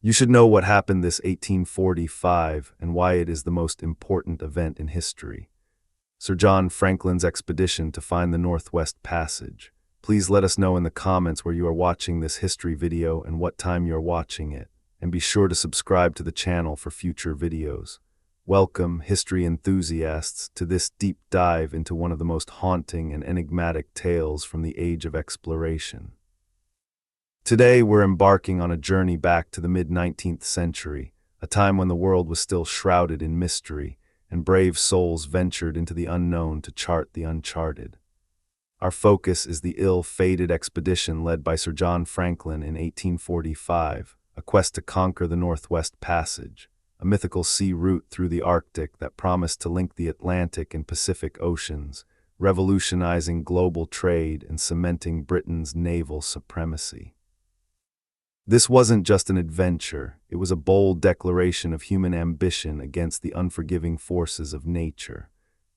You should know what happened this 1845 and why it is the most important event in history. Sir John Franklin's expedition to find the Northwest Passage. Please let us know in the comments where you are watching this history video and what time you are watching it, and be sure to subscribe to the channel for future videos. Welcome, history enthusiasts, to this deep dive into one of the most haunting and enigmatic tales from the Age of Exploration. Today, we're embarking on a journey back to the mid-19th century, a time when the world was still shrouded in mystery, and brave souls ventured into the unknown to chart the uncharted. Our focus is the ill-fated expedition led by Sir John Franklin in 1845, a quest to conquer the Northwest Passage, a mythical sea route through the Arctic that promised to link the Atlantic and Pacific Oceans, revolutionizing global trade and cementing Britain's naval supremacy. This wasn't just an adventure, it was a bold declaration of human ambition against the unforgiving forces of nature.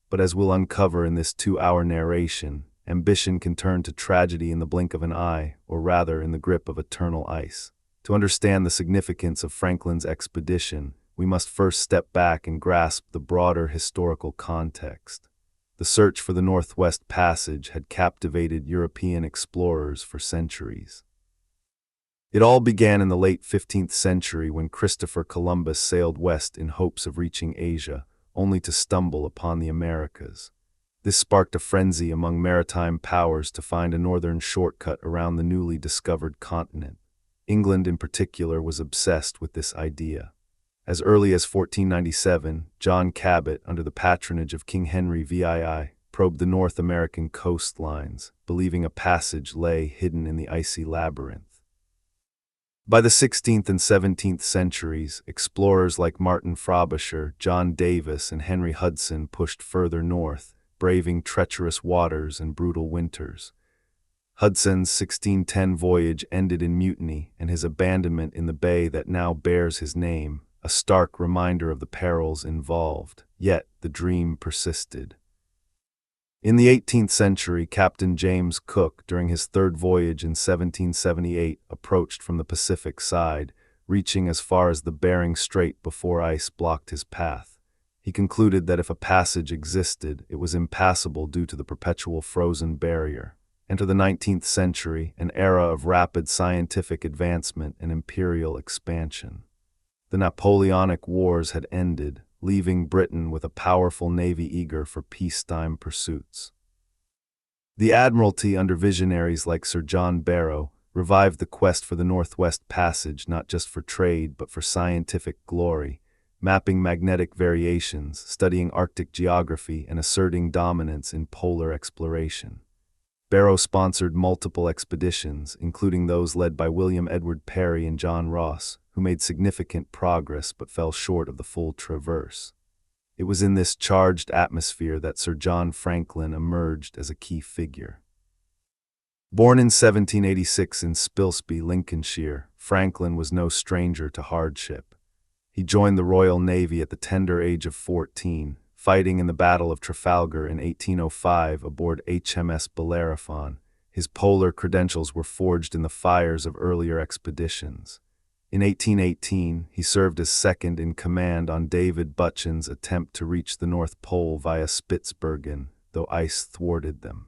But as we'll uncover in this 2-hour narration, ambition can turn to tragedy in the blink of an eye, or rather in the grip of eternal ice. To understand the significance of Franklin's expedition, we must first step back and grasp the broader historical context. The search for the Northwest Passage had captivated European explorers for centuries. It all began in the late 15th century when Christopher Columbus sailed west in hopes of reaching Asia, only to stumble upon the Americas. This sparked a frenzy among maritime powers to find a northern shortcut around the newly discovered continent. England in particular was obsessed with this idea. As early as 1497, John Cabot, under the patronage of King Henry VII, probed the North American coastlines, believing a passage lay hidden in the icy labyrinth. By the 16th and 17th centuries, explorers like Martin Frobisher, John Davis, and Henry Hudson pushed further north, braving treacherous waters and brutal winters. Hudson's 1610 voyage ended in mutiny, and his abandonment in the bay that now bears his name, a stark reminder of the perils involved. Yet the dream persisted. In the 18th century, Captain James Cook, during his third voyage in 1778, approached from the Pacific side, reaching as far as the Bering Strait before ice blocked his path. He concluded that if a passage existed, it was impassable due to the perpetual frozen barrier. Enter the 19th century, an era of rapid scientific advancement and imperial expansion. The Napoleonic Wars had ended, leaving Britain with a powerful navy eager for peacetime pursuits. The Admiralty, under visionaries like Sir John Barrow, revived the quest for the Northwest Passage not just for trade but for scientific glory, mapping magnetic variations, studying Arctic geography, and asserting dominance in polar exploration. Barrow sponsored multiple expeditions, including those led by William Edward Parry and John Ross, who made significant progress but fell short of the full traverse. It was in this charged atmosphere that Sir John Franklin emerged as a key figure. Born in 1786 in Spilsby, Lincolnshire, Franklin was no stranger to hardship. He joined the Royal Navy at the tender age of 14, fighting in the Battle of Trafalgar in 1805 aboard HMS Bellerophon. His polar credentials were forged in the fires of earlier expeditions. In 1818, he served as second in command on David Buchan's attempt to reach the North Pole via Spitsbergen, though ice thwarted them.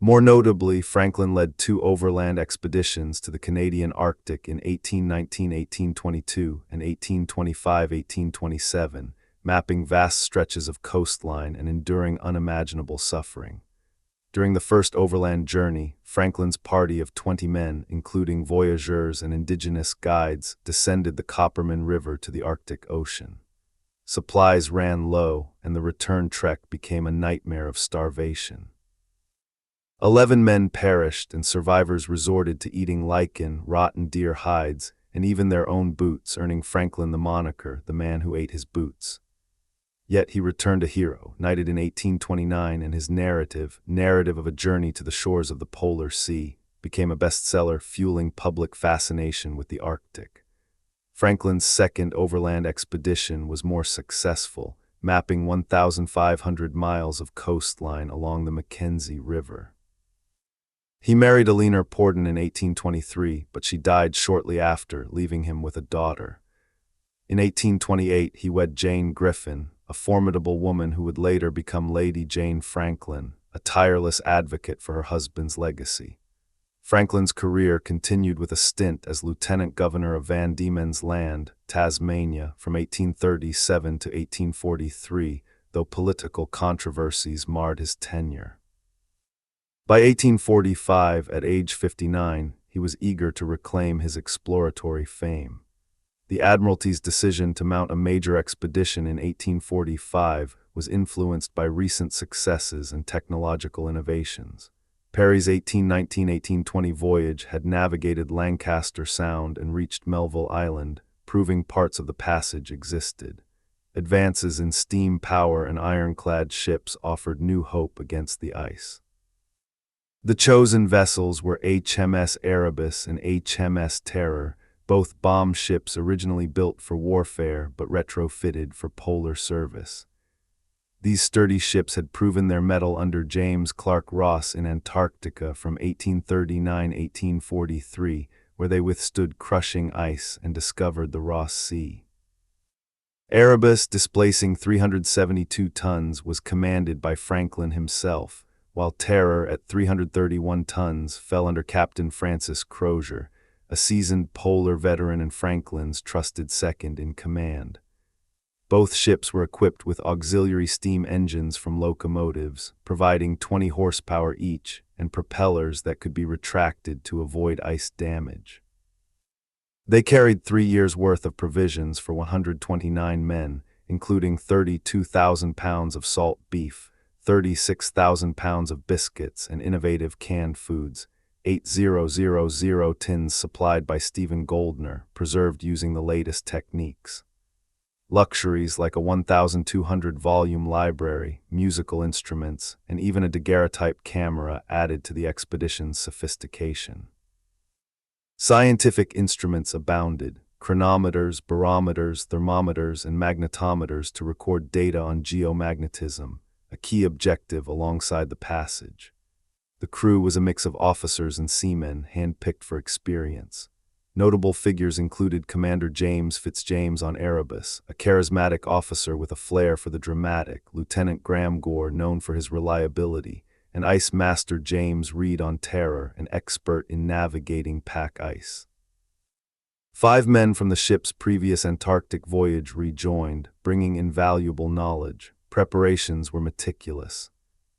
More notably, Franklin led 2 overland expeditions to the Canadian Arctic in 1819-1822 and 1825-1827, mapping vast stretches of coastline and enduring unimaginable suffering. During the first overland journey, Franklin's party of 20 men, including voyageurs and indigenous guides, descended the Coppermine River to the Arctic Ocean. Supplies ran low, and the return trek became a nightmare of starvation. 11 men perished, and survivors resorted to eating lichen, rotten deer hides, and even their own boots, earning Franklin the moniker, the man who ate his boots. Yet he returned a hero, knighted in 1829, and his narrative of a journey to the shores of the Polar Sea, became a bestseller, fueling public fascination with the Arctic. Franklin's second overland expedition was more successful, mapping 1,500 miles of coastline along the Mackenzie River. He married Eleanor Porden in 1823, but she died shortly after, leaving him with a daughter. In 1828, he wed Jane Griffin, a formidable woman who would later become Lady Jane Franklin, a tireless advocate for her husband's legacy. Franklin's career continued with a stint as Lieutenant Governor of Van Diemen's Land, Tasmania, from 1837 to 1843, though political controversies marred his tenure. By 1845, at age 59, he was eager to reclaim his exploratory fame. The Admiralty's decision to mount a major expedition in 1845 was influenced by recent successes and technological innovations. Parry's 1819–1820 voyage had navigated Lancaster Sound and reached Melville Island, proving parts of the passage existed. Advances in steam power and ironclad ships offered new hope against the ice. The chosen vessels were HMS Erebus and HMS Terror, both bomb ships originally built for warfare but retrofitted for polar service. These sturdy ships had proven their mettle under James Clark Ross in Antarctica from 1839–1843, where they withstood crushing ice and discovered the Ross Sea. Erebus, displacing 372 tons, was commanded by Franklin himself, while Terror, at 331 tons, fell under Captain Francis Crozier, a seasoned polar veteran and Franklin's trusted second in command. Both ships were equipped with auxiliary steam engines from locomotives, providing 20 horsepower each, and propellers that could be retracted to avoid ice damage. They carried 3 years' worth of provisions for 129 men, including 32,000 pounds of salt beef, 36,000 pounds of biscuits and innovative canned foods, 8,000 tins supplied by Stephen Goldner, preserved using the latest techniques. Luxuries like a 1,200-volume library, musical instruments, and even a daguerreotype camera added to the expedition's sophistication. Scientific instruments abounded: chronometers, barometers, thermometers, and magnetometers to record data on geomagnetism, a key objective alongside the passage. The crew was a mix of officers and seamen, hand-picked for experience. Notable figures included Commander James Fitzjames on Erebus, a charismatic officer with a flair for the dramatic, Lieutenant Graham Gore, known for his reliability, and Ice Master James Reed on Terror, an expert in navigating pack ice. 5 men from the ship's previous Antarctic voyage rejoined, bringing invaluable knowledge. Preparations were meticulous.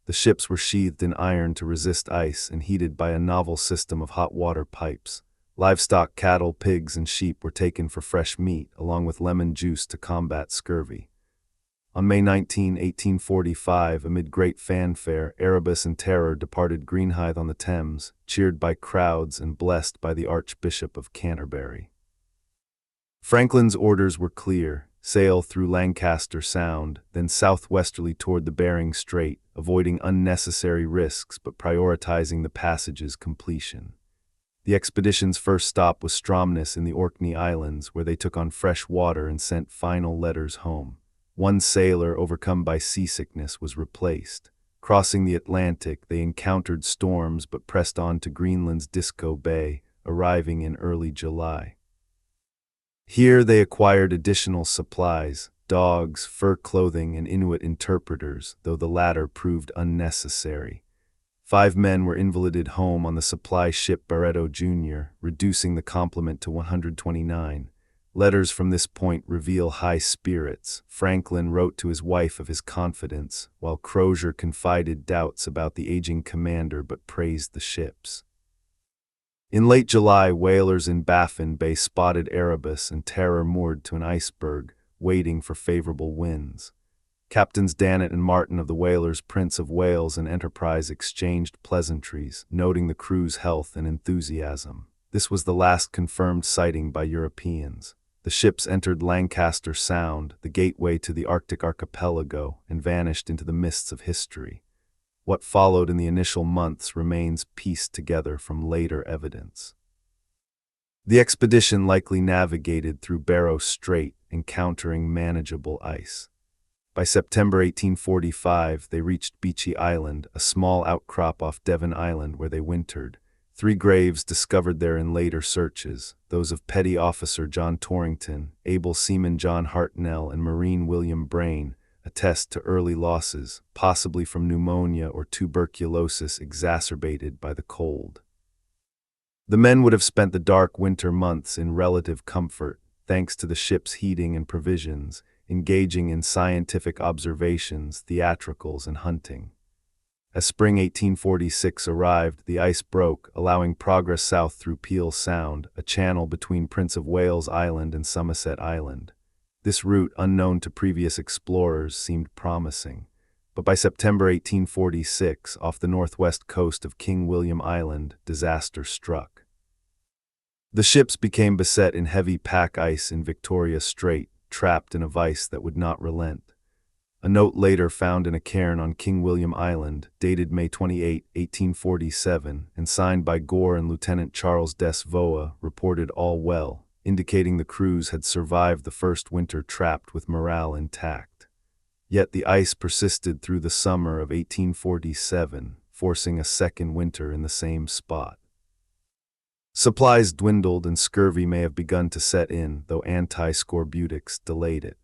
The ships were sheathed in iron to resist ice and heated by a novel system of hot water pipes. Livestock, cattle, pigs, and sheep were taken for fresh meat, along with lemon juice to combat scurvy. On May 19, 1845, amid great fanfare, Erebus and Terror departed Greenhithe on the Thames, cheered by crowds and blessed by the Archbishop of Canterbury. Franklin's orders were clear: sail through Lancaster Sound, then southwesterly toward the Bering Strait, avoiding unnecessary risks but prioritizing the passage's completion. The expedition's first stop was Stromness in the Orkney Islands, where they took on fresh water and sent final letters home. One sailor, overcome by seasickness, was replaced. Crossing the Atlantic, they encountered storms but pressed on to Greenland's Disco Bay, arriving in early July. Here they acquired additional supplies: dogs, fur clothing, and Inuit interpreters, though the latter proved unnecessary. 5 men were invalided home on the supply ship Barretto Jr., reducing the complement to 129. Letters from this point reveal high spirits. Franklin wrote to his wife of his confidence, while Crozier confided doubts about the aging commander but praised the ships. In late July, whalers in Baffin Bay spotted Erebus and Terror moored to an iceberg, waiting for favorable winds. Captains Dannett and Martin of the whalers Prince of Wales and Enterprise exchanged pleasantries, noting the crew's health and enthusiasm. This was the last confirmed sighting by Europeans. The ships entered Lancaster Sound, the gateway to the Arctic archipelago, and vanished into the mists of history. What followed in the initial months remains pieced together from later evidence. The expedition likely navigated through Barrow Strait, encountering manageable ice. By September 1845, they reached Beechey Island, a small outcrop off Devon Island where they wintered. 3 graves discovered there in later searches, those of Petty Officer John Torrington, able seaman John Hartnell, and Marine William Brain, attest to early losses, possibly from pneumonia or tuberculosis exacerbated by the cold. The men would have spent the dark winter months in relative comfort, thanks to the ship's heating and provisions, engaging in scientific observations, theatricals, and hunting. As spring 1846 arrived, the ice broke, allowing progress south through Peel Sound, a channel between Prince of Wales Island and Somerset Island. This route, unknown to previous explorers, seemed promising. But by September 1846, off the northwest coast of King William Island, disaster struck. The ships became beset in heavy pack ice in Victoria Strait, trapped in a vice that would not relent. A note later found in a cairn on King William Island, dated May 28, 1847, and signed by Gore and Lieutenant Charles Des Voa, reported all well, indicating the crews had survived the first winter trapped with morale intact. Yet the ice persisted through the summer of 1847, forcing a second winter in the same spot. Supplies dwindled and scurvy may have begun to set in, though anti-scorbutics delayed it.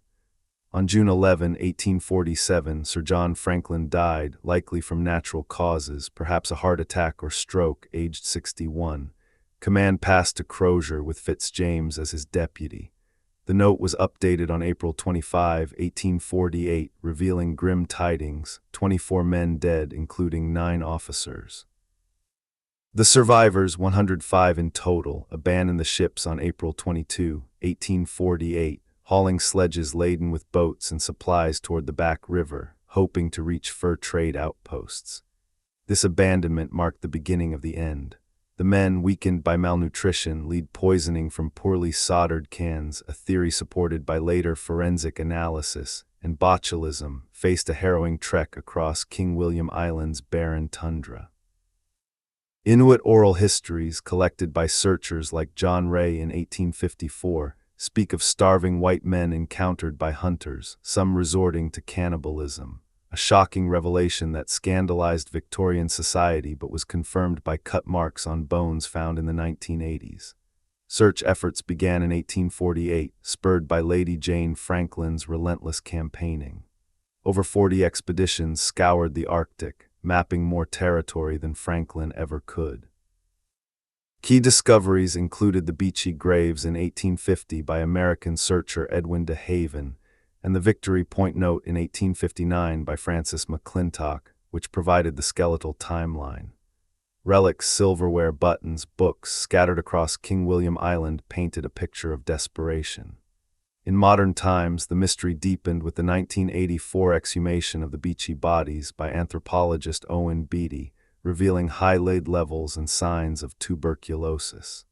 On June 11, 1847, Sir John Franklin died, likely from natural causes, perhaps a heart attack or stroke, aged 61. Command passed to Crozier with Fitzjames as his deputy. The note was updated on April 25, 1848, revealing grim tidings, 24 men dead, including 9 officers. The survivors, 105 in total, abandoned the ships on April 22, 1848, hauling sledges laden with boats and supplies toward the Back River, hoping to reach fur trade outposts. This abandonment marked the beginning of the end. The men, weakened by malnutrition, lead poisoning from poorly soldered cans, a theory supported by later forensic analysis, and botulism, faced a harrowing trek across King William Island's barren tundra. Inuit oral histories, collected by searchers like John Ray in 1854, speak of starving white men encountered by hunters, some resorting to cannibalism, a shocking revelation that scandalized Victorian society but was confirmed by cut marks on bones found in the 1980s. Search efforts began in 1848, spurred by Lady Jane Franklin's relentless campaigning. Over 40 expeditions scoured the Arctic, mapping more territory than Franklin ever could. Key discoveries included the Beechey graves in 1850 by American searcher Edwin de Haven, and the Victory Point note in 1859 by Francis McClintock, which provided the skeletal timeline. Relics, silverware, buttons, books scattered across King William Island painted a picture of desperation. In modern times, the mystery deepened with the 1984 exhumation of the Beechey bodies by anthropologist Owen Beatty, revealing high lead levels and signs of tuberculosis.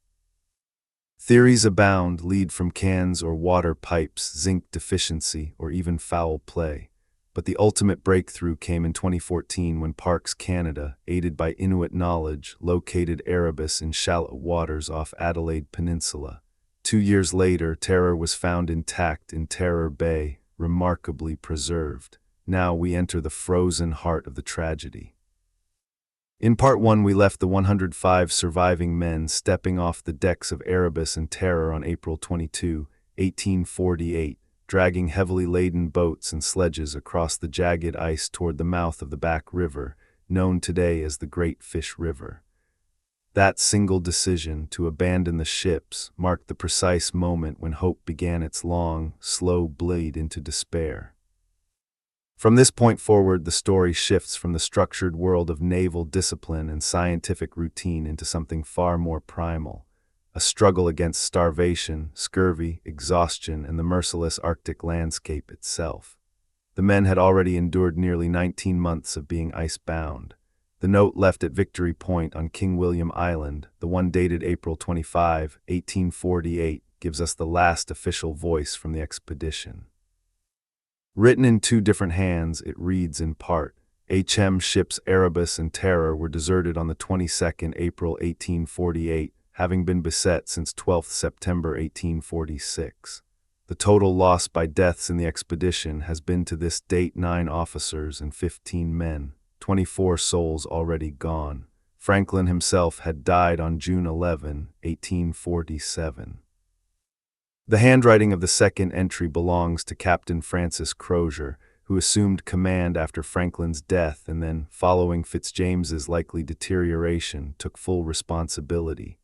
Theories abound, lead from cans or water pipes, zinc deficiency, or even foul play. But the ultimate breakthrough came in 2014 when Parks Canada, aided by Inuit knowledge, located Erebus in shallow waters off Adelaide Peninsula. 2 years later, Terror was found intact in Terror Bay, remarkably preserved. Now we enter the frozen heart of the tragedy. In Part 1, we left the 105 surviving men stepping off the decks of Erebus and Terror on April 22, 1848, dragging heavily laden boats and sledges across the jagged ice toward the mouth of the Back River, known today as the Great Fish River. That single decision to abandon the ships marked the precise moment when hope began its long, slow bleed into despair. From this point forward, the story shifts from the structured world of naval discipline and scientific routine into something far more primal, a struggle against starvation, scurvy, exhaustion, and the merciless Arctic landscape itself. The men had already endured nearly 19 months of being ice-bound. The note left at Victory Point on King William Island, the one dated April 25, 1848, gives us the last official voice from the expedition. Written in 2 different hands, it reads in part, HM ships Erebus and Terror were deserted on the 22nd April 1848, having been beset since 12th September 1846. The total loss by deaths in the expedition has been to this date 9 officers and 15 men, 24 souls already gone. Franklin himself had died on June 11, 1847. The handwriting of the second entry belongs to Captain Francis Crozier, who assumed command after Franklin's death and then, following Fitzjames's likely deterioration, took full responsibility.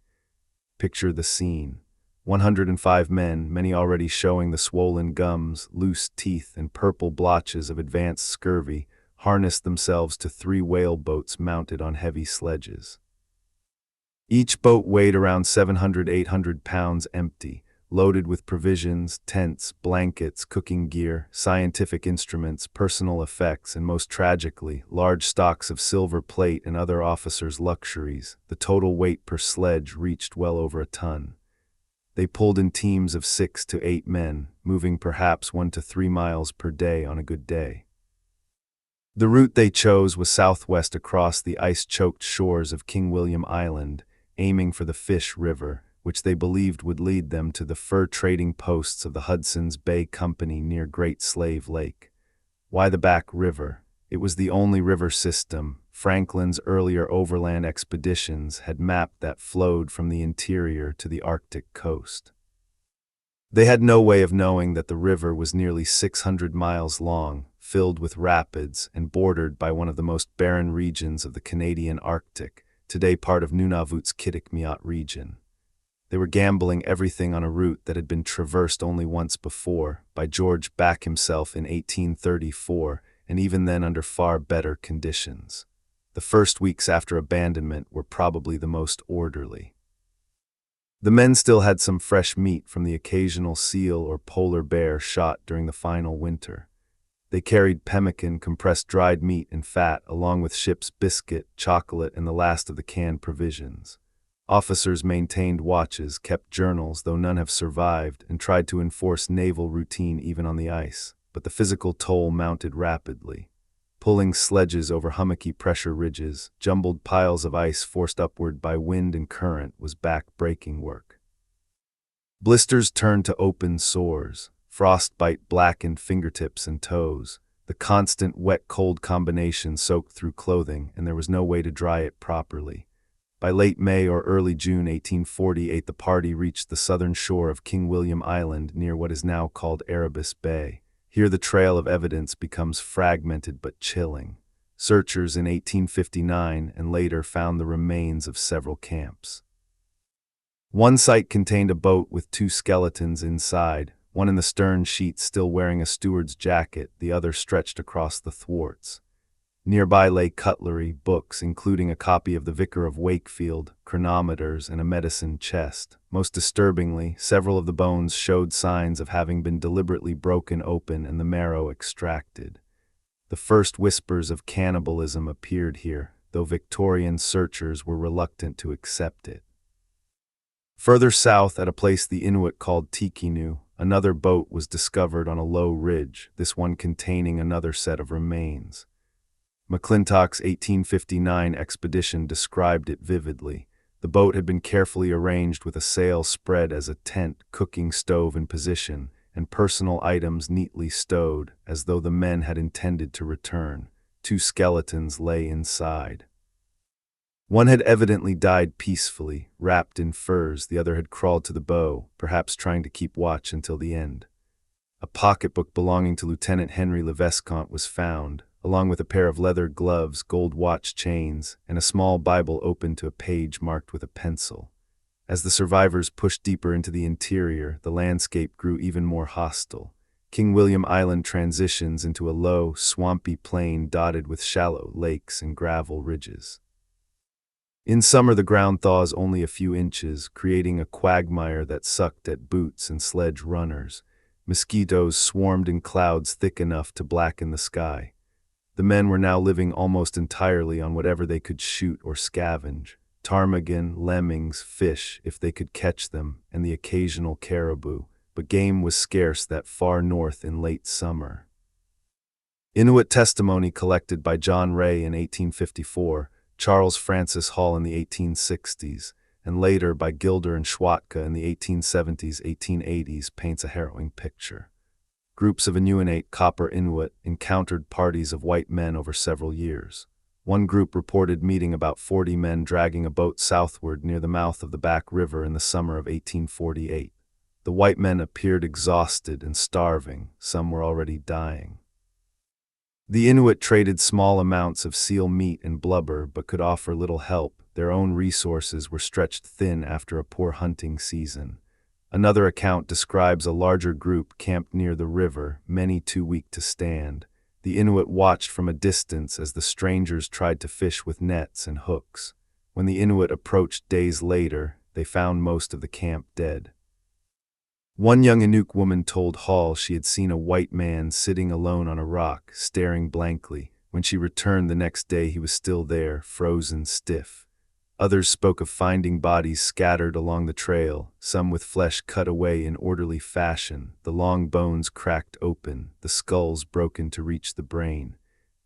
Picture the scene. 105 men, many already showing the swollen gums, loose teeth, and purple blotches of advanced scurvy, harnessed themselves to 3 whale boats mounted on heavy sledges. Each boat weighed around 700–800 pounds empty, loaded with provisions, tents, blankets, cooking gear, scientific instruments, personal effects, and most tragically, large stocks of silver plate and other officers' luxuries. The total weight per sledge reached well over a ton. They pulled in teams of 6 to 8 men, moving perhaps 1 to 3 miles per day on a good day. The route they chose was southwest across the ice-choked shores of King William Island, aiming for the Fish River, which they believed would lead them to the fur trading posts of the Hudson's Bay Company near Great Slave Lake. Why the Back River? It was the only river system Franklin's earlier overland expeditions had mapped that flowed from the interior to the Arctic coast. They had no way of knowing that the river was nearly 600 miles long, filled with rapids, and bordered by one of the most barren regions of the Canadian Arctic, today part of Nunavut's Kitikmeot region. They were gambling everything on a route that had been traversed only once before, by George Back himself in 1834, and even then under far better conditions. The first weeks after abandonment were probably the most orderly. The men still had some fresh meat from the occasional seal or polar bear shot during the final winter. They carried pemmican, compressed dried meat and fat, along with ship's biscuit, chocolate, and the last of the canned provisions. Officers maintained watches, kept journals, though none have survived, and tried to enforce naval routine even on the ice, but the physical toll mounted rapidly. Pulling sledges over hummocky pressure ridges, jumbled piles of ice forced upward by wind and current was back-breaking work. Blisters turned to open sores, frostbite blackened fingertips and toes. The constant wet-cold combination soaked through clothing, and there was no way to dry it properly. By late May or early June 1848, the party reached the southern shore of King William Island near what is now called Erebus Bay. Here the trail of evidence becomes fragmented but chilling. Searchers in 1859 and later found the remains of several camps. One site contained a boat with 2 skeletons inside, one in the stern sheets still wearing a steward's jacket, the other stretched across the thwarts. Nearby lay cutlery, books, including a copy of The Vicar of Wakefield, chronometers, and a medicine chest. Most disturbingly, several of the bones showed signs of having been deliberately broken open and the marrow extracted. The first whispers of cannibalism appeared here, though Victorian searchers were reluctant to accept it. Further south, at a place the Inuit called Tikinu, another boat was discovered on a low ridge, this one containing another set of remains. McClintock's 1859 expedition described it vividly. The boat had been carefully arranged with a sail spread as a tent, cooking stove in position, and personal items neatly stowed, as though the men had intended to return. 2 skeletons lay inside. One had evidently died peacefully, wrapped in furs. The other had crawled to the bow, perhaps trying to keep watch until the end. A pocketbook belonging to Lieutenant Henry Levescant was found, along with a pair of leather gloves, gold watch chains, and a small Bible open to a page marked with a pencil. As the survivors pushed deeper into the interior, the landscape grew even more hostile. King William Island transitions into a low, swampy plain dotted with shallow lakes and gravel ridges. In summer, the ground thaws only a few inches, creating a quagmire that sucked at boots and sledge runners. Mosquitoes swarmed in clouds thick enough to blacken the sky. The men were now living almost entirely on whatever they could shoot or scavenge: ptarmigan, lemmings, fish, if they could catch them, and the occasional caribou, but game was scarce that far north in late summer. Inuit testimony collected by John Ray in 1854, Charles Francis Hall in the 1860s, and later by Gilder and Schwatka in the 1870s, 1880s, paints a harrowing picture. Groups of Inuit Copper Inuit encountered parties of white men over several years. One group reported meeting about 40 men dragging a boat southward near the mouth of the Back River in the summer of 1848. The white men appeared exhausted and starving, some were already dying. The Inuit traded small amounts of seal meat and blubber but could offer little help. Their own resources were stretched thin after a poor hunting season. Another account describes a larger group camped near the river, many too weak to stand. The Inuit watched from a distance as the strangers tried to fish with nets and hooks. When the Inuit approached days later, they found most of the camp dead. One young Inuk woman told Hall she had seen a white man sitting alone on a rock, staring blankly. When she returned the next day, he was still there, frozen stiff. Others spoke of finding bodies scattered along the trail, some with flesh cut away in orderly fashion, the long bones cracked open, the skulls broken to reach the brain.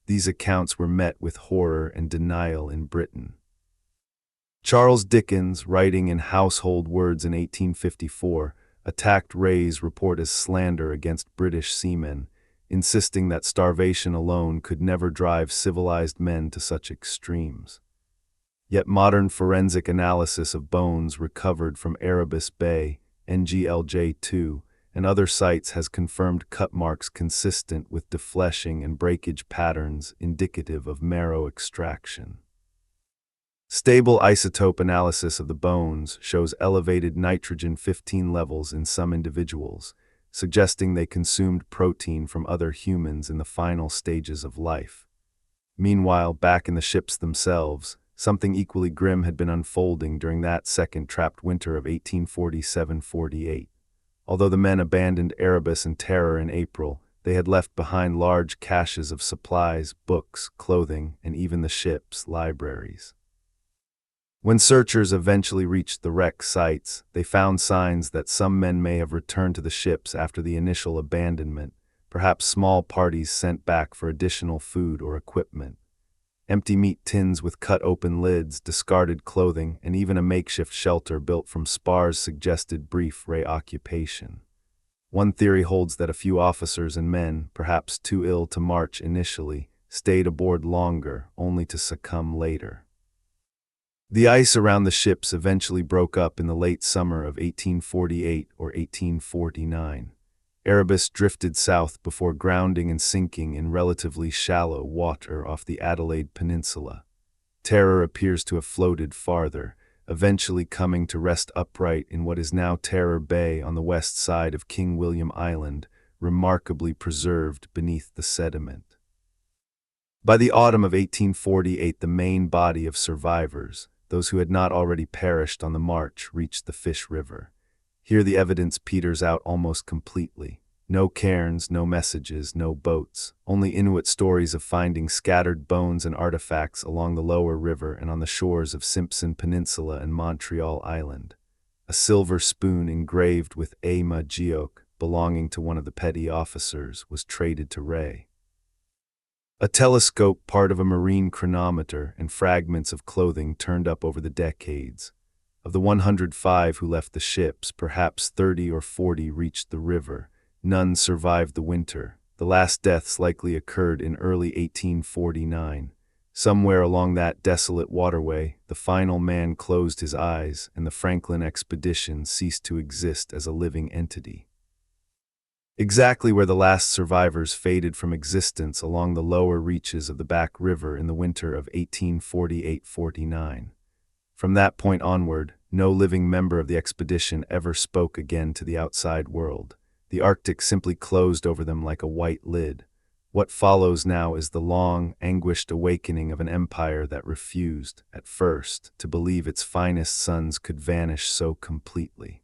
These accounts were met with horror and denial in Britain. Charles Dickens, writing in Household Words in 1854, attacked Ray's report as slander against British seamen, insisting that starvation alone could never drive civilized men to such extremes. Yet modern forensic analysis of bones recovered from Erebus Bay, NGLJ2, and other sites has confirmed cut marks consistent with defleshing and breakage patterns indicative of marrow extraction. Stable isotope analysis of the bones shows elevated nitrogen-15 levels in some individuals, suggesting they consumed protein from other humans in the final stages of life. Meanwhile, back in the ships themselves, something equally grim had been unfolding during that second trapped winter of 1847-48. Although the men abandoned Erebus and Terror in April, they had left behind large caches of supplies, books, clothing, and even the ship's libraries. When searchers eventually reached the wreck sites, they found signs that some men may have returned to the ships after the initial abandonment, perhaps small parties sent back for additional food or equipment. Empty meat tins with cut-open lids, discarded clothing, and even a makeshift shelter built from spars suggested brief reoccupation. One theory holds that a few officers and men, perhaps too ill to march initially, stayed aboard longer, only to succumb later. The ice around the ships eventually broke up in the late summer of 1848 or 1849. Erebus drifted south before grounding and sinking in relatively shallow water off the Adelaide Peninsula. Terror appears to have floated farther, eventually coming to rest upright in what is now Terror Bay on the west side of King William Island, remarkably preserved beneath the sediment. By the autumn of 1848, the main body of survivors, those who had not already perished on the march, reached the Fish River. Here the evidence peters out almost completely. No cairns, no messages, no boats, only Inuit stories of finding scattered bones and artifacts along the lower river and on the shores of Simpson Peninsula and Montreal Island. A silver spoon engraved with Ama Geok, belonging to one of the petty officers, was traded to Ray. A telescope, part of a marine chronometer, and fragments of clothing turned up over the decades. Of the 105 who left the ships, perhaps 30 or 40 reached the river. None survived the winter. The last deaths likely occurred in early 1849. Somewhere along that desolate waterway, the final man closed his eyes, and the Franklin expedition ceased to exist as a living entity. Exactly where the last survivors faded from existence along the lower reaches of the Back River in the winter of 1848-49. From that point onward, no living member of the expedition ever spoke again to the outside world. The Arctic simply closed over them like a white lid. What follows now is the long, anguished awakening of an empire that refused, at first, to believe its finest sons could vanish so completely.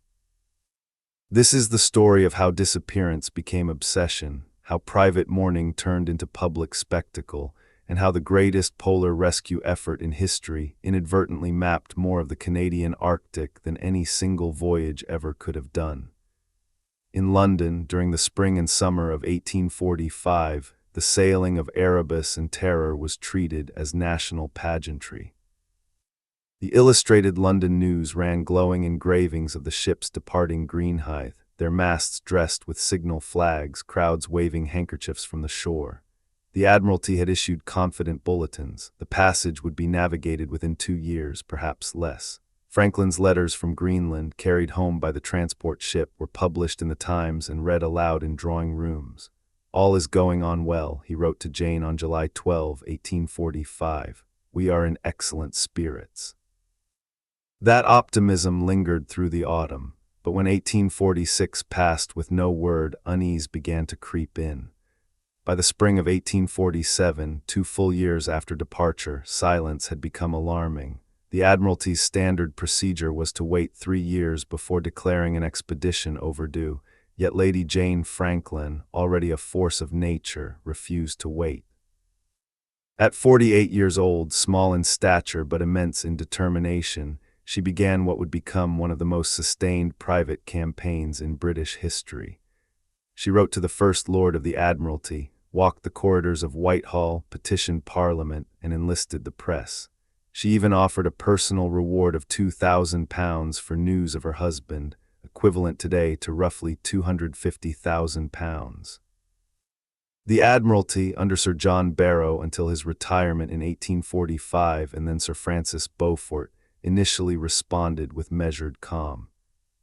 This is the story of how disappearance became obsession, how private mourning turned into public spectacle, and how the greatest polar rescue effort in history inadvertently mapped more of the Canadian Arctic than any single voyage ever could have done. In London, during the spring and summer of 1845, the sailing of Erebus and Terror was treated as national pageantry. The Illustrated London News ran glowing engravings of the ships departing Greenhithe, their masts dressed with signal flags, crowds waving handkerchiefs from the shore. The Admiralty had issued confident bulletins. The passage would be navigated within 2 years, perhaps less. Franklin's letters from Greenland, carried home by the transport ship, were published in the Times and read aloud in drawing rooms. "All is going on well," he wrote to Jane on July 12, 1845. "We are in excellent spirits." That optimism lingered through the autumn, but when 1846 passed with no word, unease began to creep in. By the spring of 1847, 2 full years after departure, silence had become alarming. The Admiralty's standard procedure was to wait 3 years before declaring an expedition overdue, yet Lady Jane Franklin, already a force of nature, refused to wait. At 48 years old, small in stature but immense in determination, she began what would become one of the most sustained private campaigns in British history. She wrote to the First Lord of the Admiralty, walked the corridors of Whitehall, petitioned Parliament, and enlisted the press. She even offered a personal reward of £2,000 for news of her husband, equivalent today to roughly £250,000. The Admiralty, under Sir John Barrow until his retirement in 1845 and then Sir Francis Beaufort, initially responded with measured calm.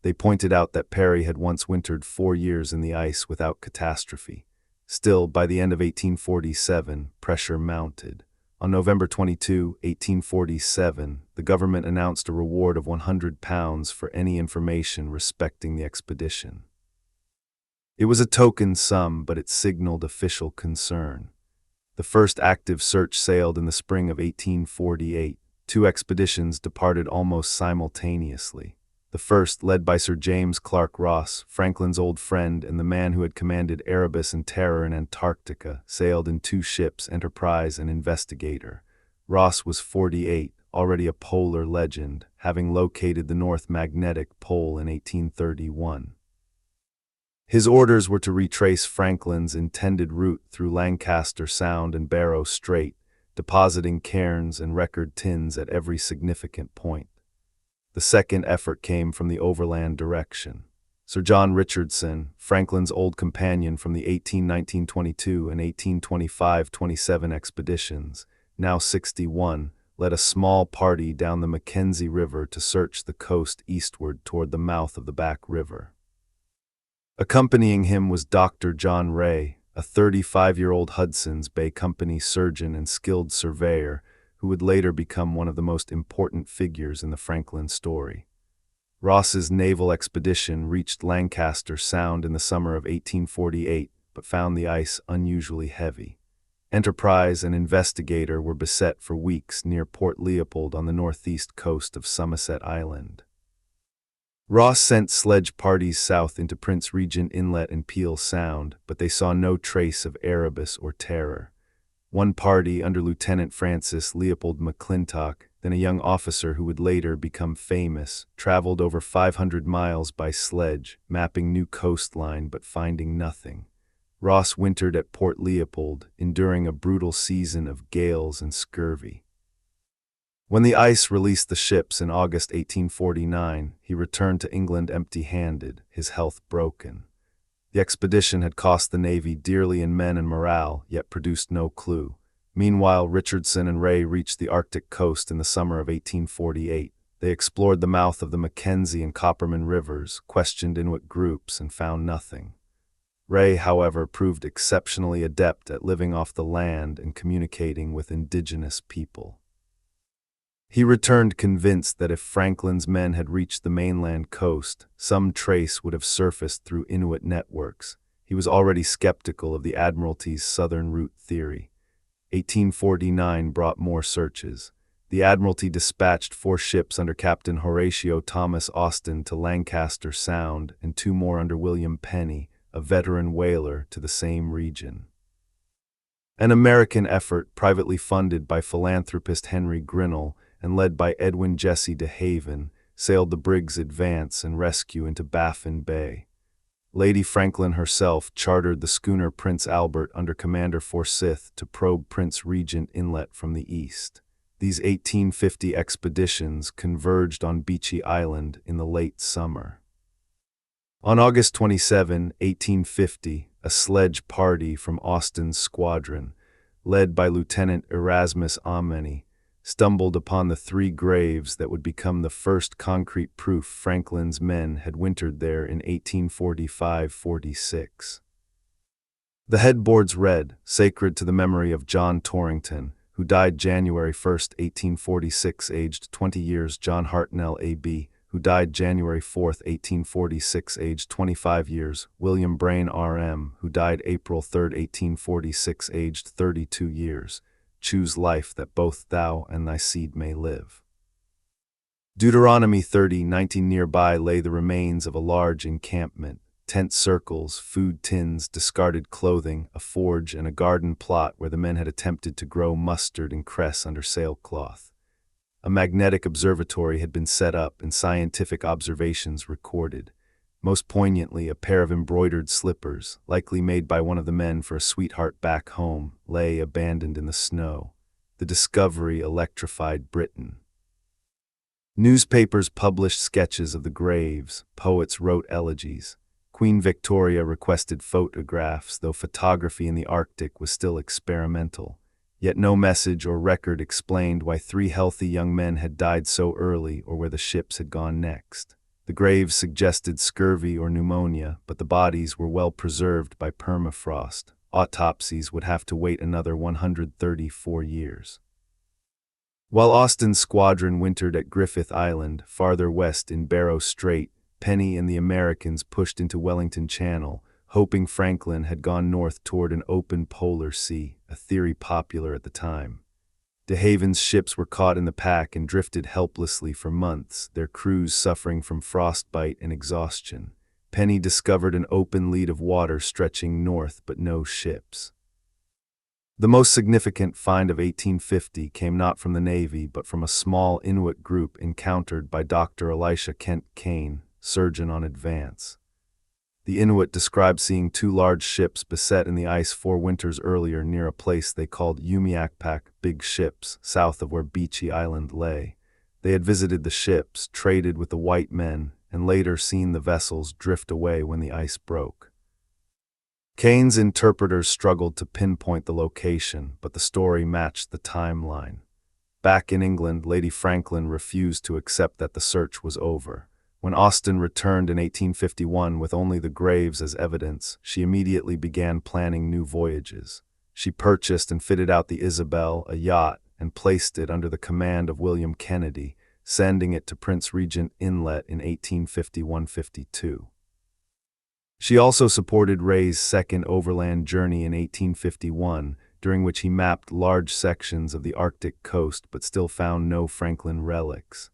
They pointed out that Perry had once wintered 4 years in the ice without catastrophe. Still, by the end of 1847, pressure mounted. On November 22, 1847, the government announced a reward of £100 for any information respecting the expedition. It was a token sum, but it signaled official concern. The first active search sailed in the spring of 1848. 2 expeditions departed almost simultaneously. The first, led by Sir James Clark Ross, Franklin's old friend and the man who had commanded Erebus and Terror in Antarctica, sailed in 2 ships, Enterprise and Investigator. Ross was 48, already a polar legend, having located the North Magnetic Pole in 1831. His orders were to retrace Franklin's intended route through Lancaster Sound and Barrow Strait, depositing cairns and record tins at every significant point. The second effort came from the overland direction. Sir John Richardson, Franklin's old companion from the 1819-22 and 1825-27 expeditions, now 61, led a small party down the Mackenzie River to search the coast eastward toward the mouth of the Back River. Accompanying him was Dr. John Ray, a 35-year-old Hudson's Bay Company surgeon and skilled surveyor, who would later become one of the most important figures in the Franklin story. Ross's naval expedition reached Lancaster Sound in the summer of 1848, but found the ice unusually heavy. Enterprise and Investigator were beset for weeks near Port Leopold on the northeast coast of Somerset Island. Ross sent sledge parties south into Prince Regent Inlet and Peel Sound, but they saw no trace of Erebus or Terror. One party, under Lieutenant Francis Leopold McClintock, then a young officer who would later become famous, traveled over 500 miles by sledge, mapping new coastline but finding nothing. Ross wintered at Port Leopold, enduring a brutal season of gales and scurvy. When the ice released the ships in August 1849, he returned to England empty-handed, his health broken. The expedition had cost the Navy dearly in men and morale, yet produced no clue. Meanwhile, Richardson and Ray reached the Arctic coast in the summer of 1848. They explored the mouth of the Mackenzie and Copperman rivers, questioned Inuit groups, and found nothing. Ray, however, proved exceptionally adept at living off the land and communicating with indigenous people. He returned convinced that if Franklin's men had reached the mainland coast, some trace would have surfaced through Inuit networks. He was already skeptical of the Admiralty's southern route theory. 1849 brought more searches. The Admiralty dispatched 4 ships under Captain Horatio Thomas Austin to Lancaster Sound and 2 more under William Penny, a veteran whaler, to the same region. An American effort, privately funded by philanthropist Henry Grinnell and led by Edwin Jesse de Haven, sailed the brig's Advance and Rescue into Baffin Bay. Lady Franklin herself chartered the schooner Prince Albert under Commander Forsyth to probe Prince Regent Inlet from the east. These 1850 expeditions converged on Beechey Island in the late summer. On August 27, 1850, a sledge party from Austin's squadron, led by Lieutenant Erasmus Ameni, stumbled upon the three graves that would become the first concrete proof Franklin's men had wintered there in 1845-46. The headboards read, "Sacred to the memory of John Torrington, who died January 1, 1846, aged 20 years, John Hartnell, A.B., who died January 4, 1846, aged 25 years, William Brain, R.M., who died April 3, 1846, aged 32 years. Choose life that both thou and thy seed may live." Deuteronomy 30:19. Nearby lay the remains of a large encampment, tent circles, food tins, discarded clothing, a forge, and a garden plot where the men had attempted to grow mustard and cress under sailcloth. A magnetic observatory had been set up and scientific observations recorded. Most poignantly, a pair of embroidered slippers, likely made by one of the men for a sweetheart back home, lay abandoned in the snow. The discovery electrified Britain. Newspapers published sketches of the graves, poets wrote elegies. Queen Victoria requested photographs, though photography in the Arctic was still experimental. Yet no message or record explained why three healthy young men had died so early or where the ships had gone next. The graves suggested scurvy or pneumonia, but the bodies were well preserved by permafrost. Autopsies would have to wait another 134 years. While Austin's squadron wintered at Griffith Island, farther west in Barrow Strait, Penny and the Americans pushed into Wellington Channel, hoping Franklin had gone north toward an open polar sea, a theory popular at the time. De Haven's ships were caught in the pack and drifted helplessly for months, their crews suffering from frostbite and exhaustion. Penny discovered an open lead of water stretching north, but no ships. The most significant find of 1850 came not from the Navy, but from a small Inuit group encountered by Dr. Elisha Kent Kane, surgeon on Advance. The Inuit described seeing two large ships beset in the ice 4 winters earlier near a place they called Umiakpak, Big Ships, south of where Beechey Island lay. They had visited the ships, traded with the white men, and later seen the vessels drift away when the ice broke. Kane's interpreters struggled to pinpoint the location, but the story matched the timeline. Back in England, Lady Franklin refused to accept that the search was over. When Austin returned in 1851 with only the graves as evidence, she immediately began planning new voyages. She purchased and fitted out the Isabel, a yacht, and placed it under the command of William Kennedy, sending it to Prince Regent Inlet in 1851-52. She also supported Ray's second overland journey in 1851, during which he mapped large sections of the Arctic coast but still found no Franklin relics.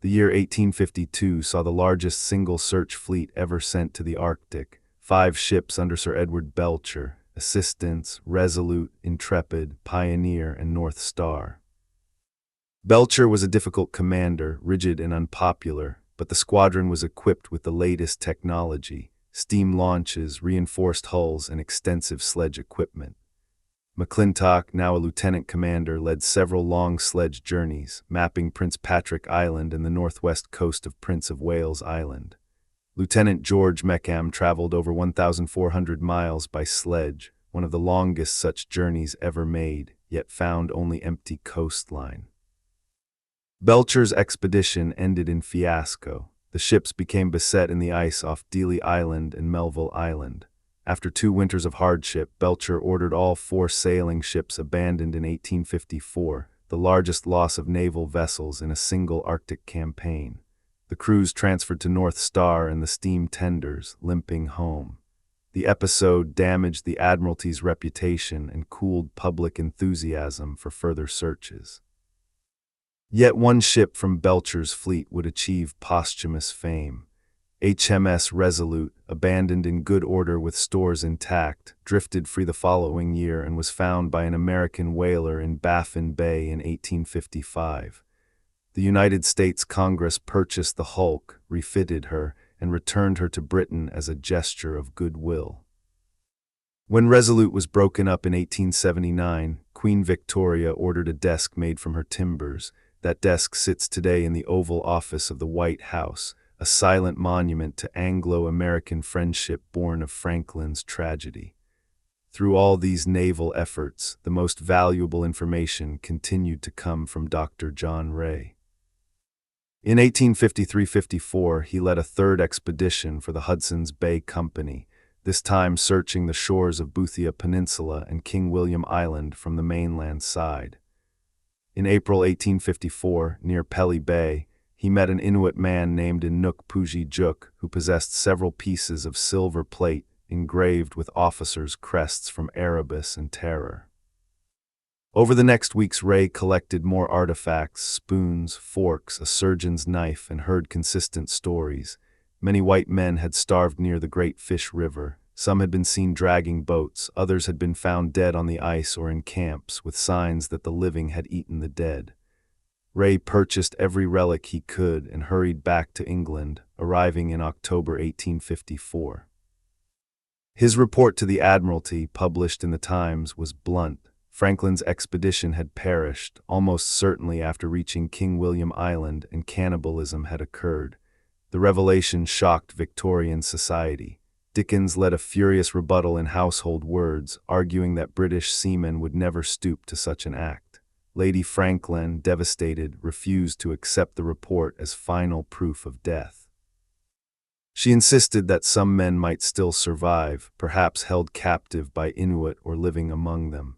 The year 1852 saw the largest single search fleet ever sent to the Arctic, 5 ships under Sir Edward Belcher, Assistance, Resolute, Intrepid, Pioneer, and North Star. Belcher was a difficult commander, rigid and unpopular, but the squadron was equipped with the latest technology, steam launches, reinforced hulls, and extensive sledge equipment. McClintock, now a lieutenant commander, led several long sledge journeys, mapping Prince Patrick Island and the northwest coast of Prince of Wales Island. Lieutenant George Meckham traveled over 1,400 miles by sledge, one of the longest such journeys ever made, yet found only empty coastline. Belcher's expedition ended in fiasco. The ships became beset in the ice off Dealey Island and Melville Island. After 2 winters of hardship, Belcher ordered all 4 sailing ships abandoned in 1854, the largest loss of naval vessels in a single Arctic campaign. The crews transferred to North Star and the steam tenders, limping home. The episode damaged the Admiralty's reputation and cooled public enthusiasm for further searches. Yet one ship from Belcher's fleet would achieve posthumous fame. HMS Resolute, abandoned in good order with stores intact, drifted free the following year and was found by an American whaler in Baffin Bay in 1855. The United States Congress purchased the hulk, refitted her, and returned her to Britain as a gesture of goodwill. When Resolute was broken up in 1879, Queen Victoria ordered a desk made from her timbers. That desk sits today in the Oval Office of the White House, a silent monument to Anglo-American friendship born of Franklin's tragedy. Through all these naval efforts, the most valuable information continued to come from Dr. John Ray. In 1853-54, he led a third expedition for the Hudson's Bay Company, this time searching the shores of Boothia Peninsula and King William Island from the mainland side. In April 1854, near Pelly Bay, he met an Inuit man named Inuk Puji Juk, who possessed several pieces of silver plate engraved with officers' crests from Erebus and Terror. Over the next weeks, Ray collected more artifacts, spoons, forks, a surgeon's knife, and heard consistent stories. Many white men had starved near the Great Fish River. Some had been seen dragging boats, others had been found dead on the ice or in camps, with signs that the living had eaten the dead. Ray purchased every relic he could and hurried back to England, arriving in October 1854. His report to the Admiralty, published in the Times, was blunt. Franklin's expedition had perished, almost certainly after reaching King William Island, and cannibalism had occurred. The revelation shocked Victorian society. Dickens led a furious rebuttal in Household Words, arguing that British seamen would never stoop to such an act. Lady Franklin, devastated, refused to accept the report as final proof of death. She insisted that some men might still survive, perhaps held captive by Inuit or living among them.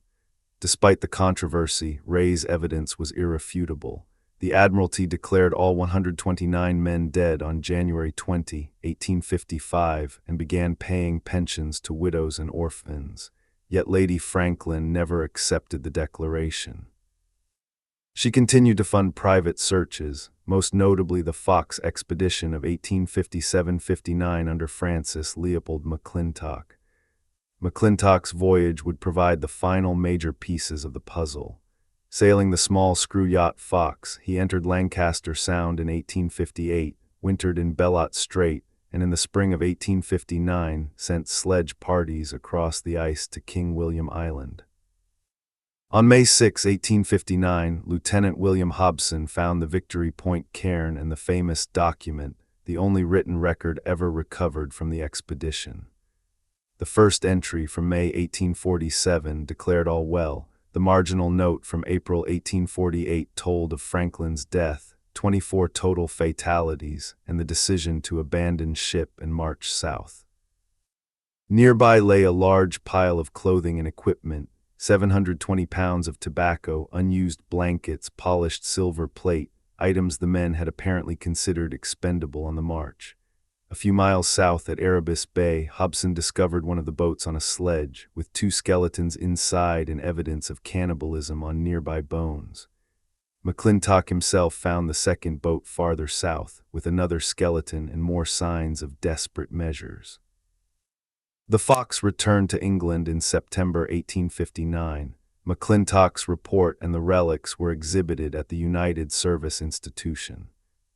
Despite the controversy, Ray's evidence was irrefutable. The Admiralty declared all 129 men dead on January 20, 1855, and began paying pensions to widows and orphans. Yet Lady Franklin never accepted the declaration. She continued to fund private searches, most notably the Fox expedition of 1857-59 under Francis Leopold McClintock. McClintock's voyage would provide the final major pieces of the puzzle. Sailing the small screw yacht Fox, he entered Lancaster Sound in 1858, wintered in Bellot Strait, and in the spring of 1859 sent sledge parties across the ice to King William Island. On May 6, 1859, Lieutenant William Hobson found the Victory Point cairn and the famous document, the only written record ever recovered from the expedition. The first entry from May 1847 declared all well. The marginal note from April 1848 told of Franklin's death, 24 total fatalities, and the decision to abandon ship and march south. Nearby lay a large pile of clothing and equipment, 720 pounds of tobacco, unused blankets, polished silver plate, items the men had apparently considered expendable on the march. A few miles south at Erebus Bay, Hobson discovered one of the boats on a sledge, with 2 skeletons inside and evidence of cannibalism on nearby bones. McClintock himself found the second boat farther south, with another skeleton and more signs of desperate measures. The Fox returned to England in September 1859. McClintock's report and the relics were exhibited at the United Service Institution.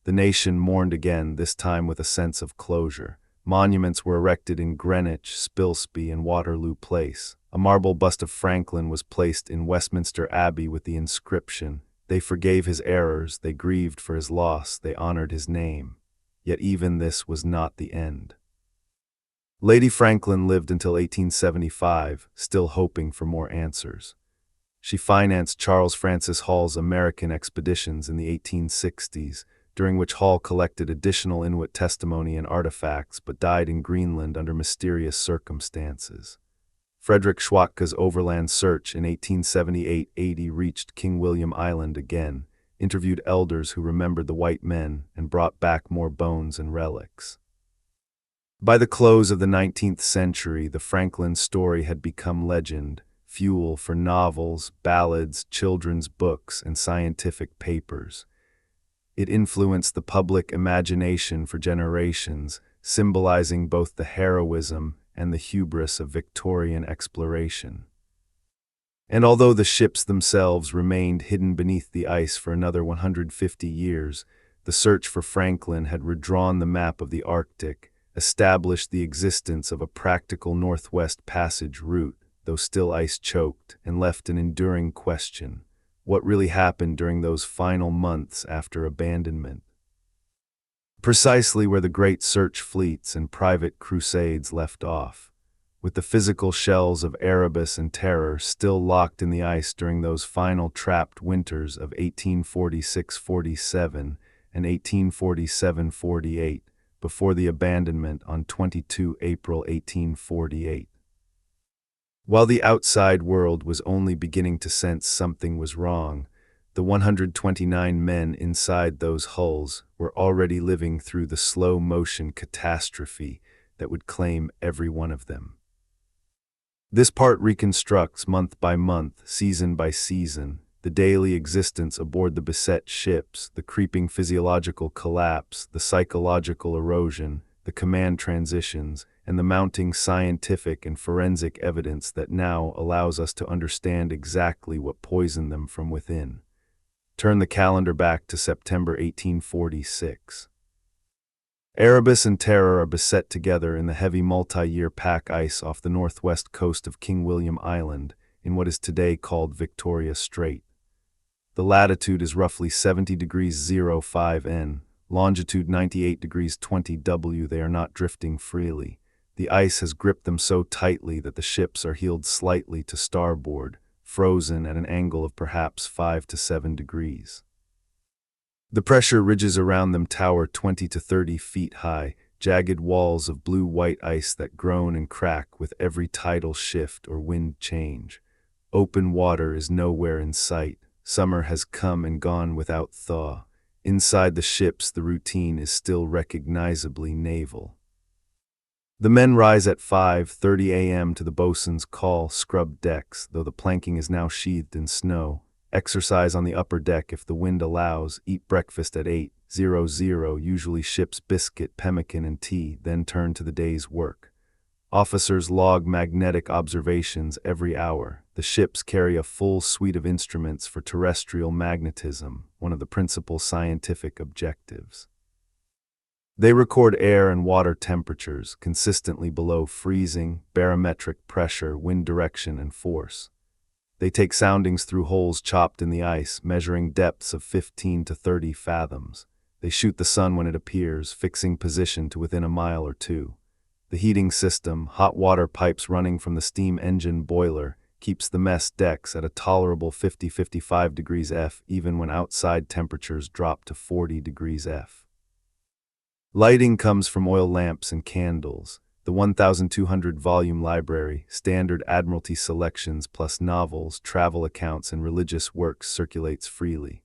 The nation mourned again, this time with a sense of closure. Monuments were erected in Greenwich, Spilsby, and Waterloo Place. A marble bust of Franklin was placed in Westminster Abbey with the inscription, "They forgave his errors, they grieved for his loss, they honored his name." Yet even this was not the end. Lady Franklin lived until 1875, still hoping for more answers. She financed Charles Francis Hall's American expeditions in the 1860s, during which Hall collected additional Inuit testimony and artifacts, but died in Greenland under mysterious circumstances. Frederick Schwatka's overland search in 1878-80 reached King William Island again, interviewed elders who remembered the white men, and brought back more bones and relics. By the close of the 19th century, the Franklin story had become legend, fuel for novels, ballads, children's books, and scientific papers. It influenced the public imagination for generations, symbolizing both the heroism and the hubris of Victorian exploration. And although the ships themselves remained hidden beneath the ice for another 150 years, the search for Franklin had redrawn the map of the Arctic, established the existence of a practical Northwest Passage route, though still ice-choked, and left an enduring question: what really happened during those final months after abandonment? Precisely where the great search fleets and private crusades left off, with the physical shells of Erebus and Terror still locked in the ice during those final trapped winters of 1846–47 and 1847–48, before the abandonment on 22 April 1848. While the outside world was only beginning to sense something was wrong, the 129 men inside those hulls were already living through the slow-motion catastrophe that would claim every one of them. This part reconstructs month by month, season by season, the daily existence aboard the beset ships, the creeping physiological collapse, the psychological erosion, the command transitions, and the mounting scientific and forensic evidence that now allows us to understand exactly what poisoned them from within. Turn the calendar back to September 1846. Erebus and Terror are beset together in the heavy multi-year pack ice off the northwest coast of King William Island, in what is today called Victoria Strait. The latitude is roughly 70 degrees 05 N, longitude 98 degrees 20 W. They are not drifting freely. The ice has gripped them so tightly that the ships are heeled slightly to starboard, frozen at an angle of perhaps 5 to 7 degrees. The pressure ridges around them tower 20 to 30 feet high, jagged walls of blue-white ice that groan and crack with every tidal shift or wind change. Open water is nowhere in sight. Summer has come and gone without thaw. Inside the ships, the routine is still recognizably naval. The men rise at 5:30 a.m. to the boatswain's call, scrub decks, though the planking is now sheathed in snow. Exercise on the upper deck if the wind allows, eat breakfast at 8:00, usually ship's biscuit, pemmican, and tea, then turn to the day's work. Officers log magnetic observations every hour. The ships carry a full suite of instruments for terrestrial magnetism, one of the principal scientific objectives. They record air and water temperatures consistently below freezing, barometric pressure, wind direction, and force. They take soundings through holes chopped in the ice, measuring depths of 15 to 30 fathoms. They shoot the sun when it appears, fixing position to within a mile or two. The heating system, hot water pipes running from the steam engine boiler, keeps the mess decks at a tolerable 50–55 degrees F even when outside temperatures drop to 40 degrees F. Lighting comes from oil lamps and candles. The 1,200-volume library, standard Admiralty selections plus novels, travel accounts, and religious works circulates freely.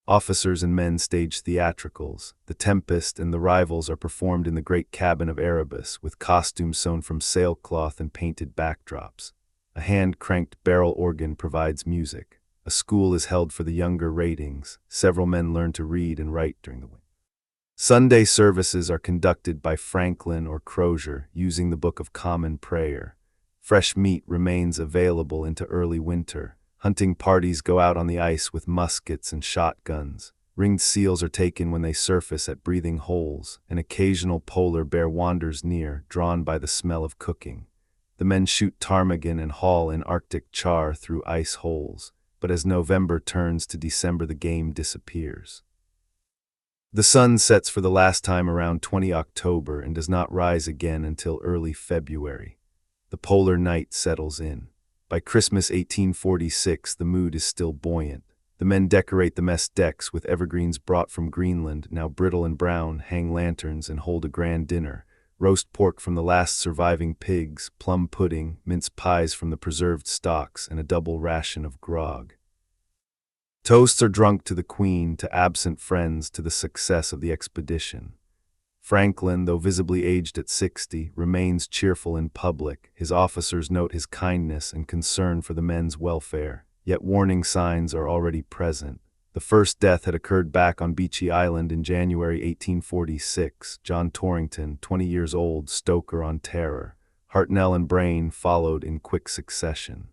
Officers and men stage theatricals. The Tempest and the Rivals are performed in the great cabin of Erebus, with costumes sewn from sailcloth and painted backdrops. A hand-cranked barrel organ provides music. A school is held for the younger ratings. Several men learn to read and write during the winter. Sunday services are conducted by Franklin or Crozier, using the Book of Common Prayer. Fresh meat remains available into early winter. Hunting parties go out on the ice with muskets and shotguns. Ringed seals are taken when they surface at breathing holes. An occasional polar bear wanders near, drawn by the smell of cooking. The men shoot ptarmigan and haul in Arctic char through ice holes, but as November turns to December, the game disappears. The sun sets for the last time around 20 October and does not rise again until early February. The polar night settles in. By Christmas 1846, the mood is still buoyant. The men decorate the mess decks with evergreens brought from Greenland, now brittle and brown, hang lanterns, and hold a grand dinner. Roast pork from the last surviving pigs, plum pudding, mince pies from the preserved stocks, and a double ration of grog. Toasts are drunk to the Queen, to absent friends, to the success of the expedition. Franklin, though visibly aged at 60, remains cheerful in public. His officers note his kindness and concern for the men's welfare, yet warning signs are already present. The first death had occurred back on Beechy Island in January 1846. John Torrington, 20 years old, stoker on Terror. Hartnell and Brain followed in quick succession.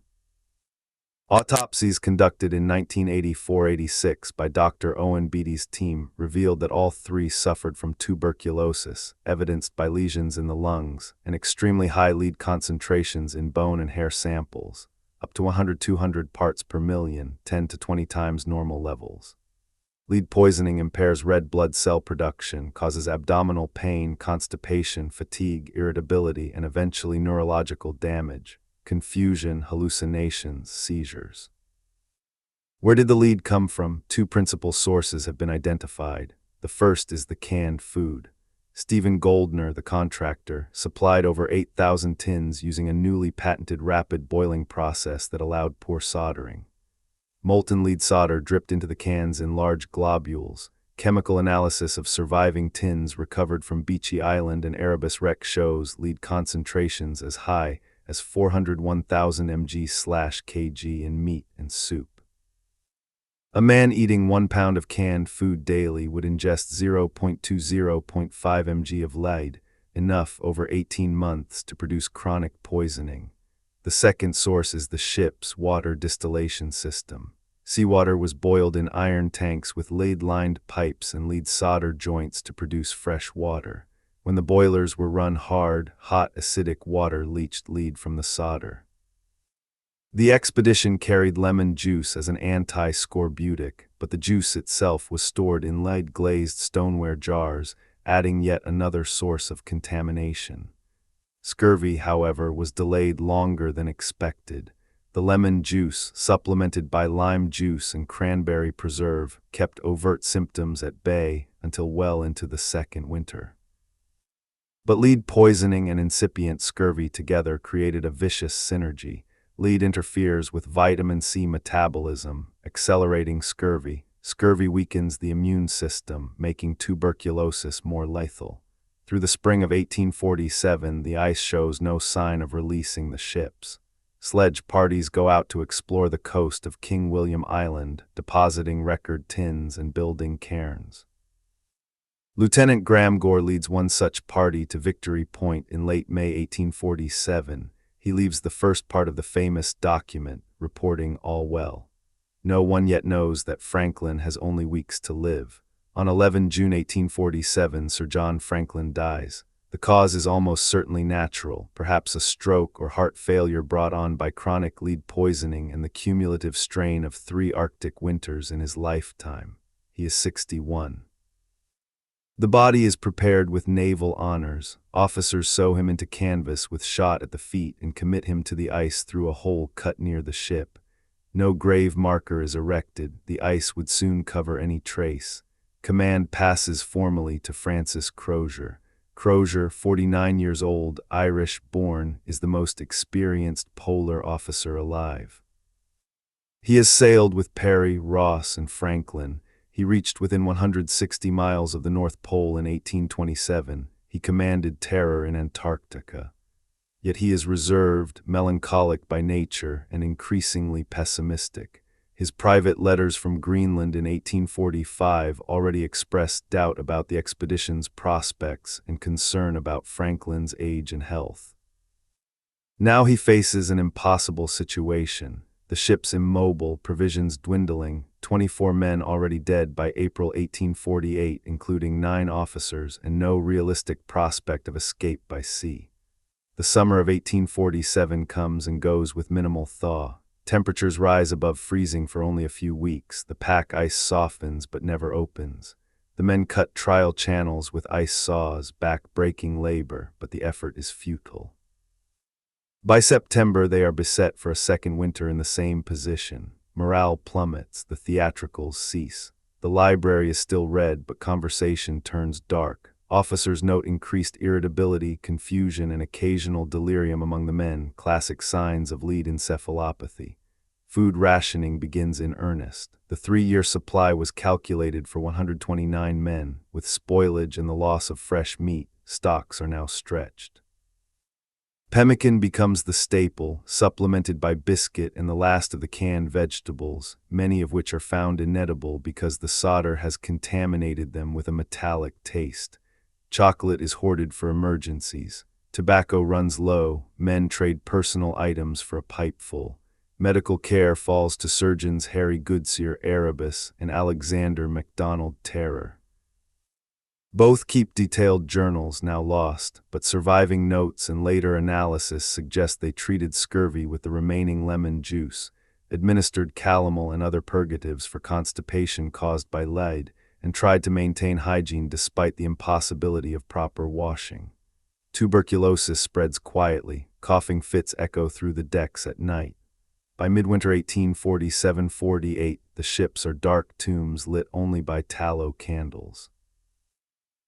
Autopsies conducted in 1984-86 by Dr. Owen Beatty's team revealed that all three suffered from tuberculosis, evidenced by lesions in the lungs and extremely high lead concentrations in bone and hair samples, up to 100-200 parts per million, 10 to 20 times normal levels. Lead poisoning impairs red blood cell production, causes abdominal pain, constipation, fatigue, irritability, and eventually neurological damage, confusion, hallucinations, seizures. Where did the lead come from? Two principal sources have been identified. The first is the canned food. Stephen Goldner, the contractor, supplied over 8,000 tins using a newly patented rapid boiling process that allowed poor soldering. Molten lead solder dripped into the cans in large globules. Chemical analysis of surviving tins recovered from Beachy Island and Erebus wreck shows lead concentrations as high as 401,000 mg/kg in meat and soup. A man eating 1 pound of canned food daily would ingest 0.20.5 mg of lead, enough over 18 months to produce chronic poisoning. The second source is the ship's water distillation system. Seawater was boiled in iron tanks with lead-lined pipes and lead solder joints to produce fresh water. When the boilers were run hard, hot acidic water leached lead from the solder. The expedition carried lemon juice as an anti-scorbutic, but the juice itself was stored in lead-glazed stoneware jars, adding yet another source of contamination. Scurvy, however, was delayed longer than expected. The lemon juice, supplemented by lime juice and cranberry preserve, kept overt symptoms at bay until well into the second winter. But lead poisoning and incipient scurvy together created a vicious synergy. Lead interferes with vitamin C metabolism, accelerating scurvy. Scurvy weakens the immune system, making tuberculosis more lethal. Through the spring of 1847, the ice shows no sign of releasing the ships. Sledge parties go out to explore the coast of King William Island, depositing record tins and building cairns. Lieutenant Graham Gore leads one such party to Victory Point in late May 1847. He leaves the first part of the famous document, reporting all well. No one yet knows that Franklin has only weeks to live. On 11 June 1847, Sir John Franklin dies. The cause is almost certainly natural, perhaps a stroke or heart failure brought on by chronic lead poisoning and the cumulative strain of 3 Arctic winters in his lifetime. He is 61. The body is prepared with naval honors. Officers sew him into canvas with shot at the feet and commit him to the ice through a hole cut near the ship. No grave marker is erected. The ice would soon cover any trace. Command passes formally to Francis Crozier. Crozier, 49 years old, Irish-born, is the most experienced polar officer alive. He has sailed with Perry, Ross, and Franklin. He reached within 160 miles of the North Pole in 1827. He commanded terror in Antarctica. Yet he is reserved, melancholic by nature, and increasingly pessimistic. His private letters from Greenland in 1845 already expressed doubt about the expedition's prospects and concern about Franklin's age and health. Now he faces an impossible situation. The ship's immobile, provisions dwindling, 24 men already dead by April 1848, including 9 officers, and no realistic prospect of escape by sea. The summer of 1847 comes and goes with minimal thaw. Temperatures rise above freezing for only a few weeks. The pack ice softens but never opens. The men cut trial channels with ice saws, back-breaking labor, but the effort is futile. By September, they are beset for a second winter in the same position. Morale plummets, the theatricals cease. The library is still read, but conversation turns dark. Officers note increased irritability, confusion, and occasional delirium among the men, classic signs of lead encephalopathy. Food rationing begins in earnest. The 3-year supply was calculated for 129 men. With spoilage and the loss of fresh meat, stocks are now stretched. Pemmican becomes the staple, supplemented by biscuit and the last of the canned vegetables, many of which are found inedible because the solder has contaminated them with a metallic taste. Chocolate is hoarded for emergencies. Tobacco runs low. Men trade personal items for a pipeful. Medical care falls to surgeons Harry Goodseer Erebus and Alexander MacDonald Terror. Both keep detailed journals now lost, but surviving notes and later analysis suggest they treated scurvy with the remaining lemon juice, administered calomel and other purgatives for constipation caused by lead, and tried to maintain hygiene despite the impossibility of proper washing. Tuberculosis spreads quietly, coughing fits echo through the decks at night. By midwinter 1847-48, the ships are dark tombs lit only by tallow candles.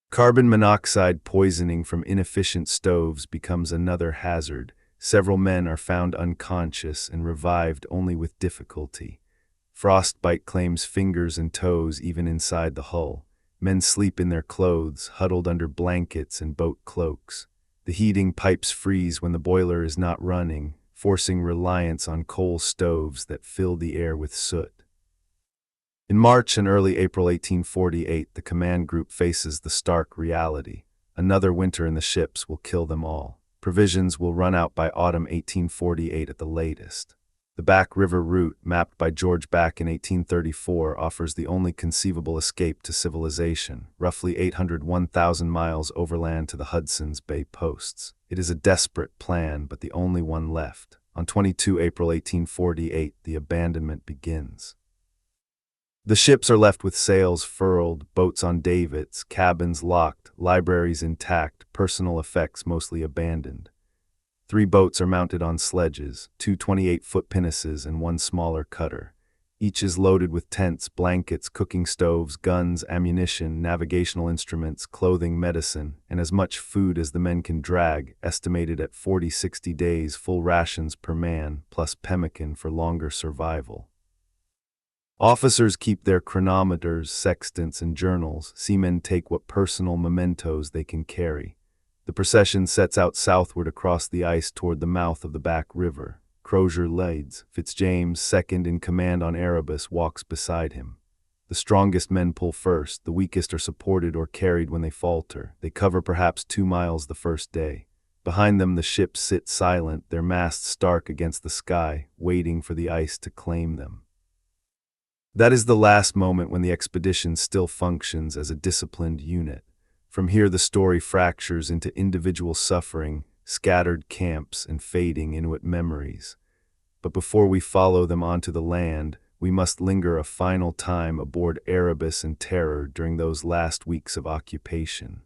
Carbon monoxide poisoning from inefficient stoves becomes another hazard. Several men are found unconscious and revived only with difficulty. Frostbite claims fingers and toes even inside the hull. Men sleep in their clothes, huddled under blankets and boat cloaks. The heating pipes freeze when the boiler is not running, forcing reliance on coal stoves that fill the air with soot. In March and early April 1848, the command group faces the stark reality. Another winter in the ships will kill them all. Provisions will run out by autumn 1848 at the latest. The Back River route, mapped by George Back in 1834, offers the only conceivable escape to civilization, roughly 801,000 miles overland to the Hudson's Bay posts. It is a desperate plan, but the only one left. On 22 April 1848, the abandonment begins. The ships are left with sails furled, boats on davits, cabins locked, libraries intact, personal effects mostly abandoned. 3 boats are mounted on sledges, 2 28-foot pinnaces and 1 smaller cutter. Each is loaded with tents, blankets, cooking stoves, guns, ammunition, navigational instruments, clothing, medicine, and as much food as the men can drag, estimated at 40-60 days full rations per man, plus pemmican for longer survival. Officers keep their chronometers, sextants, and journals. Seamen take what personal mementos they can carry. The procession sets out southward across the ice toward the mouth of the Back River. Crozier leads. Fitzjames, second in command on Erebus, walks beside him. The strongest men pull first. The weakest are supported or carried when they falter. They cover perhaps 2 miles the first day. Behind them the ships sit silent, their masts stark against the sky, waiting for the ice to claim them. That is the last moment when the expedition still functions as a disciplined unit. From here the story fractures into individual suffering, scattered camps, and fading Inuit memories. But before we follow them onto the land, we must linger a final time aboard Erebus and Terror during those last weeks of occupation.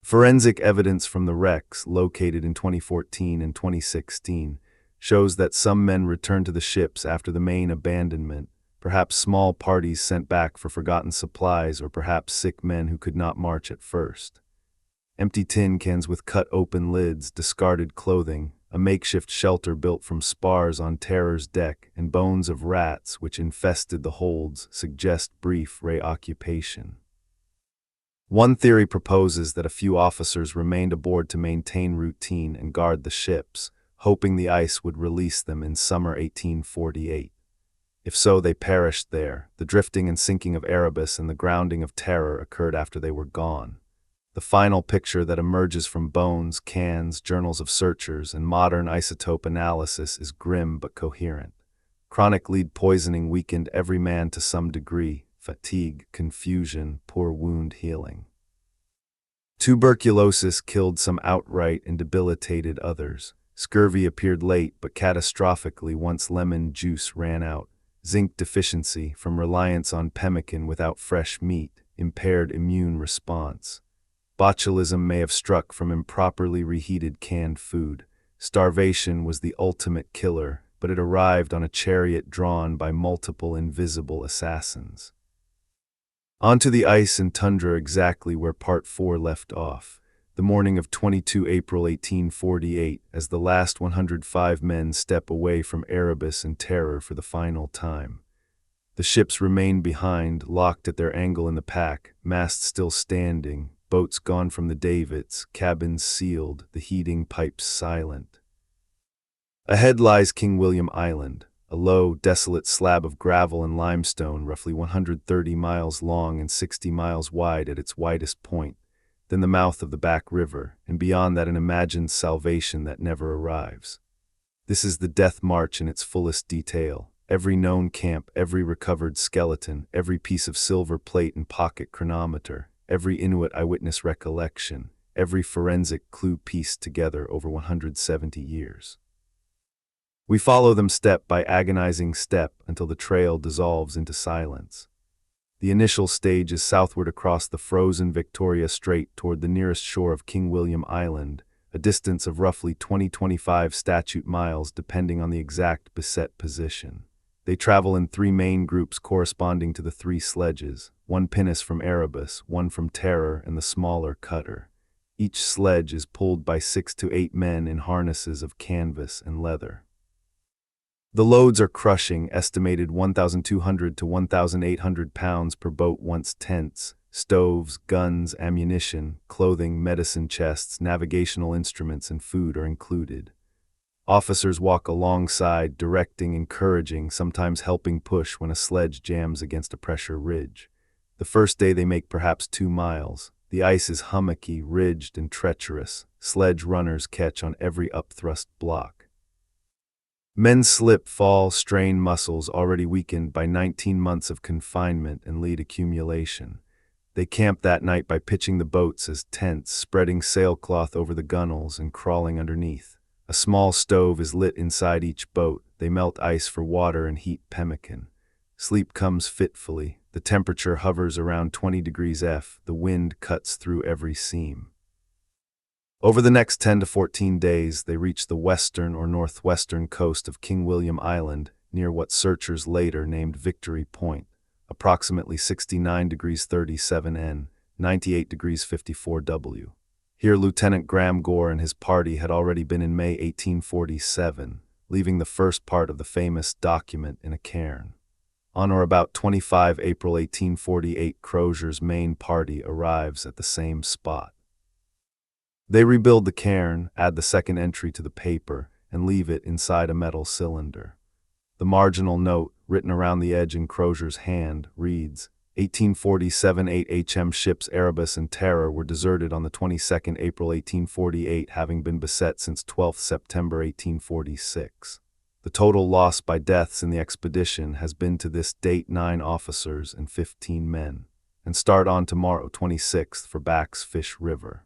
Forensic evidence from the wrecks, located in 2014 and 2016, shows that some men returned to the ships after the main abandonment, perhaps small parties sent back for forgotten supplies, or perhaps sick men who could not march at first. Empty tin cans with cut-open lids, discarded clothing, a makeshift shelter built from spars on Terror's deck, and bones of rats which infested the holds suggest brief reoccupation. One theory proposes that a few officers remained aboard to maintain routine and guard the ships, hoping the ice would release them in summer 1848. If so, they perished there. The drifting and sinking of Erebus and the grounding of Terror occurred after they were gone. The final picture that emerges from bones, cans, journals of searchers, and modern isotope analysis is grim but coherent. Chronic lead poisoning weakened every man to some degree: fatigue, confusion, poor wound healing. Tuberculosis killed some outright and debilitated others. Scurvy appeared late but catastrophically once lemon juice ran out. Zinc deficiency from reliance on pemmican without fresh meat impaired immune response. Botulism may have struck from improperly reheated canned food. Starvation was the ultimate killer, but it arrived on a chariot drawn by multiple invisible assassins. Onto the ice and tundra, exactly where Part 4 left off. The morning of 22 April 1848, as the last 105 men step away from Erebus and Terror for the final time. The ships remain behind, locked at their angle in the pack, masts still standing, boats gone from the davits, cabins sealed, the heating pipes silent. Ahead lies King William Island, a low, desolate slab of gravel and limestone roughly 130 miles long and 60 miles wide at its widest point. Then the mouth of the Back River, and beyond that an imagined salvation that never arrives. This is the death march in its fullest detail. Every known camp, every recovered skeleton, every piece of silver plate and pocket chronometer, every Inuit eyewitness recollection, every forensic clue pieced together over 170 years. We follow them step by agonizing step until the trail dissolves into silence. The initial stage is southward across the frozen Victoria Strait toward the nearest shore of King William Island, a distance of roughly 20-25 statute miles depending on the exact beset position. They travel in three main groups corresponding to the three sledges, one pinnace from Erebus, one from Terror, and the smaller cutter. Each sledge is pulled by 6 to 8 men in harnesses of canvas and leather. The loads are crushing, estimated 1,200 to 1,800 pounds per boat once tents, stoves, guns, ammunition, clothing, medicine chests, navigational instruments, and food are included. Officers walk alongside, directing, encouraging, sometimes helping push when a sledge jams against a pressure ridge. The first day they make perhaps 2 miles. The ice is hummocky, ridged, and treacherous. Sledge runners catch on every upthrust block. Men slip, fall, strain muscles already weakened by 19 months of confinement and lead accumulation. They camp that night by pitching the boats as tents, spreading sailcloth over the gunwales and crawling underneath. A small stove is lit inside each boat. They melt ice for water and heat pemmican. Sleep comes fitfully. The temperature hovers around 20 degrees F. The wind cuts through every seam. Over the next 10 to 14 days, they reach the western or northwestern coast of King William Island, near what searchers later named Victory Point, approximately 69 degrees 37 N, 98 degrees 54 W. Here Lieutenant Graham Gore and his party had already been in May 1847, leaving the first part of the famous document in a cairn. On or about 25 April 1848, Crozier's main party arrives at the same spot. They rebuild the cairn, add the second entry to the paper, and leave it inside a metal cylinder. The marginal note, written around the edge in Crozier's hand, reads, 1847 8 HM ships Erebus and Terror were deserted on the 22nd April 1848, having been beset since 12th September 1846. The total loss by deaths in the expedition has been to this date 9 officers and 15 men, and start on tomorrow 26th for Back's Fish River.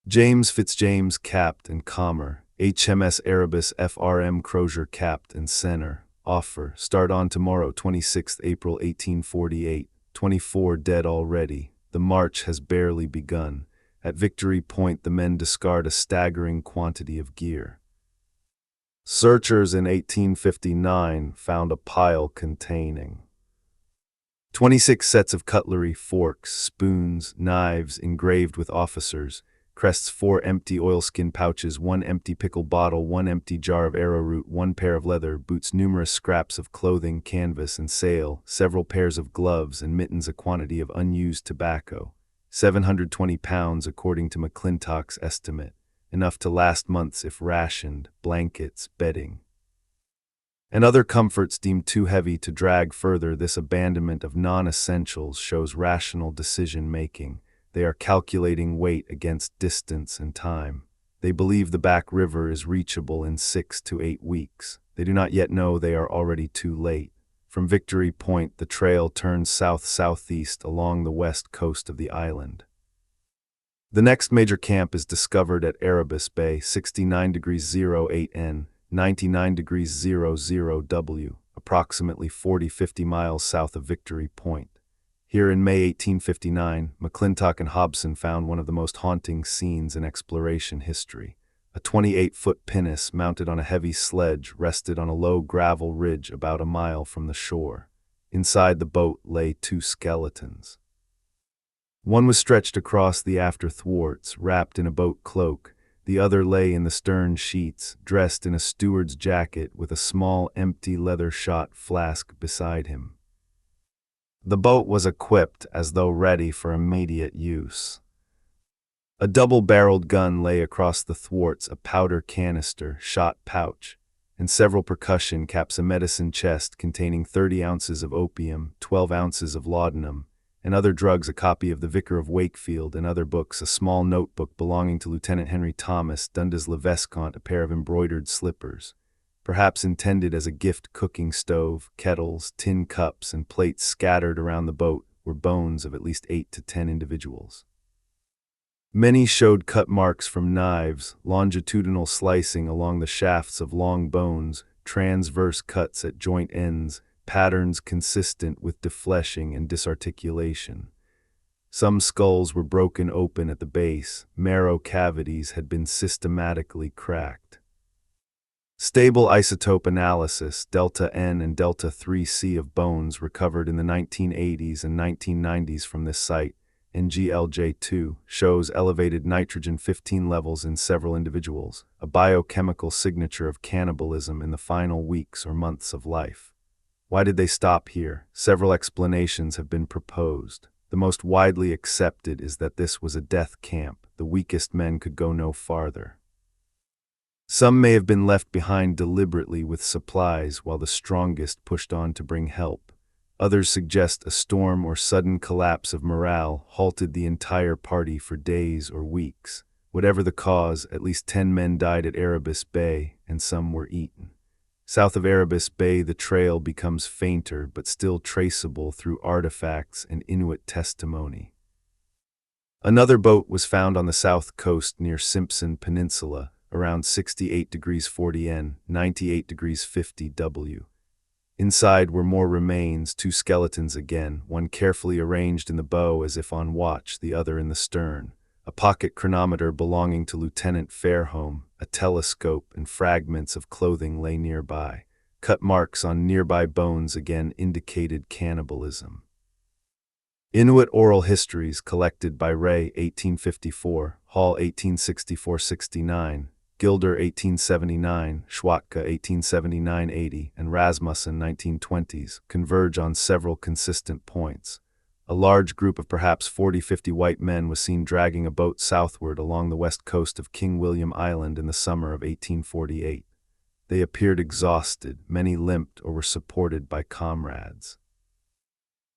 James Fitzjames capt and commer, HMS Erebus FRM Crozier capt and center. Offer, start on tomorrow 26th April 1848, 24 dead already. The march has barely begun. At Victory Point the men discard a staggering quantity of gear. Searchers in 1859 found a pile containing 26 sets of cutlery, forks, spoons, knives engraved with officers, crests, 4 empty oilskin pouches, 1 empty pickle bottle, 1 empty jar of arrowroot, 1 pair of leather boots, numerous scraps of clothing, canvas and sail, several pairs of gloves and mittens, a quantity of unused tobacco, 720 pounds according to McClintock's estimate, enough to last months if rationed, blankets, bedding, and other comforts deemed too heavy to drag further. This abandonment of non-essentials shows rational decision-making. They are calculating weight against distance and time. They believe the Back River is reachable in 6 to 8 weeks. They do not yet know they are already too late. From Victory Point, the trail turns south-southeast along the west coast of the island. The next major camp is discovered at Erebus Bay, 69 degrees 08 N, 99 degrees 00 W, approximately 40-50 miles south of Victory Point. Here in May 1859, McClintock and Hobson found one of the most haunting scenes in exploration history. A 28-foot pinnace mounted on a heavy sledge rested on a low gravel ridge about a mile from the shore. Inside the boat lay 2 skeletons. One was stretched across the after thwarts, wrapped in a boat cloak. The other lay in the stern sheets, dressed in a steward's jacket with a small empty leather shot flask beside him. The boat was equipped as though ready for immediate use. A double-barreled gun lay across the thwarts, a powder canister, shot pouch, and several percussion caps, a medicine chest containing 30 ounces of opium, 12 ounces of laudanum, and other drugs a copy of The Vicar of Wakefield, and other books a small notebook belonging to Lieutenant Henry Thomas, Dundas Le Vescount, a pair of embroidered slippers, perhaps intended as a gift cooking stove, kettles, tin cups, and plates scattered around the boat were bones of at least 8 to 10 individuals. Many showed cut marks from knives, longitudinal slicing along the shafts of long bones, transverse cuts at joint ends, patterns consistent with defleshing and disarticulation. Some skulls were broken open at the base, marrow cavities had been systematically cracked. Stable isotope analysis, delta N and delta 3C of bones recovered in the 1980s and 1990s from this site, NGLJ2, shows elevated nitrogen-15 levels in several individuals, a biochemical signature of cannibalism in the final weeks or months of life. Why did they stop here? Several explanations have been proposed. The most widely accepted is that this was a death camp. The weakest men could go no farther. Some may have been left behind deliberately with supplies while the strongest pushed on to bring help. Others suggest a storm or sudden collapse of morale halted the entire party for days or weeks. Whatever the cause, at least 10 men died at Erebus Bay, and some were eaten. South of Erebus Bay, the trail becomes fainter but still traceable through artifacts and Inuit testimony. Another boat was found on the south coast near Simpson Peninsula, around 68 degrees 40 N, 98 degrees 50 W. Inside were more remains, 2 skeletons again, one carefully arranged in the bow as if on watch, the other in the stern. A pocket chronometer belonging to Lieutenant Fairholme, a telescope, and fragments of clothing lay nearby. Cut marks on nearby bones again indicated cannibalism. Inuit Oral Histories collected by Ray, 1854, Hall, 1864-69, Gilder, 1879, Schwatka, 1879-80, and Rasmussen, 1920s, converge on several consistent points. A large group of perhaps 40-50 white men was seen dragging a boat southward along the west coast of King William Island in the summer of 1848. They appeared exhausted, many limped or were supported by comrades.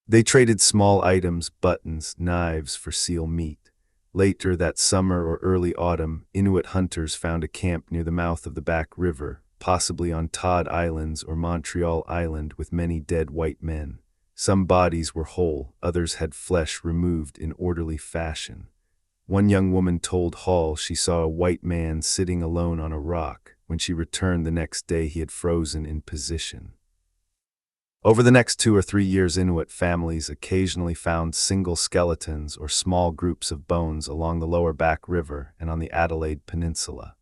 They traded small items, buttons, knives, for seal meat. Later that summer or early autumn, Inuit hunters found a camp near the mouth of the Back River, possibly on Todd Islands or Montreal Island, with many dead white men. Some bodies were whole, others had flesh removed in orderly fashion. One young woman told Hall she saw a white man sitting alone on a rock. When she returned the next day, he had frozen in position. Over the next 2 or 3 years, Inuit families occasionally found single skeletons or small groups of bones along the lower Back River and on the Adelaide Peninsula.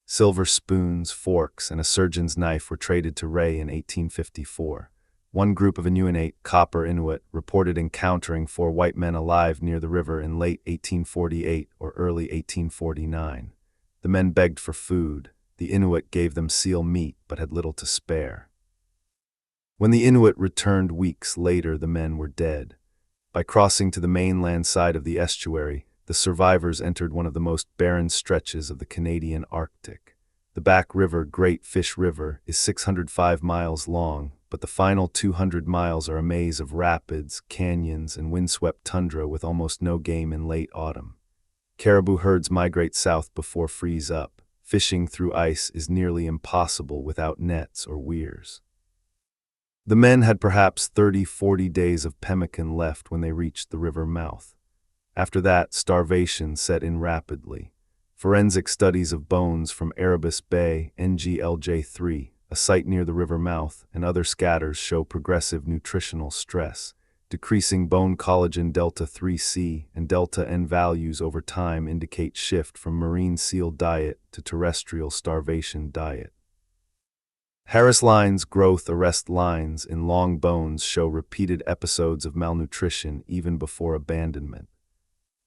Silver spoons, forks, and a surgeon's knife were traded to Ray in 1854. One group of Inuit Copper Inuit reported encountering 4 white men alive near the river in late 1848 or early 1849. The men begged for food. The Inuit gave them seal meat but had little to spare. When the Inuit returned weeks later, the men were dead. By crossing to the mainland side of the estuary, the survivors entered one of the most barren stretches of the Canadian Arctic. The Back River, Great Fish River, is 605 miles long, but the final 200 miles are a maze of rapids, canyons, and windswept tundra with almost no game in late autumn. Caribou herds migrate south before freeze up. Fishing through ice is nearly impossible without nets or weirs. The men had perhaps 30-40 days of pemmican left when they reached the river mouth. After that, starvation set in rapidly. Forensic studies of bones from Erebus Bay, NGLJ3, a site near the river mouth, and other scatters show progressive nutritional stress. Decreasing bone collagen delta 3C and delta N values over time indicate shift from marine seal diet to terrestrial starvation diet. Harris lines, growth arrest lines in long bones show repeated episodes of malnutrition even before abandonment.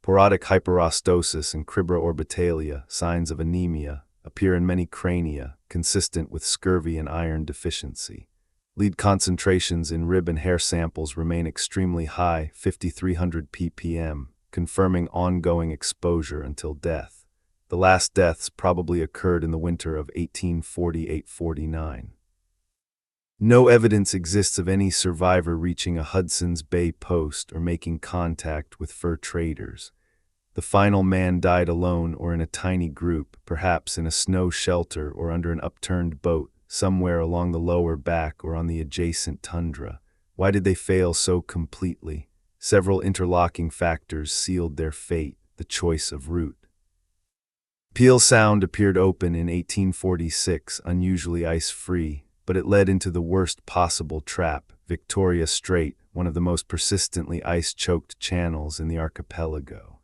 Porotic hyperostosis and cribra orbitalia, signs of anemia, appear in many crania, consistent with scurvy and iron deficiency. Lead concentrations in rib and hair samples remain extremely high, 5,300 ppm, confirming ongoing exposure until death. The last deaths probably occurred in the winter of 1848-49. No evidence exists of any survivor reaching a Hudson's Bay post or making contact with fur traders. The final man died alone or in a tiny group, perhaps in a snow shelter or under an upturned boat, somewhere along the lower back or on the adjacent tundra. Why did they fail so completely? Several interlocking factors sealed their fate, the choice of route. Peel Sound appeared open in 1846, unusually ice-free, but it led into the worst possible trap, Victoria Strait, one of the most persistently ice-choked channels in the archipelago.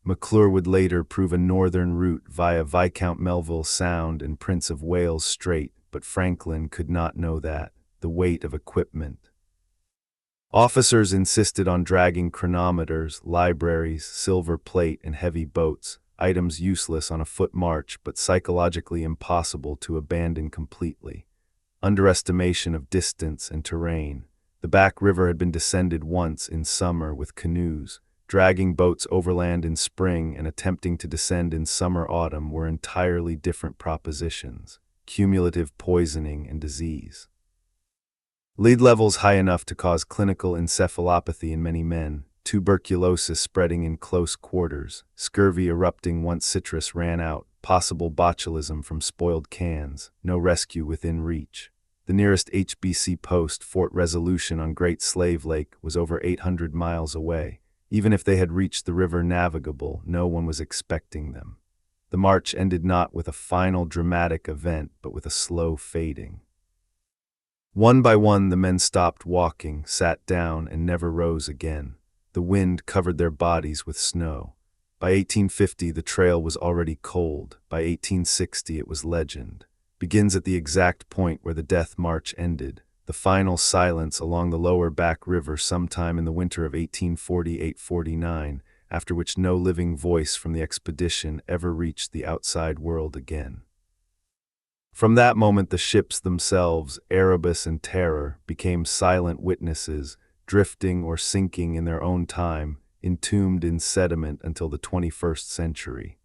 McClure would later prove a northern route via Viscount Melville Sound and Prince of Wales Strait, but Franklin could not know that. The weight of equipment. Officers insisted on dragging chronometers, libraries, silver plate, and heavy boats, items useless on a foot march but psychologically impossible to abandon completely. Underestimation of distance and terrain. The back river had been descended once in summer with canoes. Dragging boats overland in spring and attempting to descend in summer-autumn were entirely different propositions. Cumulative poisoning and disease. Lead levels high enough to cause clinical encephalopathy in many men, tuberculosis spreading in close quarters, scurvy erupting once citrus ran out, possible botulism from spoiled cans, no rescue within reach. The nearest HBC post, Fort Resolution on Great Slave Lake, was over 800 miles away. Even if they had reached the river navigable, no one was expecting them. The march ended not with a final dramatic event, but with a slow fading. One by one, the men stopped walking, sat down, and never rose again. The wind covered their bodies with snow. By 1850, the trail was already cold. By 1860, it was legend. Begins at the exact point where the death march ended. The final silence along the lower back river sometime in the winter of 1848-49, after which no living voice from the expedition ever reached the outside world again. From that moment, the ships themselves, Erebus and Terror, became silent witnesses, drifting or sinking in their own time, entombed in sediment until the 21st century.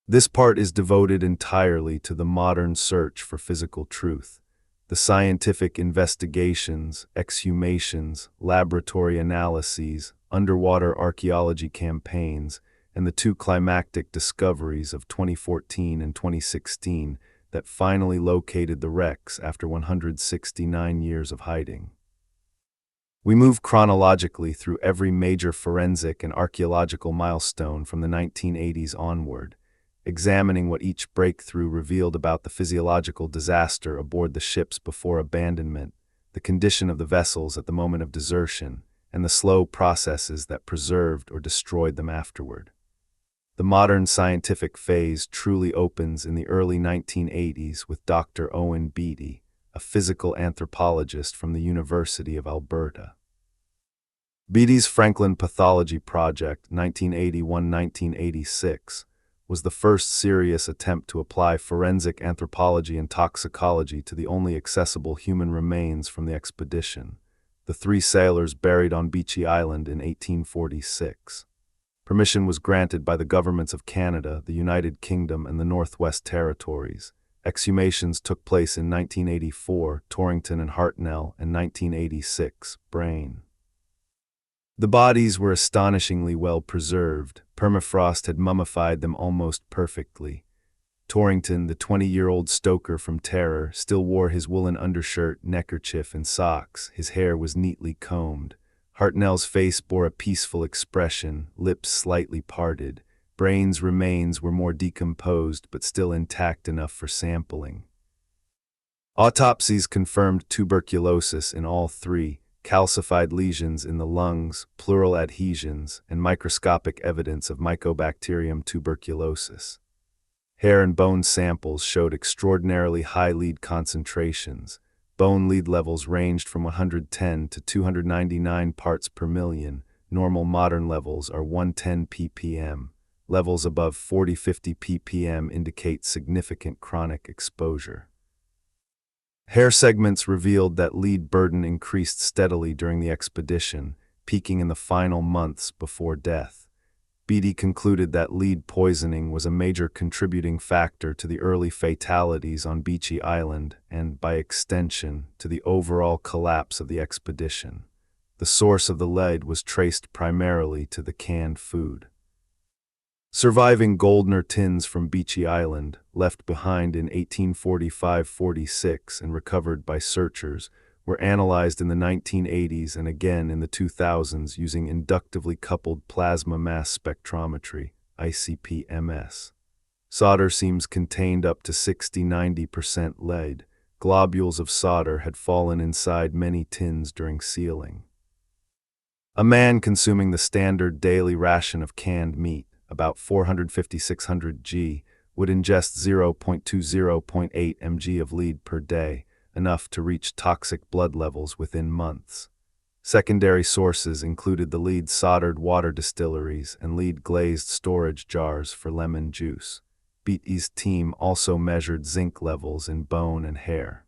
This part is devoted entirely to the modern search for physical truth. The scientific investigations, exhumations, laboratory analyses, underwater archaeology campaigns, and the two climactic discoveries of 2014 and 2016 that finally located the wrecks after 169 years of hiding. We move chronologically through every major forensic and archaeological milestone from the 1980s onward, examining what each breakthrough revealed about the physiological disaster aboard the ships before abandonment, the condition of the vessels at the moment of desertion, and the slow processes that preserved or destroyed them afterward. The modern scientific phase truly opens in the early 1980s with Dr. Owen Beattie, a physical anthropologist from the University of Alberta. Beattie's Franklin Pathology Project, 1981-1986, was the first serious attempt to apply forensic anthropology and toxicology to the only accessible human remains from the expedition, the 3 sailors buried on Beechey Island in 1846. Permission was granted by the governments of Canada, the United Kingdom, and the Northwest Territories. Exhumations took place in 1984, Torrington and Hartnell, and 1986, Brain. The bodies were astonishingly well preserved. Permafrost had mummified them almost perfectly. Torrington, the 20-year-old stoker from Terror, still wore his woolen undershirt, neckerchief, and socks. His hair was neatly combed. Hartnell's face bore a peaceful expression, lips slightly parted. Brain's remains were more decomposed but still intact enough for sampling. Autopsies confirmed tuberculosis in all 3, calcified lesions in the lungs, pleural adhesions, and microscopic evidence of Mycobacterium tuberculosis. Hair and bone samples showed extraordinarily high lead concentrations. Bone lead levels ranged from 110 to 299 parts per million. Normal modern levels are 110 ppm. Levels above 40-50 ppm indicate significant chronic exposure. Hair segments revealed that lead burden increased steadily during the expedition, peaking in the final months before death. Beatty concluded that lead poisoning was a major contributing factor to the early fatalities on Beechy Island and, by extension, to the overall collapse of the expedition. The source of the lead was traced primarily to the canned food. Surviving Goldner tins from Beechy Island, left behind in 1845-46 and recovered by searchers, were analyzed in the 1980s and again in the 2000s using inductively coupled plasma mass spectrometry, ICP-MS. Solder seams contained up to 60–90% lead. Globules of solder had fallen inside many tins during sealing. A man consuming the standard daily ration of canned meat, about 450–600 g, would ingest 0.20–0.8 mg of lead per day, enough to reach toxic blood levels within months. Secondary sources included the lead soldered water distilleries and lead glazed storage jars for lemon juice. Beatty's team also measured zinc levels in bone and hair.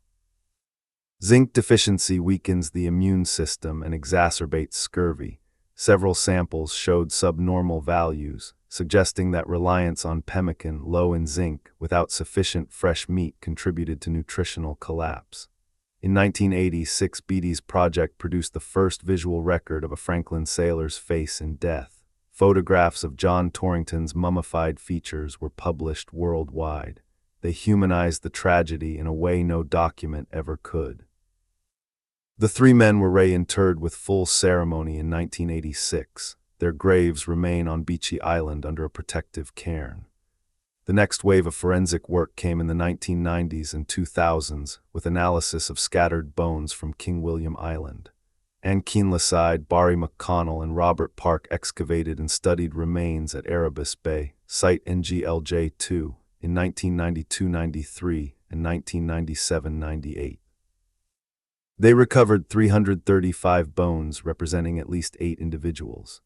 Zinc deficiency weakens the immune system and exacerbates scurvy. Several samples showed subnormal values, suggesting that reliance on pemmican low in zinc without sufficient fresh meat contributed to nutritional collapse. In 1986, Beatty's project produced the first visual record of a Franklin sailor's face in death. Photographs of John Torrington's mummified features were published worldwide. They humanized the tragedy in a way no document ever could. The three men were reinterred with full ceremony in 1986. Their graves remain on Beechy Island under a protective cairn. The next wave of forensic work came in the 1990s and 2000s with analysis of scattered bones from King William Island. Ann Keenleside, Barry McConnell, and Robert Park excavated and studied remains at Erebus Bay, site NGLJ2, in 1992–93 and 1997–98. They recovered 335 bones representing at least 8 individuals.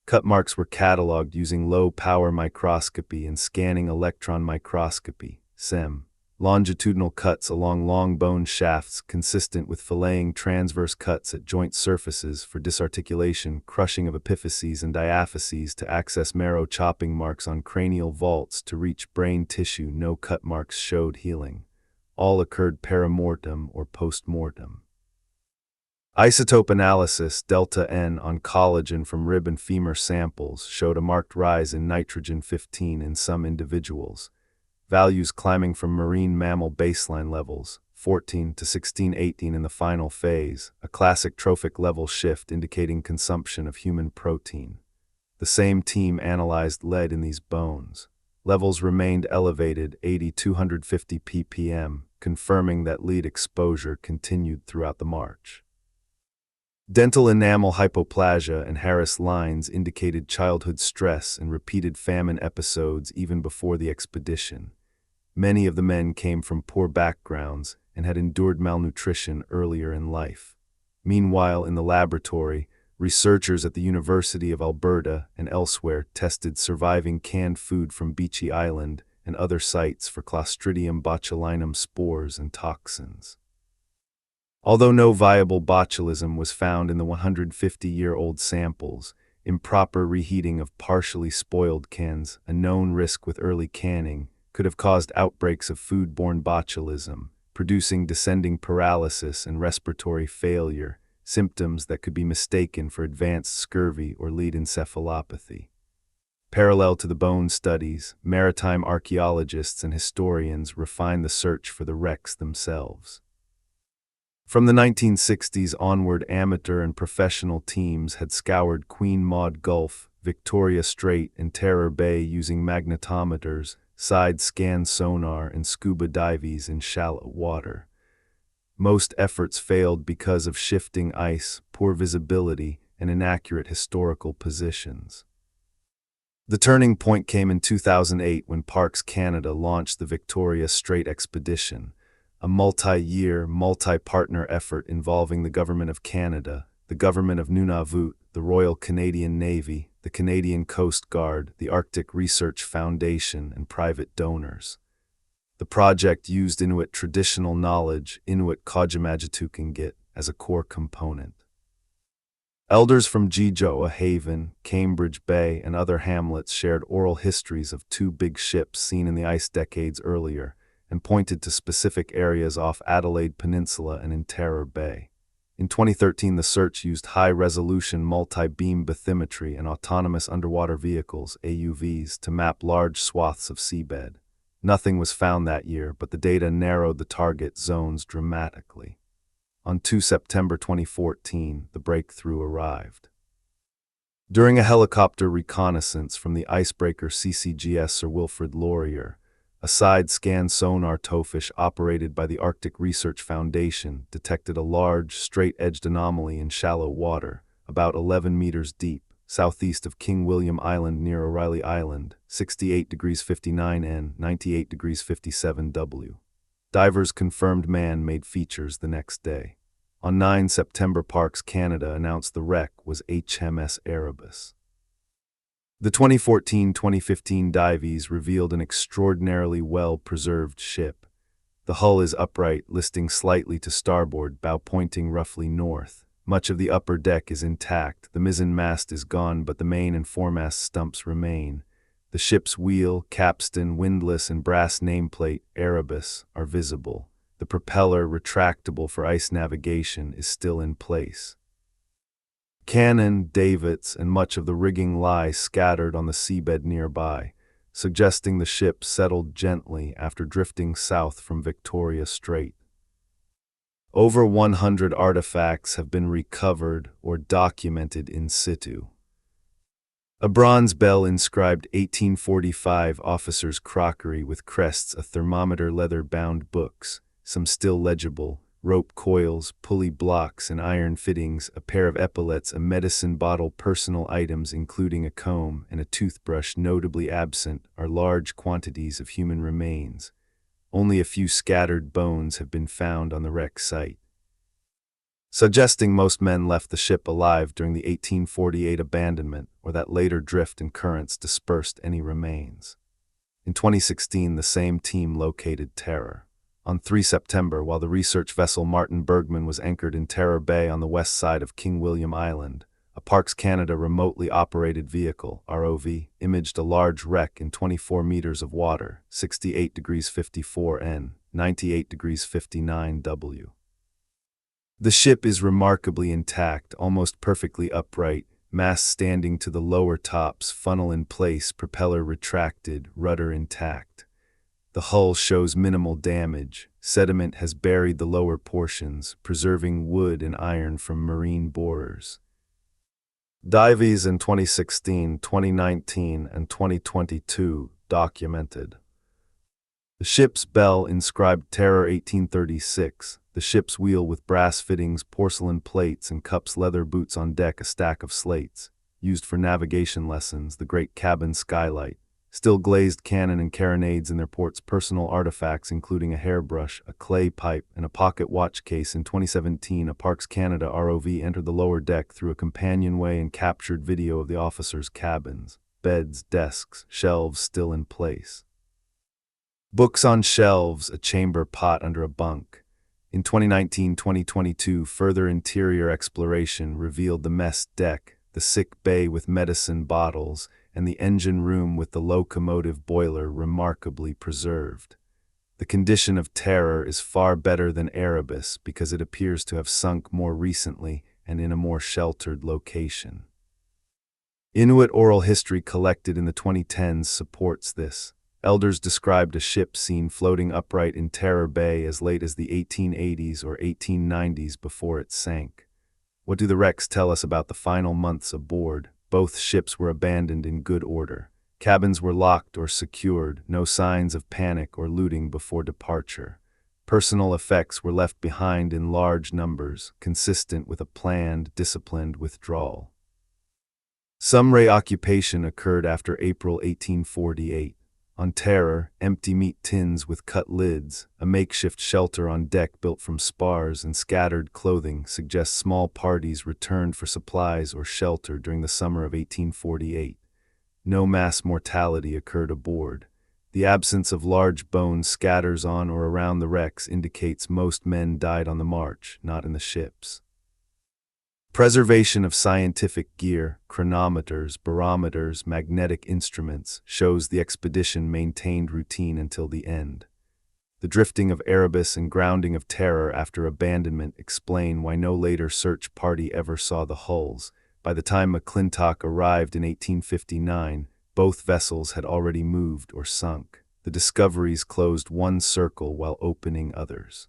Cut marks were cataloged using low-power microscopy and scanning electron microscopy, SEM. Longitudinal cuts along long bone shafts consistent with filleting, transverse cuts at joint surfaces for disarticulation, crushing of epiphyses and diaphyses to access marrow, chopping marks on cranial vaults to reach brain tissue. No cut marks showed healing. All occurred perimortem or postmortem. Isotope analysis, delta N, on collagen from rib and femur samples showed a marked rise in nitrogen-15 in some individuals, values climbing from marine mammal baseline levels, 14 to 16–18 in the final phase, a classic trophic level shift indicating consumption of human protein. The same team analyzed lead in these bones. Levels remained elevated, 80–250 ppm, confirming that lead exposure continued throughout the march. Dental enamel hypoplasia and Harris lines indicated childhood stress and repeated famine episodes even before the expedition. Many of the men came from poor backgrounds and had endured malnutrition earlier in life. Meanwhile, in the laboratory, researchers at the University of Alberta and elsewhere tested surviving canned food from Beechy Island and other sites for Clostridium botulinum spores and toxins. Although no viable botulism was found in the 150-year-old samples, improper reheating of partially spoiled cans, a known risk with early canning, could have caused outbreaks of foodborne botulism, producing descending paralysis and respiratory failure, symptoms that could be mistaken for advanced scurvy or lead encephalopathy. Parallel to the bone studies, maritime archaeologists and historians refined the search for the wrecks themselves. From the 1960s onward, amateur and professional teams had scoured Queen Maud Gulf, Victoria Strait, and Terror Bay using magnetometers, side-scan sonar, and scuba dives in shallow water. Most efforts failed because of shifting ice, poor visibility, and inaccurate historical positions. The turning point came in 2008 when Parks Canada launched the Victoria Strait Expedition, a multi-year, multi-partner effort involving the Government of Canada, the Government of Nunavut, the Royal Canadian Navy, the Canadian Coast Guard, the Arctic Research Foundation, and private donors. The project used Inuit traditional knowledge, Inuit Kojimajitukinggit, as a core component. Elders from Jijoa Haven, Cambridge Bay, and other hamlets shared oral histories of two big ships seen in the ice decades earlier, and pointed to specific areas off Adelaide Peninsula and in Terror Bay. In 2013, the search used high-resolution multi-beam bathymetry and autonomous underwater vehicles, AUVs, to map large swaths of seabed. Nothing was found that year, but the data narrowed the target zones dramatically. On 2 September 2014, the breakthrough arrived. During a helicopter reconnaissance from the icebreaker CCGS Sir Wilfrid Laurier, a side-scan sonar towfish operated by the Arctic Research Foundation detected a large, straight-edged anomaly in shallow water, about 11 meters deep, southeast of King William Island near O'Reilly Island, 68 degrees 59 N, 98 degrees 57 W. Divers confirmed man-made features the next day. On 9 September, Parks Canada announced the wreck was HMS Erebus. The 2014-2015 dives revealed an extraordinarily well-preserved ship. The hull is upright, listing slightly to starboard, bow pointing roughly north. Much of the upper deck is intact, the mizzen mast is gone, but the main and foremast stumps remain. The ship's wheel, capstan, windlass, and brass nameplate, Erebus, are visible. The propeller, retractable for ice navigation, is still in place. Cannon, davits, and much of the rigging lie scattered on the seabed nearby, suggesting the ship settled gently after drifting south from Victoria Strait. Over 100 artifacts have been recovered or documented in situ. A bronze bell inscribed 1845 officer's crockery with crests, a thermometer, leather-bound books, some still legible, rope coils, pulley blocks, and iron fittings, a pair of epaulets, a medicine bottle, personal items including a comb and a toothbrush. Notably absent are large quantities of human remains. Only a few scattered bones have been found on the wreck site, suggesting most men left the ship alive during the 1848 abandonment, or that later drift and currents dispersed any remains. In 2016, the same team located Terror. On 3 September, while the research vessel Martin Bergman was anchored in Terror Bay on the west side of King William Island, a Parks Canada remotely operated vehicle, ROV, imaged a large wreck in 24 meters of water, 68 degrees 54 N, 98 degrees 59 W. The ship is remarkably intact, almost perfectly upright, mast standing to the lower tops, funnel in place, propeller retracted, rudder intact. The hull shows minimal damage. Sediment has buried the lower portions, preserving wood and iron from marine borers. Dives in 2016, 2019, and 2022 documented. The ship's bell inscribed Terror 1836, the ship's wheel with brass fittings, porcelain plates, and cups, leather boots on deck, a stack of slates, used for navigation lessons, the great cabin skylight, still glazed cannon and carronades in their ports, personal artifacts including a hairbrush, a clay pipe, and a pocket watch case. In 2017, a Parks Canada ROV entered the lower deck through a companionway and captured video of the officers' cabins, beds, desks, shelves still in place. Books on shelves, a chamber pot under a bunk. In 2019-2022, further interior exploration revealed the mess deck, the sick bay with medicine bottles, and the engine room with the locomotive boiler remarkably preserved. The condition of Terror is far better than Erebus because it appears to have sunk more recently and in a more sheltered location. Inuit oral history collected in the 2010s supports this. Elders described a ship seen floating upright in Terror Bay as late as the 1880s or 1890s before it sank. What do the wrecks tell us about the final months aboard? Both ships were abandoned in good order. Cabins were locked or secured, no signs of panic or looting before departure. Personal effects were left behind in large numbers, consistent with a planned, disciplined withdrawal. Some reoccupation occurred after April 1848. On Terror, empty meat tins with cut lids, a makeshift shelter on deck built from spars, and scattered clothing suggest small parties returned for supplies or shelter during the summer of 1848. No mass mortality occurred aboard. The absence of large bones scatters on or around the wrecks indicates most men died on the march, not in the ships. Preservation of scientific gear, chronometers, barometers, magnetic instruments, shows the expedition maintained routine until the end. The drifting of Erebus and grounding of Terror after abandonment explain why no later search party ever saw the hulls. By the time McClintock arrived in 1859, both vessels had already moved or sunk. The discoveries closed one circle while opening others.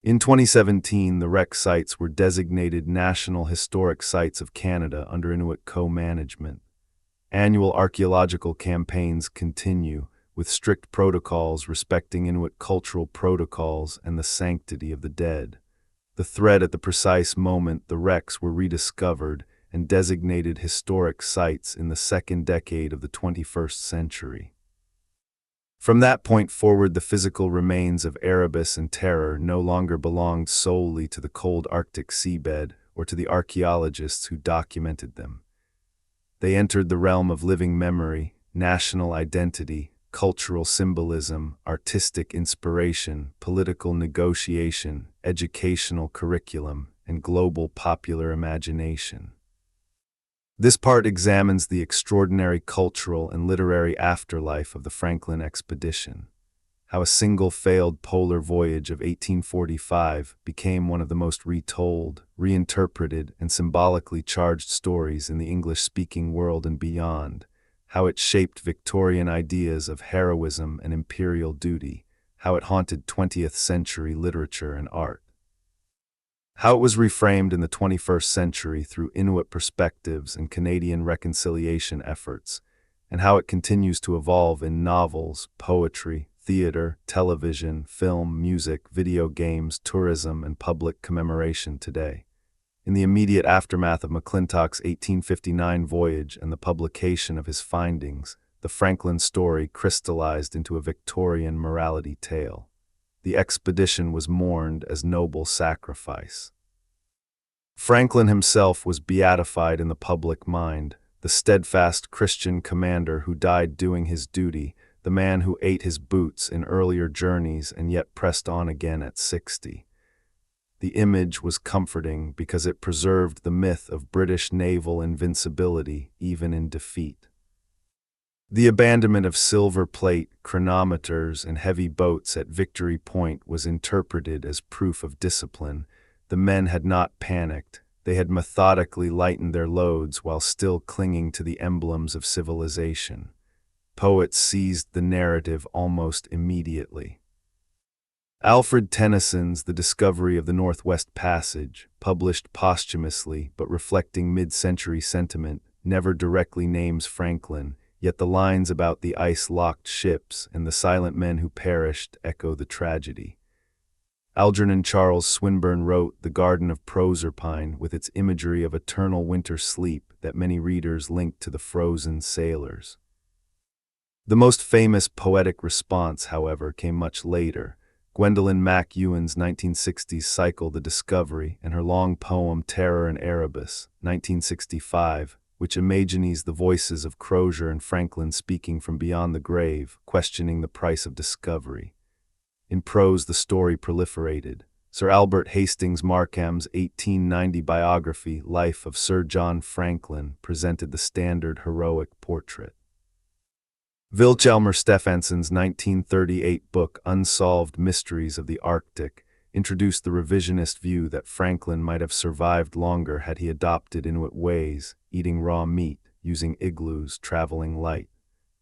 In 2017, the wreck sites were designated National Historic Sites of Canada under Inuit co-management. Annual archaeological campaigns continue, with strict protocols respecting Inuit cultural protocols and the sanctity of the dead. The thread at the precise moment the wrecks were rediscovered and designated historic sites in the second decade of the 21st century. From that point forward, the physical remains of Erebus and Terror no longer belonged solely to the cold Arctic seabed or to the archaeologists who documented them. They entered the realm of living memory, national identity, cultural symbolism, artistic inspiration, political negotiation, educational curriculum, and global popular imagination. This part examines the extraordinary cultural and literary afterlife of the Franklin expedition, how a single failed polar voyage of 1845 became one of the most retold, reinterpreted, and symbolically charged stories in the English-speaking world and beyond, how it shaped Victorian ideas of heroism and imperial duty, how it haunted 20th century literature and art. How it was reframed in the 21st century through Inuit perspectives and Canadian reconciliation efforts, and how it continues to evolve in novels, poetry, theater, television, film, music, video games, tourism, and public commemoration today. In the immediate aftermath of McClintock's 1859 voyage and the publication of his findings, the Franklin story crystallized into a Victorian morality tale. The expedition was mourned as noble sacrifice. Franklin himself was beatified in the public mind, the steadfast Christian commander who died doing his duty, the man who ate his boots in earlier journeys and yet pressed on again at 60. The image was comforting because it preserved the myth of British naval invincibility even in defeat. The abandonment of silver plate, chronometers, and heavy boats at Victory Point was interpreted as proof of discipline. The men had not panicked. They had methodically lightened their loads while still clinging to the emblems of civilization. Poets seized the narrative almost immediately. Alfred Tennyson's The Discovery of the Northwest Passage, published posthumously but reflecting mid-century sentiment, never directly names Franklin, yet the lines about the ice-locked ships and the silent men who perished echo the tragedy. Algernon Charles Swinburne wrote The Garden of Proserpine with its imagery of eternal winter sleep that many readers linked to the frozen sailors. The most famous poetic response, however, came much later. Gwendolyn Mac Ewan's 1960s cycle The Discovery and her long poem Terror and Erebus, 1965, which imagines the voices of Crozier and Franklin speaking from beyond the grave, questioning the price of discovery. In prose, the story proliferated. Sir Albert Hastings Markham's 1890 biography, Life of Sir John Franklin, presented the standard heroic portrait. Vilhjalmur Stefansson's 1938 book Unsolved Mysteries of the Arctic introduced the revisionist view that Franklin might have survived longer had he adopted Inuit ways, eating raw meat, using igloos, traveling light.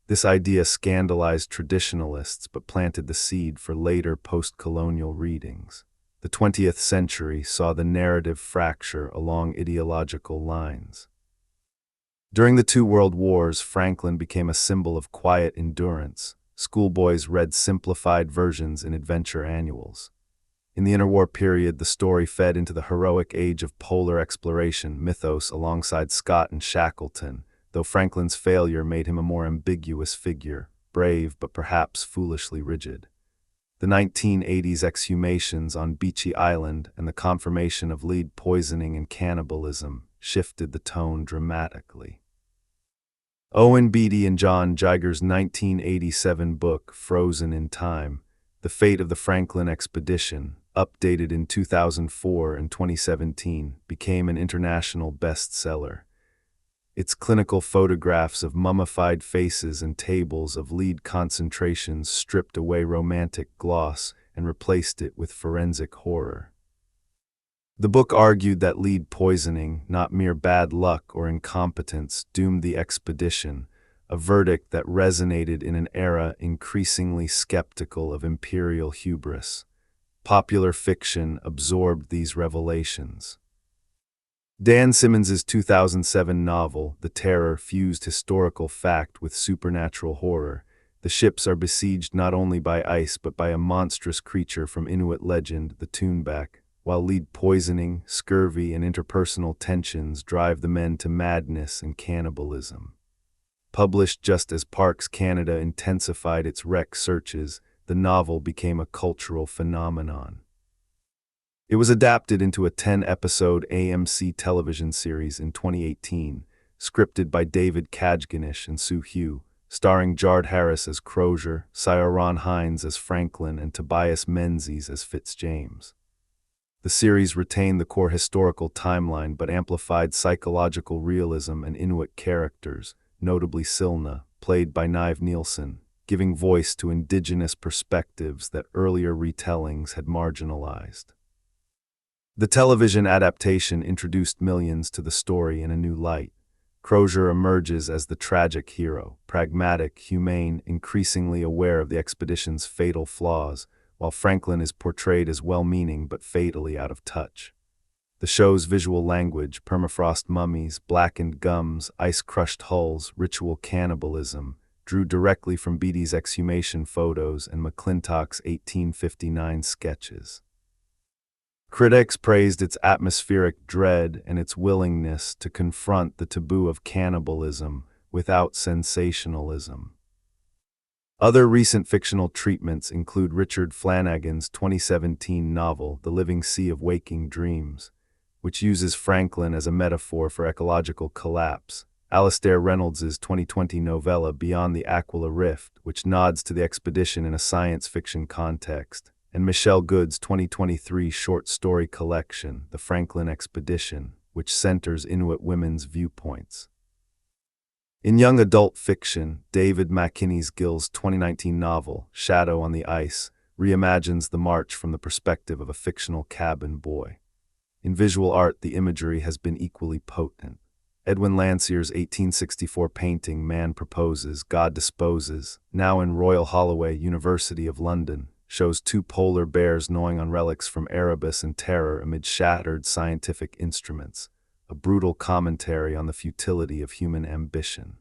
This idea scandalized traditionalists but planted the seed for later post-colonial readings. The 20th century saw the narrative fracture along ideological lines. During the two world wars, Franklin became a symbol of quiet endurance. Schoolboys read simplified versions in adventure annuals. In the interwar period, the story fed into the heroic age of polar exploration mythos alongside Scott and Shackleton, though Franklin's failure made him a more ambiguous figure, brave but perhaps foolishly rigid. The 1980s exhumations on Beechey Island and the confirmation of lead poisoning and cannibalism shifted the tone dramatically. Owen Beatty and John Geiger's 1987 book, Frozen in Time, The Fate of the Franklin Expedition, updated in 2004 and 2017, became an international bestseller. Its clinical photographs of mummified faces and tables of lead concentrations stripped away romantic gloss and replaced it with forensic horror. The book argued that lead poisoning, not mere bad luck or incompetence, doomed the expedition, a verdict that resonated in an era increasingly skeptical of imperial hubris. Popular fiction absorbed these revelations. Dan Simmons's 2007 novel, The Terror, fused historical fact with supernatural horror. The ships are besieged not only by ice but by a monstrous creature from Inuit legend, the Toonback, while lead poisoning, scurvy, and interpersonal tensions drive the men to madness and cannibalism. Published just as Parks Canada intensified its wreck searches, the novel became a cultural phenomenon. It was adapted into a 10-episode AMC television series in 2018, scripted by David Kajganish and Sue Hugh, starring Jard Harris as Crozier, Sion Hines as Franklin, and Tobias Menzies as Fitzjames. The series retained the core historical timeline but amplified psychological realism and Inuit characters, notably Silna, played by Niamh Nielsen, giving voice to indigenous perspectives that earlier retellings had marginalized. The television adaptation introduced millions to the story in a new light. Crozier emerges as the tragic hero, pragmatic, humane, increasingly aware of the expedition's fatal flaws, while Franklin is portrayed as well-meaning but fatally out of touch. The show's visual language, permafrost mummies, blackened gums, ice-crushed hulls, ritual cannibalism, drew directly from Beattie's exhumation photos and McClintock's 1859 sketches. Critics praised its atmospheric dread and its willingness to confront the taboo of cannibalism without sensationalism. Other recent fictional treatments include Richard Flanagan's 2017 novel The Living Sea of Waking Dreams, which uses Franklin as a metaphor for ecological collapse, Alastair Reynolds's 2020 novella Beyond the Aquila Rift, which nods to the expedition in a science fiction context, and Michelle Good's 2023 short story collection, The Franklin Expedition, which centers Inuit women's viewpoints. In young adult fiction, David McKinney-Gill's 2019 novel, Shadow on the Ice, reimagines the march from the perspective of a fictional cabin boy. In visual art, the imagery has been equally potent. Edwin Landseer's 1864 painting Man Proposes, God Disposes, now in Royal Holloway, University of London, shows two polar bears gnawing on relics from Erebus and terror amid shattered scientific instruments, a brutal commentary on the futility of human ambition.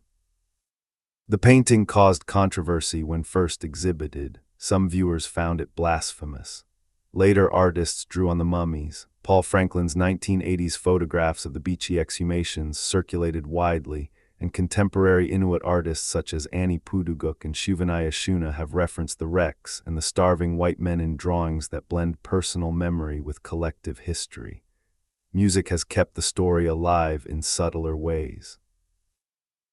The painting caused controversy when first exhibited. Some viewers found it blasphemous. Later artists drew on the mummies. Paul Franklin's 1980s photographs of the Beachy exhumations circulated widely, and contemporary Inuit artists such as Annie Puduguk and Shuvaniya Shuna have referenced the wrecks and the starving white men in drawings that blend personal memory with collective history. Music has kept the story alive in subtler ways.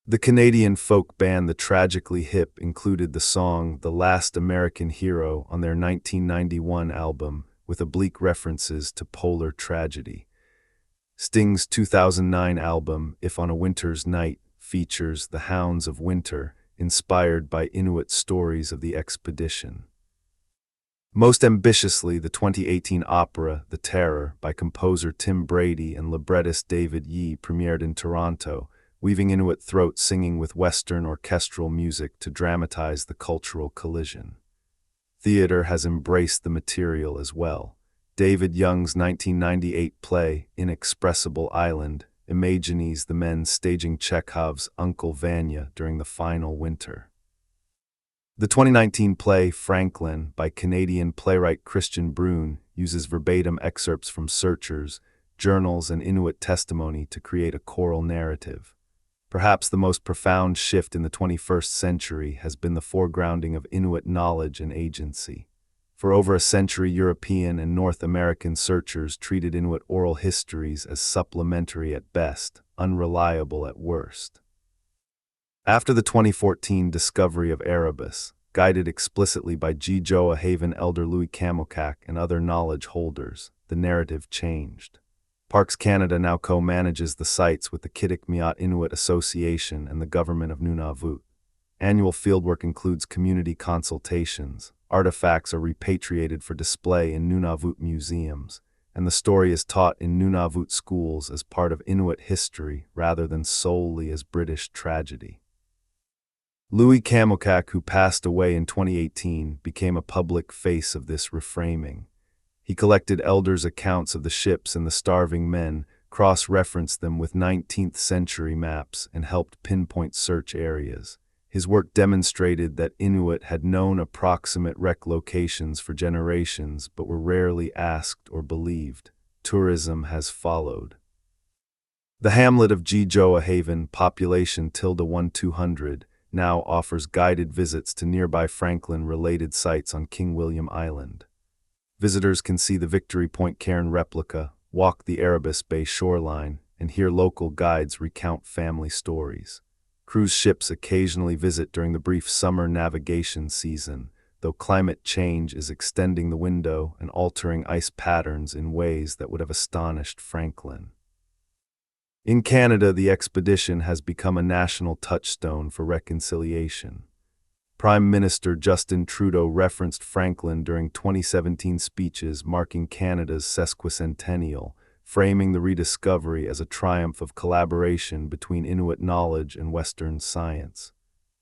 The Canadian folk band The Tragically Hip included the song The Last American Hero on their 1991 album, with oblique references to polar tragedy. Sting's 2009 album, If on a Winter's Night, features The Hounds of Winter, inspired by Inuit stories of the expedition. Most ambitiously, the 2018 opera, The Terror, by composer Tim Brady and librettist David Yee, premiered in Toronto, weaving Inuit throat singing with Western orchestral music to dramatize the cultural collision. Theater has embraced the material as well. David Young's 1998 play, Inexpressible Island, imagines the men staging Chekhov's Uncle Vanya during the final winter. The 2019 play, Franklin, by Canadian playwright Christian Brune, uses verbatim excerpts from searchers, journals, and Inuit testimony to create a choral narrative. Perhaps the most profound shift in the 21st century has been the foregrounding of Inuit knowledge and agency. For over a century, European and North American searchers treated Inuit oral histories as supplementary at best, unreliable at worst. After the 2014 discovery of Erebus, guided explicitly by Joa Haven elder Louis Camelcac and other knowledge holders. The narrative changed. Parks Canada now co-manages the sites with the Kitikmeot Inuit Association and the government of Nunavut. Annual fieldwork includes community consultations, artifacts are repatriated for display in Nunavut museums, and the story is taught in Nunavut schools as part of Inuit history rather than solely as British tragedy. Louis Camelcac, who passed away in 2018, became a public face of this reframing. He collected elders' accounts of the ships and the starving men, cross-referenced them with 19th-century maps, and helped pinpoint search areas. His work demonstrated that Inuit had known approximate wreck locations for generations but were rarely asked or believed. Tourism has followed. The hamlet of Joa Haven, population ~1200, now offers guided visits to nearby Franklin-related sites on King William Island. Visitors can see the Victory Point cairn replica, walk the Erebus Bay shoreline, and hear local guides recount family stories. Cruise ships occasionally visit during the brief summer navigation season, though climate change is extending the window and altering ice patterns in ways that would have astonished Franklin. In Canada, the expedition has become a national touchstone for reconciliation. Prime Minister Justin Trudeau referenced Franklin during 2017 speeches marking Canada's sesquicentennial, framing the rediscovery as a triumph of collaboration between Inuit knowledge and Western science.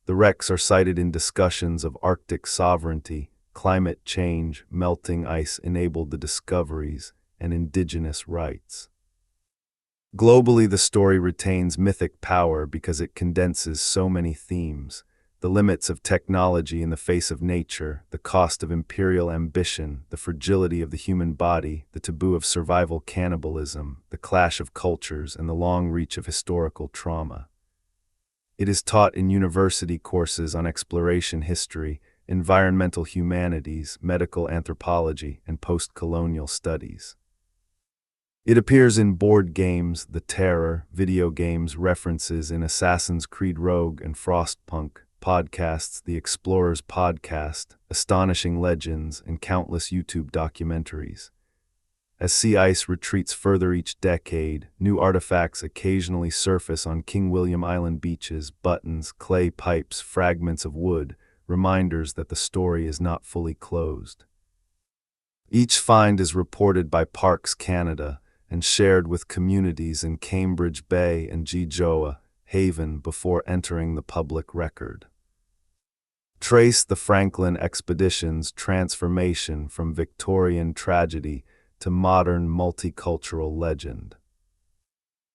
The wrecks are cited in discussions of Arctic sovereignty, climate change, melting ice enabled the discoveries, and Indigenous rights. Globally, the story retains mythic power because it condenses so many themes: the limits of technology in the face of nature, the cost of imperial ambition, the fragility of the human body, the taboo of survival cannibalism, the clash of cultures, and the long reach of historical trauma. It is taught in university courses on exploration history, environmental humanities, medical anthropology, and post-colonial studies. It appears in board games, The Terror, video games, references in Assassin's Creed Rogue and Frostpunk, podcasts, The Explorers Podcast, Astonishing Legends, and countless YouTube documentaries. As sea ice retreats further each decade, new artifacts occasionally surface on King William Island beaches: buttons, clay pipes, fragments of wood, reminders that the story is not fully closed. Each find is reported by Parks Canada and shared with communities in Cambridge Bay and Joa Haven before entering the public record. Trace the Franklin expedition's transformation from Victorian tragedy to modern multicultural legend.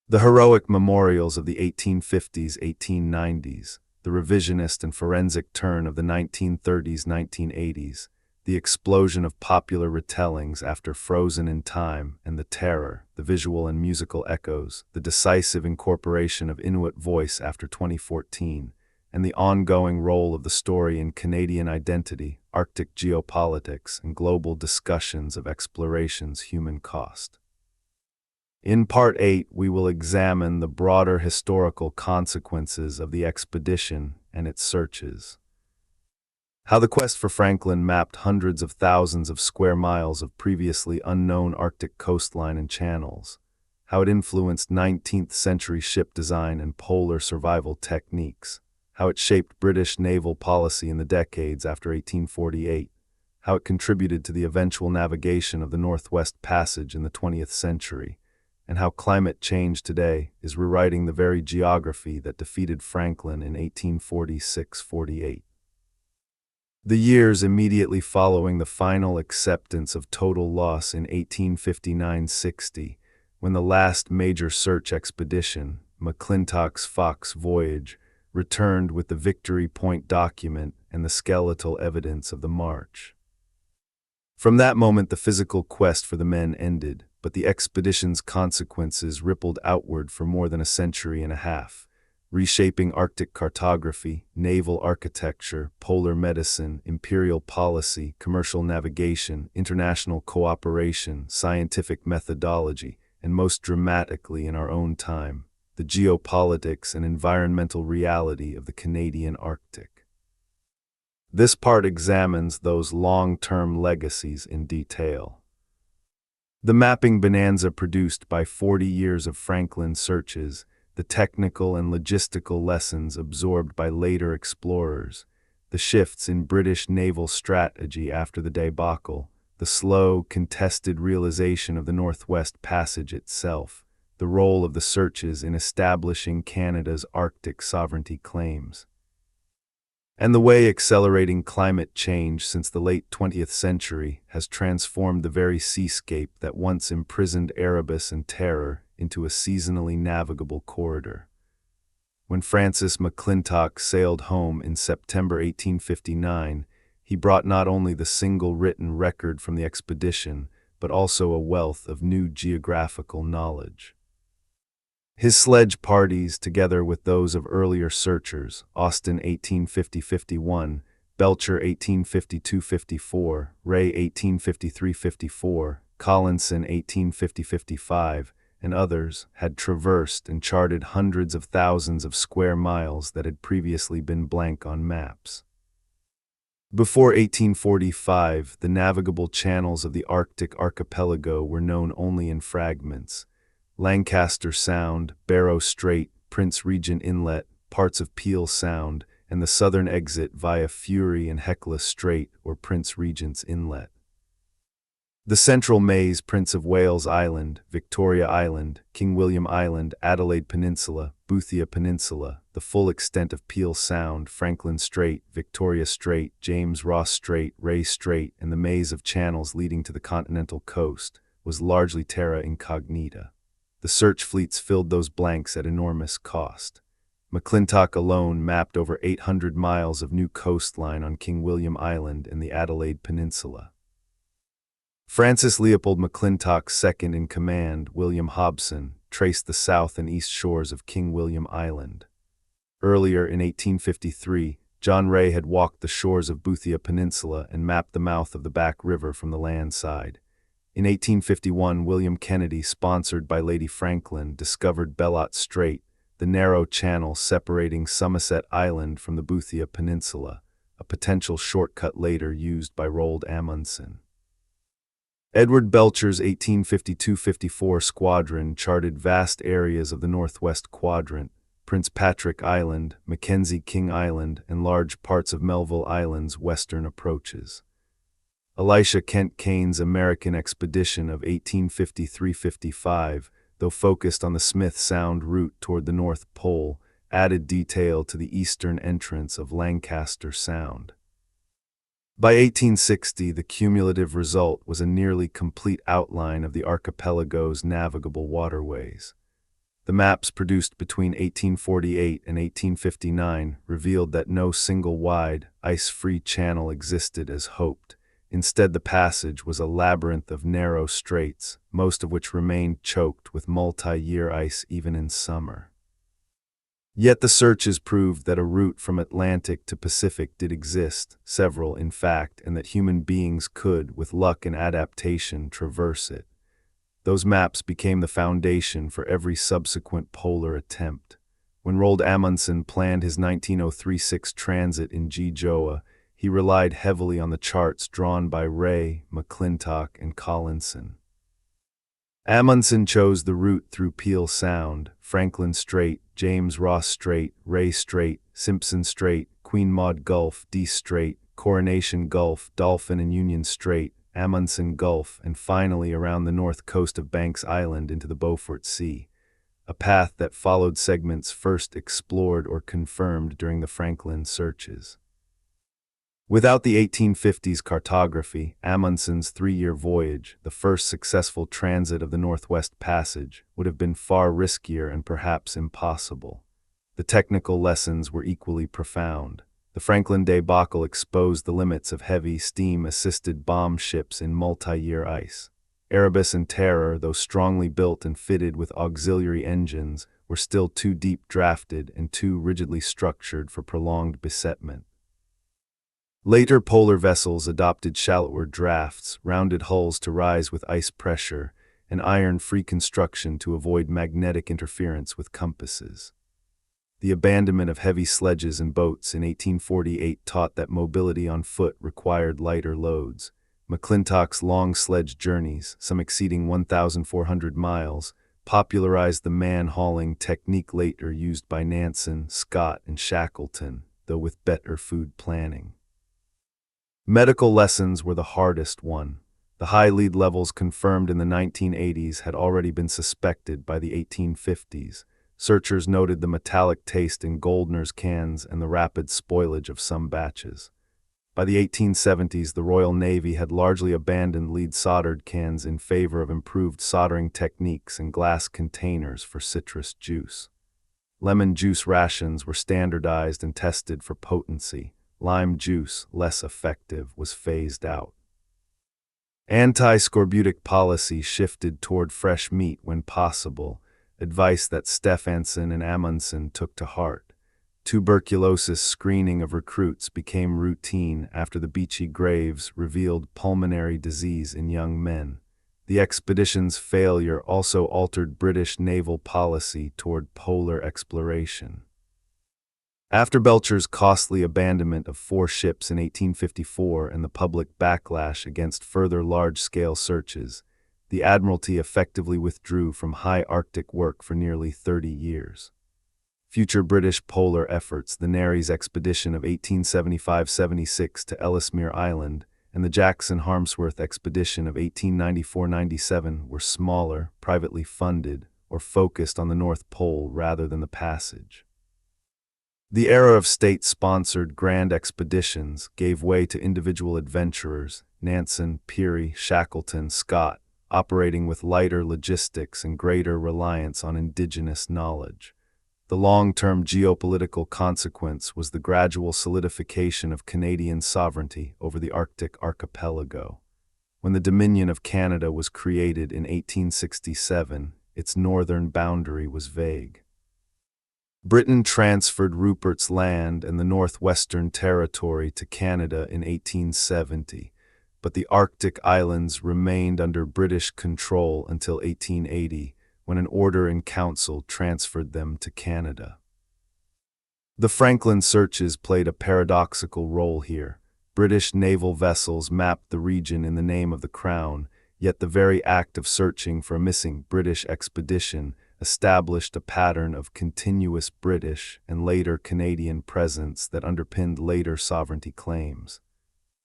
The heroic memorials of the 1850s-1890s, the revisionist and forensic turn of the 1930s-1980s, the explosion of popular retellings after Frozen in Time and The Terror, the visual and musical echoes, the decisive incorporation of Inuit voice after 2014, and the ongoing role of the story in Canadian identity, Arctic geopolitics, and global discussions of exploration's human cost. In Part 8, we will examine the broader historical consequences of the expedition and its searches. How the quest for Franklin mapped hundreds of thousands of square miles of previously unknown Arctic coastline and channels. How it influenced 19th-century ship design and polar survival techniques. How it shaped British naval policy in the decades after 1848. How it contributed to the eventual navigation of the Northwest Passage in the 20th century. And how climate change today is rewriting the very geography that defeated Franklin in 1846-48. The years immediately following the final acceptance of total loss in 1859-60, when the last major search expedition, McClintock's Fox voyage, returned with the Victory Point document and the skeletal evidence of the march. From that moment, the physical quest for the men ended, but the expedition's consequences rippled outward for more than a century and a half, reshaping Arctic cartography, naval architecture, polar medicine, imperial policy, commercial navigation, international cooperation, scientific methodology, and most dramatically in our own time, the geopolitics and environmental reality of the Canadian Arctic. This part examines those long-term legacies in detail. The mapping bonanza produced by 40 years of Franklin searches, the technical and logistical lessons absorbed by later explorers, the shifts in British naval strategy after the debacle, the slow, contested realization of the Northwest Passage itself, the role of the searches in establishing Canada's Arctic sovereignty claims, and the way accelerating climate change since the late 20th century has transformed the very seascape that once imprisoned Erebus and Terror into a seasonally navigable corridor. When Francis McClintock sailed home in September 1859, he brought not only the single written record from the expedition, but also a wealth of new geographical knowledge. His sledge parties, together with those of earlier searchers, Austin 1850-51, Belcher 1852-54, Ray 1853-54, Collinson 1850-55, and others, had traversed and charted hundreds of thousands of square miles that had previously been blank on maps. Before 1845, the navigable channels of the Arctic archipelago were known only in fragments. Lancaster Sound, Barrow Strait, Prince Regent Inlet, parts of Peel Sound, and the southern exit via Fury and Hecla Strait or Prince Regent's Inlet. The Central Maze, Prince of Wales Island, Victoria Island, King William Island, Adelaide Peninsula, Boothia Peninsula, the full extent of Peel Sound, Franklin Strait, Victoria Strait, James Ross Strait, Ray Strait, and the maze of channels leading to the continental coast, was largely terra incognita. The search fleets filled those blanks at enormous cost. McClintock alone mapped over 800 miles of new coastline on King William Island and the Adelaide Peninsula. Francis Leopold McClintock's second-in-command, William Hobson, traced the south and east shores of King William Island. Earlier in 1853, John Ray had walked the shores of Boothia Peninsula and mapped the mouth of the Back River from the land side. In 1851, William Kennedy, sponsored by Lady Franklin, discovered Bellot Strait, the narrow channel separating Somerset Island from the Boothia Peninsula, a potential shortcut later used by Roald Amundsen. Edward Belcher's 1852-54 squadron charted vast areas of the northwest quadrant, Prince Patrick Island, Mackenzie King Island, and large parts of Melville Island's western approaches. Elisha Kent Kane's American expedition of 1853-55, though focused on the Smith Sound route toward the North Pole, added detail to the eastern entrance of Lancaster Sound. By 1860, the cumulative result was a nearly complete outline of the archipelago's navigable waterways. The maps produced between 1848 and 1859 revealed that no single wide, ice-free channel existed as hoped. Instead, the passage was a labyrinth of narrow straits, most of which remained choked with multi-year ice even in summer. Yet the searches proved that a route from Atlantic to Pacific did exist, several in fact, and that human beings could, with luck and adaptation, traverse it. Those maps became the foundation for every subsequent polar attempt. When Roald Amundsen planned his 1903-06 transit in G-Joa, he relied heavily on the charts drawn by Ray, McClintock, and Collinson. Amundsen chose the route through Peel Sound, Franklin Strait, James Ross Strait, Ray Strait, Simpson Strait, Queen Maud Gulf, Dease Strait, Coronation Gulf, Dolphin and Union Strait, Amundsen Gulf, and finally around the north coast of Banks Island into the Beaufort Sea, a path that followed segments first explored or confirmed during the Franklin searches. Without the 1850s cartography, Amundsen's 3-year voyage, the first successful transit of the Northwest Passage, would have been far riskier and perhaps impossible. The technical lessons were equally profound. The Franklin debacle exposed the limits of heavy, steam-assisted bomb ships in multi-year ice. Erebus and Terror, though strongly built and fitted with auxiliary engines, were still too deep-drafted and too rigidly structured for prolonged besetment. Later polar vessels adopted shallower drafts, rounded hulls to rise with ice pressure, and iron-free construction to avoid magnetic interference with compasses. The abandonment of heavy sledges and boats in 1848 taught that mobility on foot required lighter loads. McClintock's long sledge journeys, some exceeding 1,400 miles, popularized the man-hauling technique later used by Nansen, Scott, and Shackleton, though with better food planning. Medical lessons were the hardest one. The high lead levels confirmed in the 1980s had already been suspected by the 1850s. Searchers noted the metallic taste in Goldner's cans and the rapid spoilage of some batches. By the 1870s, the Royal Navy had largely abandoned lead-soldered cans in favor of improved soldering techniques and glass containers for citrus juice. Lemon juice rations were standardized and tested for potency. Lime juice, less effective, was phased out. Anti-scorbutic policy shifted toward fresh meat when possible, advice that Stefansson and Amundsen took to heart. Tuberculosis screening of recruits became routine after the Beachy Graves revealed pulmonary disease in young men. The expedition's failure also altered British naval policy toward polar exploration. After Belcher's costly abandonment of 4 ships in 1854 and the public backlash against further large-scale searches, the Admiralty effectively withdrew from high Arctic work for nearly 30 years. Future British polar efforts, the Nares expedition of 1875–76 to Ellesmere Island and the Jackson-Harmsworth expedition of 1894–97, were smaller, privately funded, or focused on the North Pole rather than the passage. The era of state-sponsored grand expeditions gave way to individual adventurers, Nansen, Peary, Shackleton, Scott, operating with lighter logistics and greater reliance on indigenous knowledge. The long-term geopolitical consequence was the gradual solidification of Canadian sovereignty over the Arctic archipelago. When the Dominion of Canada was created in 1867, its northern boundary was vague. Britain transferred Rupert's Land and the Northwestern Territory to Canada in 1870, but the Arctic islands remained under British control until 1880, when an order in council transferred them to Canada. The Franklin searches played a paradoxical role here. British naval vessels mapped the region in the name of the Crown, yet the very act of searching for a missing British expedition established a pattern of continuous British and later Canadian presence that underpinned later sovereignty claims.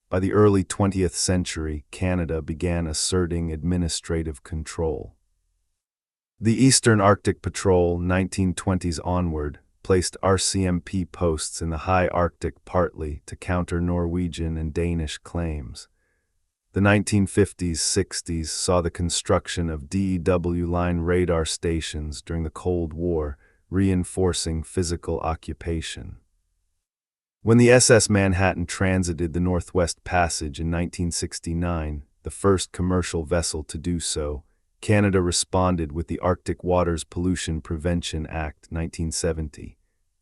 By the early 20th century, Canada began asserting administrative control. The Eastern Arctic Patrol, 1920s onward, placed RCMP posts in the high Arctic partly to counter Norwegian and Danish claims. The 1950s-60s saw the construction of DEW line radar stations during the Cold War, reinforcing physical occupation. When the SS Manhattan transited the Northwest Passage in 1969, the first commercial vessel to do so, Canada responded with the Arctic Waters Pollution Prevention Act 1970,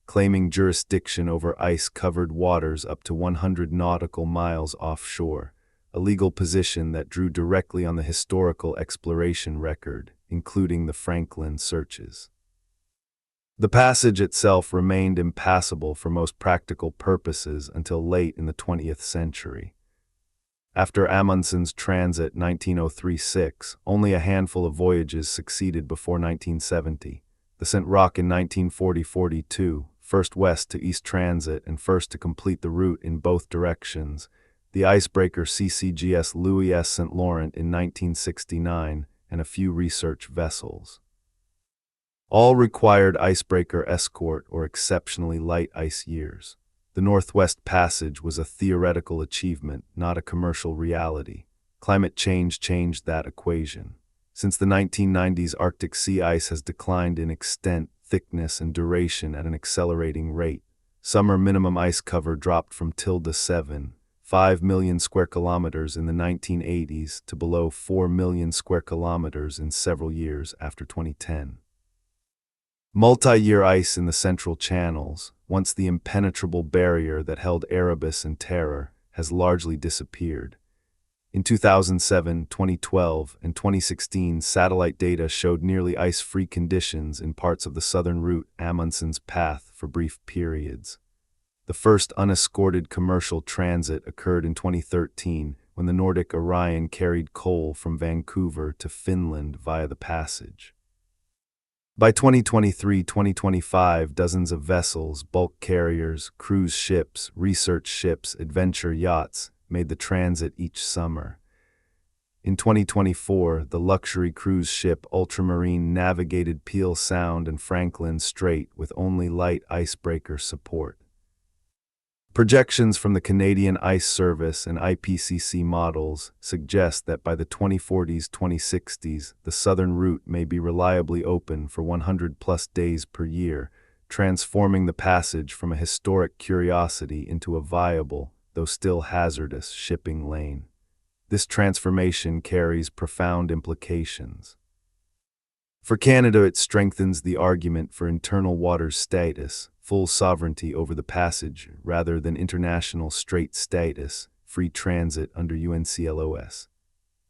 claiming jurisdiction over ice-covered waters up to 100 nautical miles offshore, a legal position that drew directly on the historical exploration record, including the Franklin searches. The passage itself remained impassable for most practical purposes until late in the 20th century. After Amundsen's transit 1903–06, only a handful of voyages succeeded before 1970. The St. Roch in 1940–42, first west to east transit and first to complete the route in both directions, the icebreaker CCGS Louis S. St. Laurent in 1969, and a few research vessels. All required icebreaker escort or exceptionally light ice years. The Northwest Passage was a theoretical achievement, not a commercial reality. Climate change changed that equation. Since the 1990s, Arctic sea ice has declined in extent, thickness, and duration at an accelerating rate. Summer minimum ice cover dropped from ~7, 5 million square kilometers in the 1980s to below 4 million square kilometers in several years after 2010. Multi-year ice in the central channels, once the impenetrable barrier that held Erebus and Terror, has largely disappeared. In 2007, 2012, and 2016, satellite data showed nearly ice-free conditions in parts of the southern route Amundsen's path for brief periods. The first unescorted commercial transit occurred in 2013 when the Nordic Orion carried coal from Vancouver to Finland via the passage. By 2023-2025, dozens of vessels, bulk carriers, cruise ships, research ships, adventure yachts made the transit each summer. In 2024, the luxury cruise ship Ultramarine navigated Peel Sound and Franklin Strait with only light icebreaker support. Projections from the Canadian Ice Service and IPCC models suggest that by the 2040s-2060s, the southern route may be reliably open for 100-plus days per year, transforming the passage from a historic curiosity into a viable, though still hazardous, shipping lane. This transformation carries profound implications. For Canada, it strengthens the argument for internal waters status, full sovereignty over the passage, rather than international strait status, free transit under UNCLOS.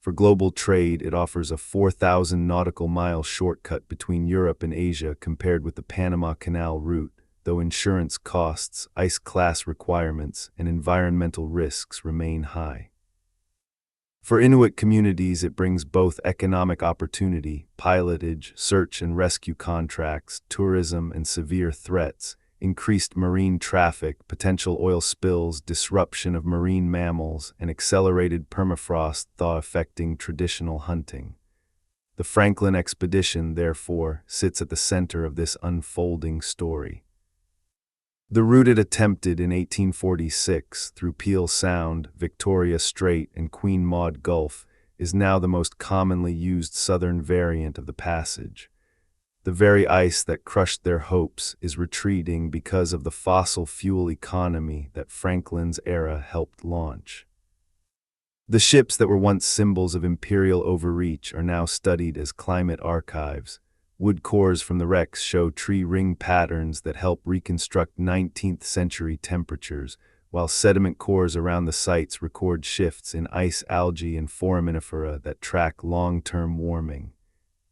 For global trade, it offers a 4,000 nautical mile shortcut between Europe and Asia compared with the Panama Canal route, though insurance costs, ice class requirements, and environmental risks remain high. For Inuit communities, it brings both economic opportunity, pilotage, search and rescue contracts, tourism, and severe threats, increased marine traffic, potential oil spills, disruption of marine mammals, and accelerated permafrost thaw affecting traditional hunting. The Franklin expedition, therefore, sits at the center of this unfolding story. The route it attempted in 1846 through Peel Sound, Victoria Strait, and Queen Maud Gulf is now the most commonly used southern variant of the passage. The very ice that crushed their hopes is retreating because of the fossil fuel economy that Franklin's era helped launch. The ships that were once symbols of imperial overreach are now studied as climate archives. Wood cores from the wrecks show tree ring patterns that help reconstruct 19th century temperatures, while sediment cores around the sites record shifts in ice, algae, and foraminifera that track long-term warming.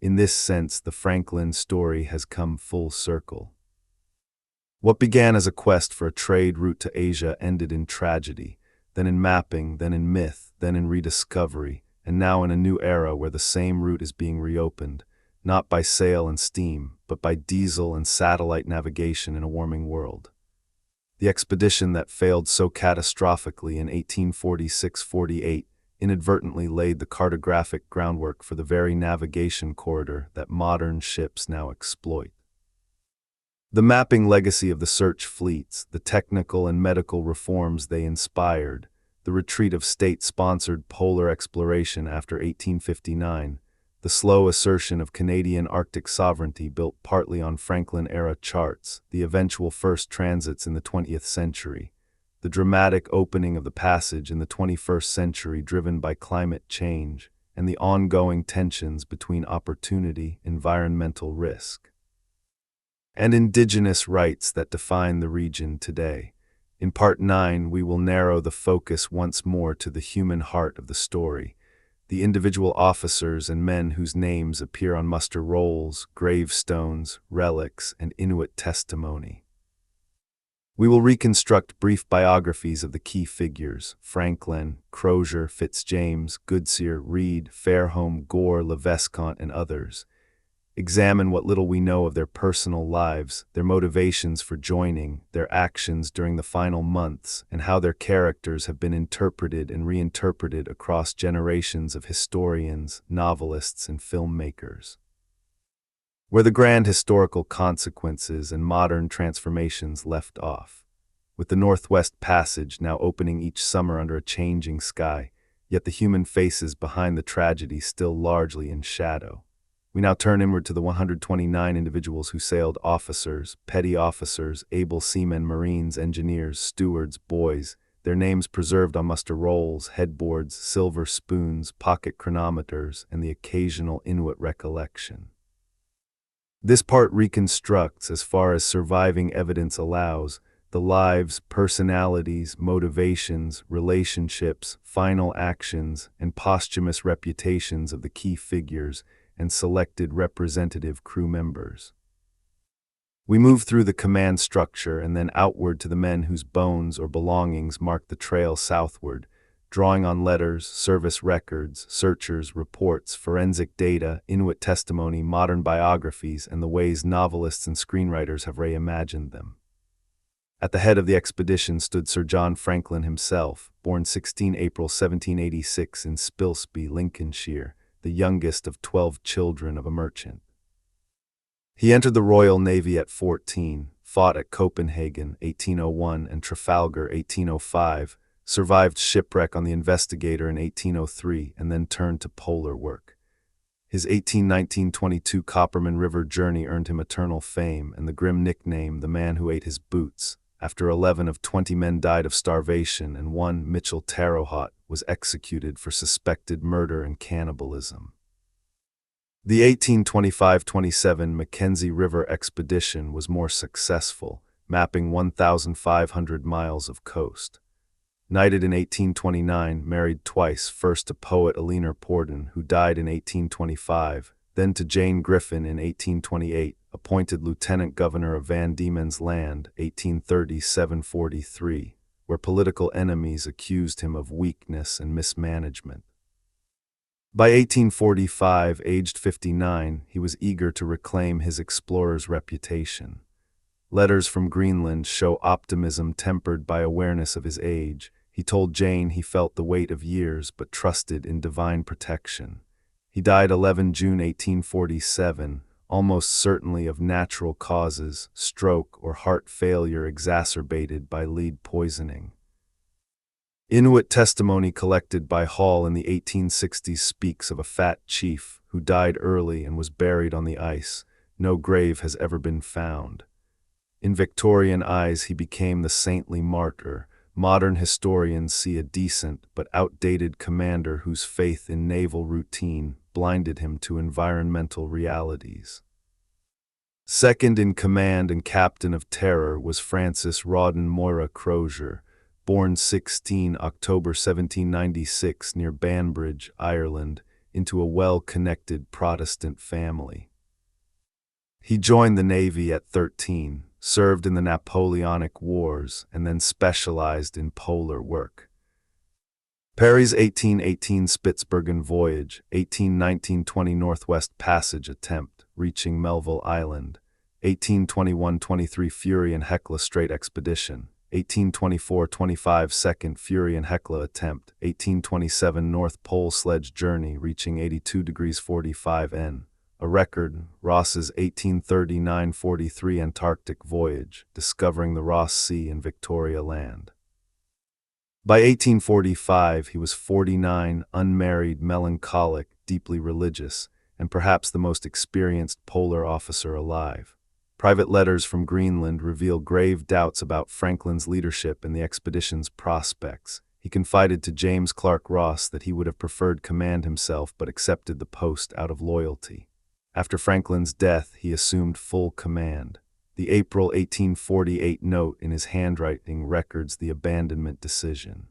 In this sense, the Franklin story has come full circle. What began as a quest for a trade route to Asia ended in tragedy, then in mapping, then in myth, then in rediscovery, and now in a new era where the same route is being reopened, not by sail and steam, but by diesel and satellite navigation in a warming world. The expedition that failed so catastrophically in 1846-48 inadvertently laid the cartographic groundwork for the very navigation corridor that modern ships now exploit. The mapping legacy of the search fleets, the technical and medical reforms they inspired, the retreat of state-sponsored polar exploration after 1859, the slow assertion of Canadian Arctic sovereignty built partly on Franklin-era charts, the eventual first transits in the 20th century, the dramatic opening of the passage in the 21st century driven by climate change, and the ongoing tensions between opportunity, environmental risk, and indigenous rights that define the region today. In Part 9, we will narrow the focus once more to the human heart of the story, the individual officers and men whose names appear on muster rolls, gravestones, relics, and Inuit testimony. We will reconstruct brief biographies of the key figures: Franklin, Crozier, Fitzjames, Crozier, Reed, Fairholme, Gore, Levescant, and others. Examine what little we know of their personal lives, their motivations for joining, their actions during the final months, and how their characters have been interpreted and reinterpreted across generations of historians, novelists, and filmmakers. Where the grand historical consequences and modern transformations left off, with the Northwest Passage now opening each summer under a changing sky, yet the human faces behind the tragedy still largely in shadow. We now turn inward to the 129 individuals who sailed: officers, petty officers, able seamen, marines, engineers, stewards, boys, their names preserved on muster rolls, headboards, silver spoons, pocket chronometers, and the occasional Inuit recollection. This part reconstructs, as far as surviving evidence allows, the lives, personalities, motivations, relationships, final actions, and posthumous reputations of the key figures and selected representative crew members. We move through the command structure and then outward to the men whose bones or belongings mark the trail southward, drawing on letters, service records, searchers, reports, forensic data, Inuit testimony, modern biographies, and the ways novelists and screenwriters have reimagined them. At the head of the expedition stood Sir John Franklin himself, born 16 April 1786 in Spilsby, Lincolnshire, the youngest of 12 children of a merchant. He entered the Royal Navy at 14, fought at Copenhagen 1801 and Trafalgar 1805, survived shipwreck on the Investigator in 1803, and then turned to polar work. His 1819-22 Copperman River journey earned him eternal fame and the grim nickname "the man who ate his boots," after 11 of 20 men died of starvation and one, Mitchell Terrahot, was executed for suspected murder and cannibalism. The 1825-27 Mackenzie River expedition was more successful, mapping 1,500 miles of coast. Knighted in 1829, married twice, first to poet Eleanor Porden, who died in 1825, then to Jane Griffin in 1828, appointed lieutenant governor of Van Diemen's Land, 1830-743, where political enemies accused him of weakness and mismanagement. By 1845, aged 59, he was eager to reclaim his explorer's reputation. Letters from Greenland show optimism tempered by awareness of his age. He told Jane he felt the weight of years but trusted in divine protection. He died 11 June 1847, almost certainly of natural causes, stroke or heart failure exacerbated by lead poisoning. Inuit testimony collected by Hall in the 1860s speaks of a fat chief who died early and was buried on the ice. No grave has ever been found. In Victorian eyes, he became the saintly martyr. Modern historians see a decent but outdated commander whose faith in naval routine blinded him to environmental realities. Second in command and captain of terror was Francis Rawdon Moira Crozier, born 16 October 1796 near Banbridge, Ireland, into a well-connected Protestant family. He joined the Navy at 13, served in the Napoleonic Wars, and then specialized in polar work. Parry's 1818 Spitsbergen voyage, 1819-20 Northwest Passage attempt, reaching Melville Island, 1821-23 Fury and Hecla Strait expedition, 1824-25 Second Fury and Hecla attempt, 1827 North Pole sledge journey reaching 82 degrees 45 N, a record, Ross's 1839-43 Antarctic voyage, discovering the Ross Sea and Victoria Land. By 1845 he was 49, unmarried, melancholic, deeply religious, and perhaps the most experienced polar officer alive. Private letters from Greenland reveal grave doubts about Franklin's leadership and the expedition's prospects. He confided to James Clark Ross that he would have preferred command himself but accepted the post out of loyalty. After Franklin's death, he assumed full command. The April 1848 note in his handwriting records the abandonment decision.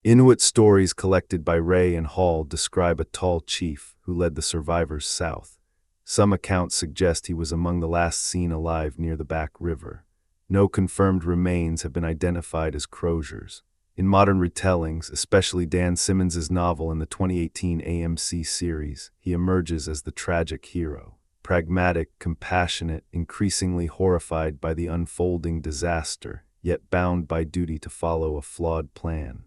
Inuit stories collected by Ray and Hall describe a tall chief who led the survivors south. Some accounts suggest he was among the last seen alive near the Back River. No confirmed remains have been identified as Crozier's. In modern retellings, especially Dan Simmons's novel in the 2018 AMC series, he emerges as the tragic hero. Pragmatic, compassionate, increasingly horrified by the unfolding disaster, yet bound by duty to follow a flawed plan.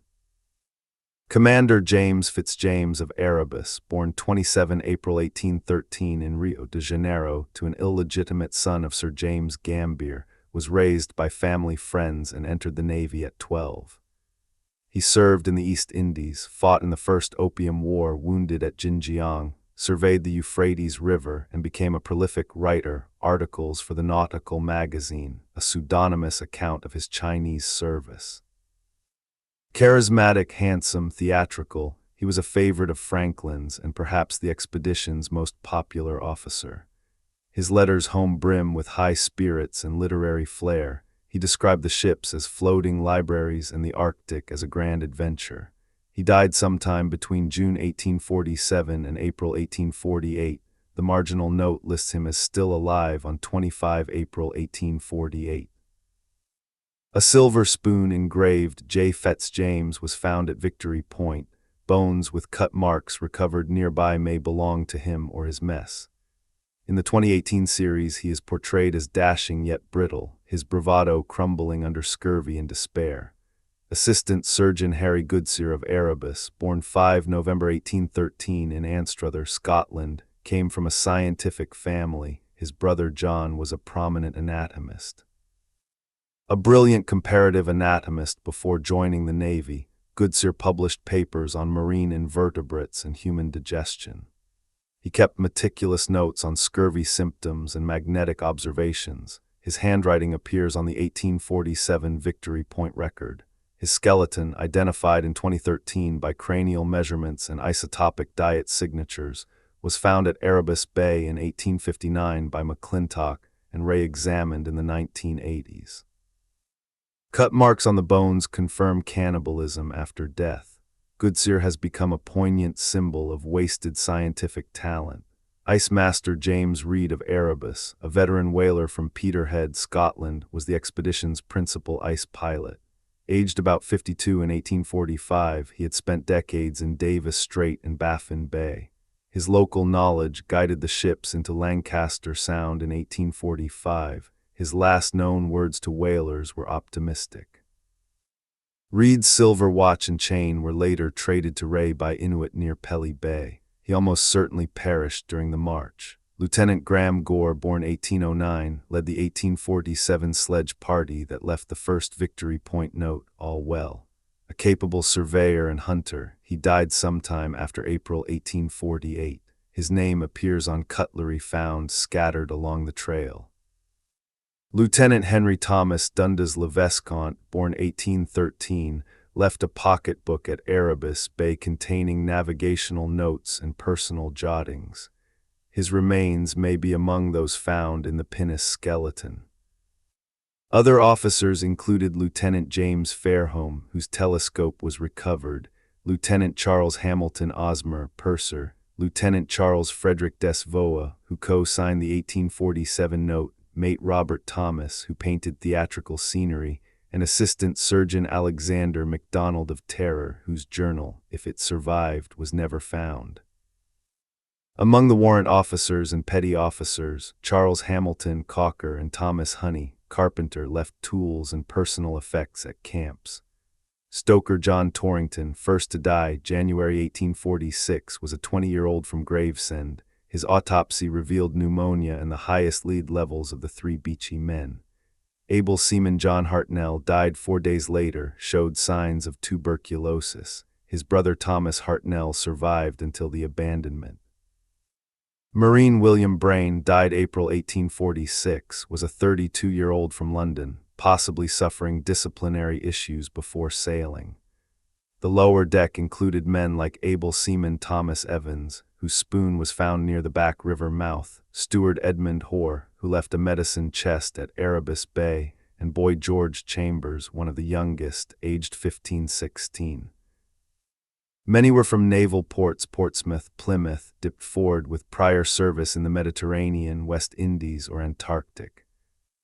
Commander James Fitzjames of Erebus, born 27 April 1813 in Rio de Janeiro to an illegitimate son of Sir James Gambier, was raised by family friends and entered the Navy at 12. He served in the East Indies, fought in the First Opium War, wounded at Jinjiang, surveyed the Euphrates River, and became a prolific writer, articles for the Nautical Magazine, a pseudonymous account of his Chinese service. Charismatic, handsome, theatrical, he was a favorite of Franklin's and perhaps the expedition's most popular officer. His letters home brim with high spirits and literary flair, He described the ships as floating libraries and the Arctic as a grand adventure. He died sometime between June 1847 and April 1848. The marginal note lists him as still alive on 25 April 1848. A silver spoon engraved J. Fitzjames was found at Victory Point. Bones with cut marks recovered nearby may belong to him or his mess. In the 2018 series, he is portrayed as dashing yet brittle, his bravado crumbling under scurvy and despair. Assistant Surgeon Harry Crozier of Erebus, born 5 November 1813 in Anstruther, Scotland, came from a scientific family. His brother John was a prominent anatomist. A brilliant comparative anatomist before joining the Navy, Crozier published papers on marine invertebrates and human digestion. He kept meticulous notes on scurvy symptoms and magnetic observations. His handwriting appears on the 1847 Victory Point record. His skeleton, identified in 2013 by cranial measurements and isotopic diet signatures, was found at Erebus Bay in 1859 by McClintock and re-examined in the 1980s. Cut marks on the bones confirm cannibalism after death. Crozier has become a poignant symbol of wasted scientific talent. Ice Master James Reed of Erebus, a veteran whaler from Peterhead, Scotland, was the expedition's principal ice pilot. Aged about 52 in 1845, he had spent decades in Davis Strait and Baffin Bay. His local knowledge guided the ships into Lancaster Sound in 1845. His last known words to whalers were optimistic. Reed's silver watch and chain were later traded to Ray by Inuit near Pelly Bay. He almost certainly perished during the march. Lieutenant Graham Gore, born 1809, led the 1847 sledge party that left the first Victory Point note, "All well." A capable surveyor and hunter, he died sometime after April 1848. His name appears on cutlery found scattered along the trail. Lieutenant Henry Thomas Dundas Le Vescount, born 1813, left a pocketbook at Erebus Bay containing navigational notes and personal jottings. His remains may be among those found in the pinnace skeleton. Other officers included Lieutenant James Fairholme, whose telescope was recovered, Lieutenant Charles Hamilton Osmer, purser, Lieutenant Charles Frederick Desvoa, who co-signed the 1847 note, mate Robert Thomas, who painted theatrical scenery, and Assistant Surgeon Alexander MacDonald of Terror, whose journal, if it survived, was never found. Among the warrant officers and petty officers, Charles Hamilton Cocker and Thomas Honey, carpenter, left tools and personal effects at camps. Stoker John Torrington, first to die, January 1846, was a 20-year-old from Gravesend. His autopsy revealed pneumonia and the highest lead levels of the 3 Beachy men. Able seaman John Hartnell died 4 days later, showed signs of tuberculosis. His brother Thomas Hartnell survived until the abandonment. Marine William Brain died April 1846, was a 32-year-old from London, possibly suffering disciplinary issues before sailing. The lower deck included men like able seaman Thomas Evans, whose spoon was found near the Back River mouth, Steward Edmund Hoare, who left a medicine chest at Erebus Bay, and Boy George Chambers, one of the youngest, aged 15-16. Many were from naval ports Portsmouth, Plymouth, Deptford, with prior service in the Mediterranean, West Indies, or Antarctic.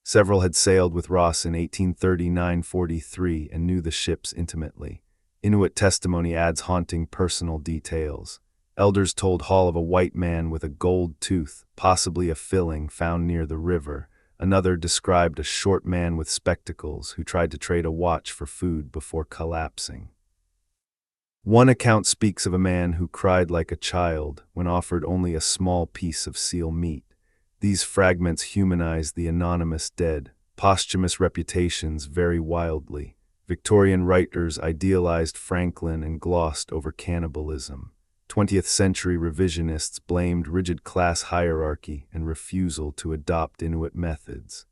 Several had sailed with Ross in 1839-43 and knew the ships intimately. Inuit testimony adds haunting personal details. Elders told Hall of a white man with a gold tooth, possibly a filling, found near the river. Another described a short man with spectacles who tried to trade a watch for food before collapsing. One account speaks of a man who cried like a child when offered only a small piece of seal meat. These fragments humanize the anonymous dead. Posthumous reputations vary wildly. Victorian writers idealized Franklin and glossed over cannibalism. 20th century revisionists blamed rigid class hierarchy and refusal to adopt Inuit methods.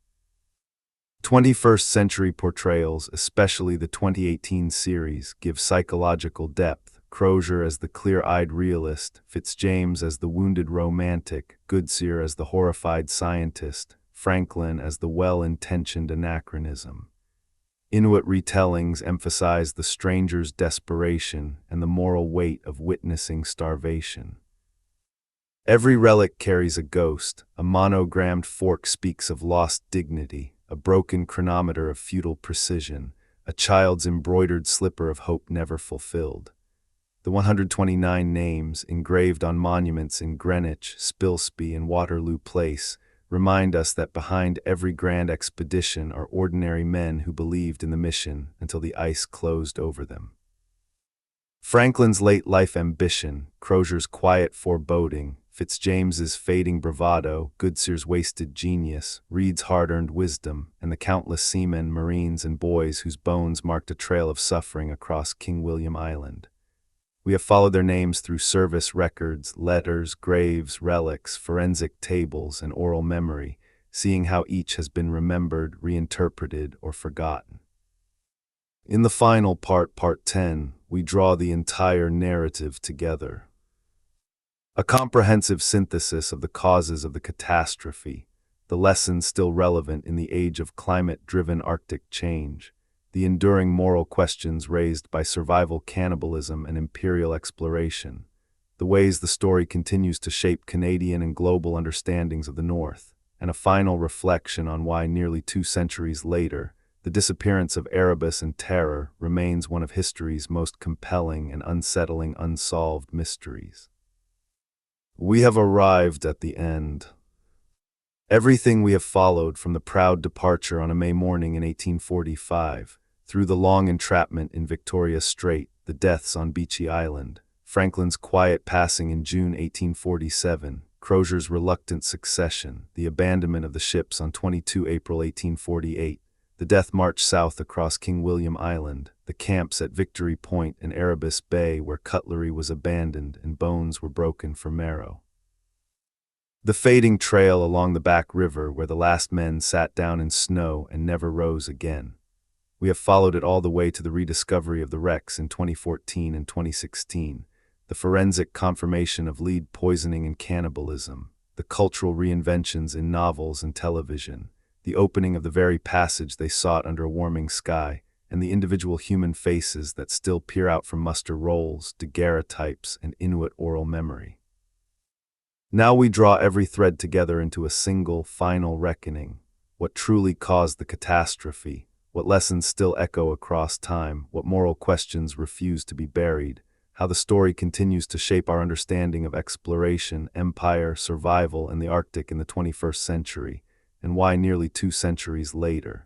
21st century portrayals, especially the 2018 series, give psychological depth. Crozier as the clear-eyed realist, Fitzjames as the wounded romantic, Crozier as the horrified scientist, Franklin as the well-intentioned anachronism. Inuit retellings emphasize the stranger's desperation and the moral weight of witnessing starvation. Every relic carries a ghost. A monogrammed fork speaks of lost dignity, a broken chronometer of futile precision, a child's embroidered slipper of hope never fulfilled. The 129 names engraved on monuments in Greenwich, Spilsby, and Waterloo Place remind us that behind every grand expedition are ordinary men who believed in the mission until the ice closed over them. Franklin's late life ambition, Crozier's quiet foreboding, Fitzjames's fading bravado, Goodsir's wasted genius, Reed's hard-earned wisdom, and the countless seamen, marines, and boys whose bones marked a trail of suffering across King William Island. We have followed their names through service records, letters, graves, relics, forensic tables, and oral memory, seeing how each has been remembered, reinterpreted, or forgotten. In the final part, Part 10, we draw the entire narrative together. A comprehensive synthesis of the causes of the catastrophe, the lessons still relevant in the age of climate-driven Arctic change, the enduring moral questions raised by survival cannibalism and imperial exploration, the ways the story continues to shape Canadian and global understandings of the North, and a final reflection on why nearly 2 centuries later, the disappearance of Erebus and Terror remains one of history's most compelling and unsettling unsolved mysteries. We have arrived at the end. Everything we have followed from the proud departure on a May morning in 1845, through the long entrapment in Victoria Strait, the deaths on Beechey Island, Franklin's quiet passing in June 1847, Crozier's reluctant succession, the abandonment of the ships on 22 April 1848, the death march south across King William Island, the camps at Victory Point and Erebus Bay where cutlery was abandoned and bones were broken for marrow. The fading trail along the Back River where the last men sat down in snow and never rose again. We have followed it all the way to the rediscovery of the wrecks in 2014 and 2016, the forensic confirmation of lead poisoning and cannibalism, the cultural reinventions in novels and television, the opening of the very passage they sought under a warming sky, and the individual human faces that still peer out from muster rolls, daguerreotypes, and Inuit oral memory. Now we draw every thread together into a single, final reckoning. What truly caused the catastrophe? What lessons still echo across time? What moral questions refuse to be buried? How the story continues to shape our understanding of exploration, empire, survival, and the Arctic in the 21st century, and why nearly 2 centuries later,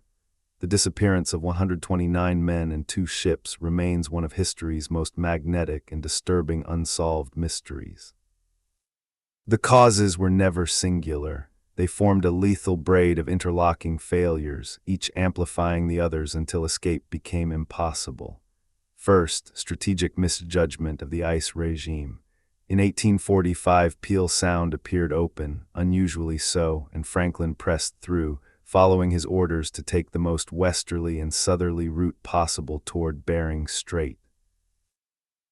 the disappearance of 129 men and 2 ships remains one of history's most magnetic and disturbing unsolved mysteries. The causes were never singular. They formed a lethal braid of interlocking failures, each amplifying the others until escape became impossible. First, strategic misjudgment of the ice regime. In 1845, Peel Sound appeared open, unusually so, and Franklin pressed through, following his orders to take the most westerly and southerly route possible toward Bering Strait.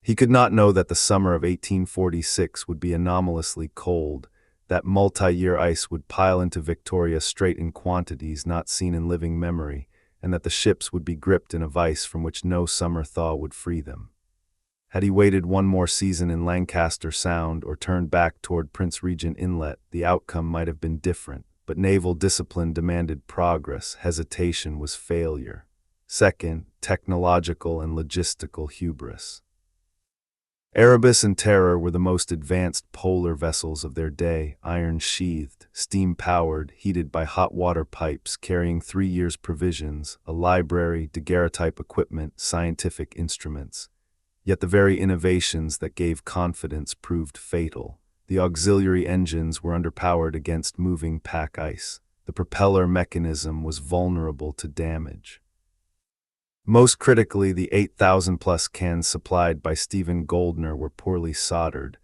He could not know that the summer of 1846 would be anomalously cold, that multi-year ice would pile into Victoria Strait in quantities not seen in living memory, and that the ships would be gripped in a vice from which no summer thaw would free them. Had he waited one more season in Lancaster Sound or turned back toward Prince Regent Inlet, the outcome might have been different, but naval discipline demanded progress, hesitation was failure. Second, technological and logistical hubris. Erebus and Terror were the most advanced polar vessels of their day, iron-sheathed, steam-powered, heated by hot water pipes, carrying 3 years' provisions, a library, daguerreotype equipment, scientific instruments. Yet the very innovations that gave confidence proved fatal. The auxiliary engines were underpowered against moving pack ice. The propeller mechanism was vulnerable to damage. Most critically, the 8,000-plus cans supplied by Stephen Goldner were poorly soldered.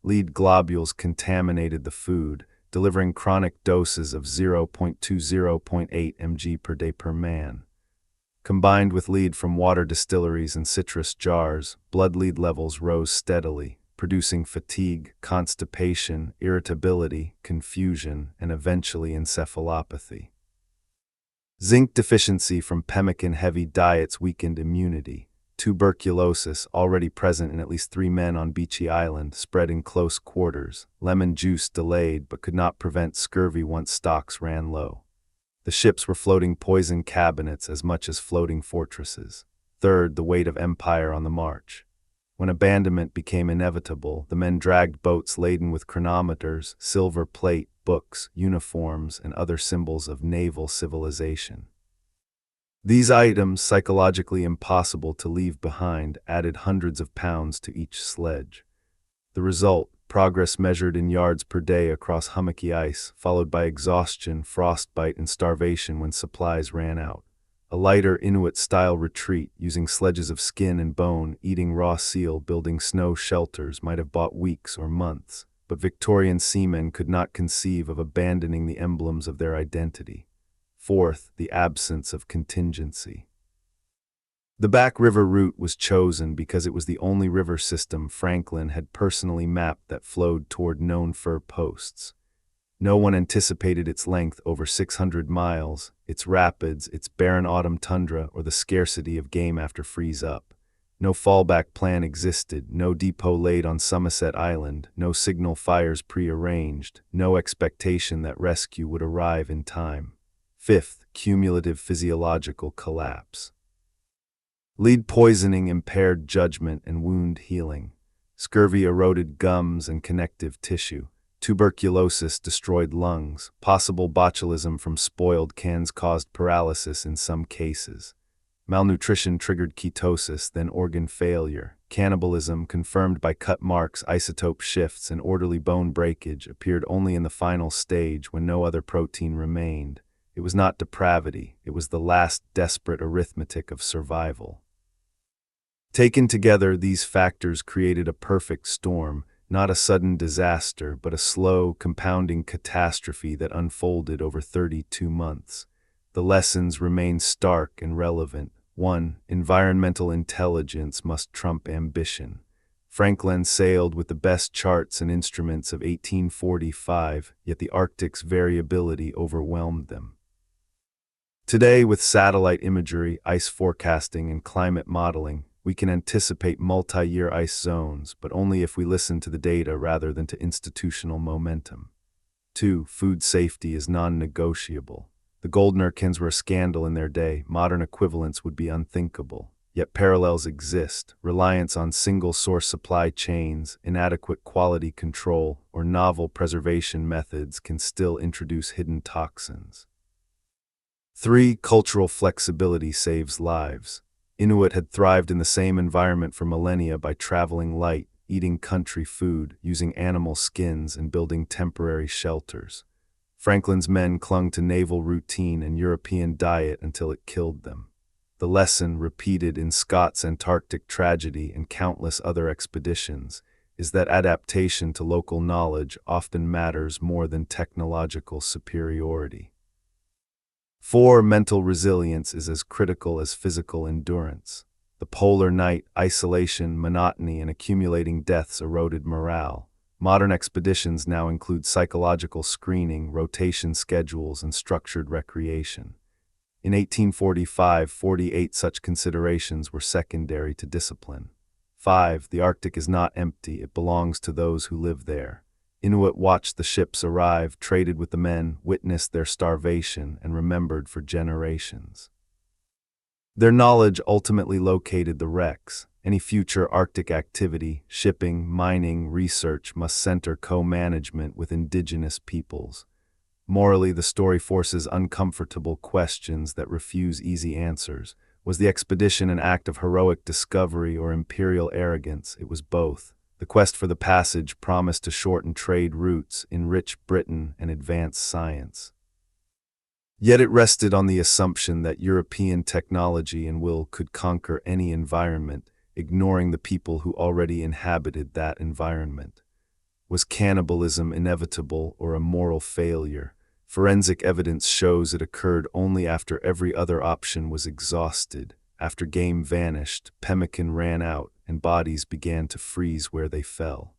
Lead globules contaminated the food, delivering chronic doses of 0.20.8 mg per day per man. Combined with lead from water distilleries and citrus jars, blood lead levels rose steadily, producing fatigue, constipation, irritability, confusion, and eventually encephalopathy. Zinc deficiency from pemmican-heavy diets weakened immunity. Tuberculosis, already present in at least 3 men on Beachy Island, spread in close quarters. Lemon juice delayed but could not prevent scurvy once stocks ran low. The ships were floating poison cabinets as much as floating fortresses. Third, the weight of empire on the march. When abandonment became inevitable, the men dragged boats laden with chronometers, silver plate, books, uniforms, and other symbols of naval civilization. These items, psychologically impossible to leave behind, added hundreds of pounds to each sledge. The result, progress measured in yards per day across hummocky ice, followed by exhaustion, frostbite, and starvation when supplies ran out. A lighter Inuit-style retreat, using sledges of skin and bone, eating raw seal, building snow shelters, might have bought weeks or months, but Victorian seamen could not conceive of abandoning the emblems of their identity. Fourth, the absence of contingency. The Back River route was chosen because it was the only river system Franklin had personally mapped that flowed toward known fur posts. No one anticipated its length over 600 miles, its rapids, its barren autumn tundra, or the scarcity of game after freeze-up. No fallback plan existed, no depot laid on Somerset Island, no signal fires pre-arranged, no expectation that rescue would arrive in time. Fifth, cumulative physiological collapse. Lead poisoning impaired judgment and wound healing. Scurvy eroded gums and connective tissue. Tuberculosis destroyed lungs. Possible botulism from spoiled cans caused paralysis in some cases. Malnutrition triggered ketosis, then organ failure. Cannibalism, confirmed by cut marks, isotope shifts, and orderly bone breakage, appeared only in the final stage when no other protein remained. It was not depravity, it was the last desperate arithmetic of survival. Taken together, these factors created a perfect storm, not a sudden disaster, but a slow, compounding catastrophe that unfolded over 32 months. The lessons remain stark and relevant. 1. Environmental intelligence must trump ambition. Franklin sailed with the best charts and instruments of 1845, yet the Arctic's variability overwhelmed them. Today, with satellite imagery, ice forecasting, and climate modeling, we can anticipate multi-year ice zones, but only if we listen to the data rather than to institutional momentum. 2. Food safety is non-negotiable. The Goldnerkins were a scandal in their day. Modern equivalents would be unthinkable. Yet parallels exist. Reliance on single-source supply chains, inadequate quality control, or novel preservation methods can still introduce hidden toxins. 3. Cultural flexibility saves lives. Inuit had thrived in the same environment for millennia by traveling light, eating country food, using animal skins, and building temporary shelters. Franklin's men clung to naval routine and European diet until it killed them. The lesson, repeated in Scott's Antarctic tragedy and countless other expeditions, is that adaptation to local knowledge often matters more than technological superiority. 4. Mental resilience is as critical as physical endurance. The polar night, isolation, monotony, and accumulating deaths eroded morale. Modern expeditions now include psychological screening, rotation schedules, and structured recreation. In 1845, 48 such considerations were secondary to discipline. 5. The Arctic is not empty, it belongs to those who live there. Inuit watched the ships arrive, traded with the men, witnessed their starvation, and remembered for generations. Their knowledge ultimately located the wrecks. Any future Arctic activity, shipping, mining, research must center co-management with indigenous peoples. Morally, the story forces uncomfortable questions that refuse easy answers. Was the expedition an act of heroic discovery or imperial arrogance? It was both. The quest for the passage promised to shorten trade routes, enrich Britain, and advance science. Yet it rested on the assumption that European technology and will could conquer any environment, ignoring the people who already inhabited that environment. Was cannibalism inevitable or a moral failure? Forensic evidence shows it occurred only after every other option was exhausted. After game vanished, pemmican ran out, and bodies began to freeze where they fell.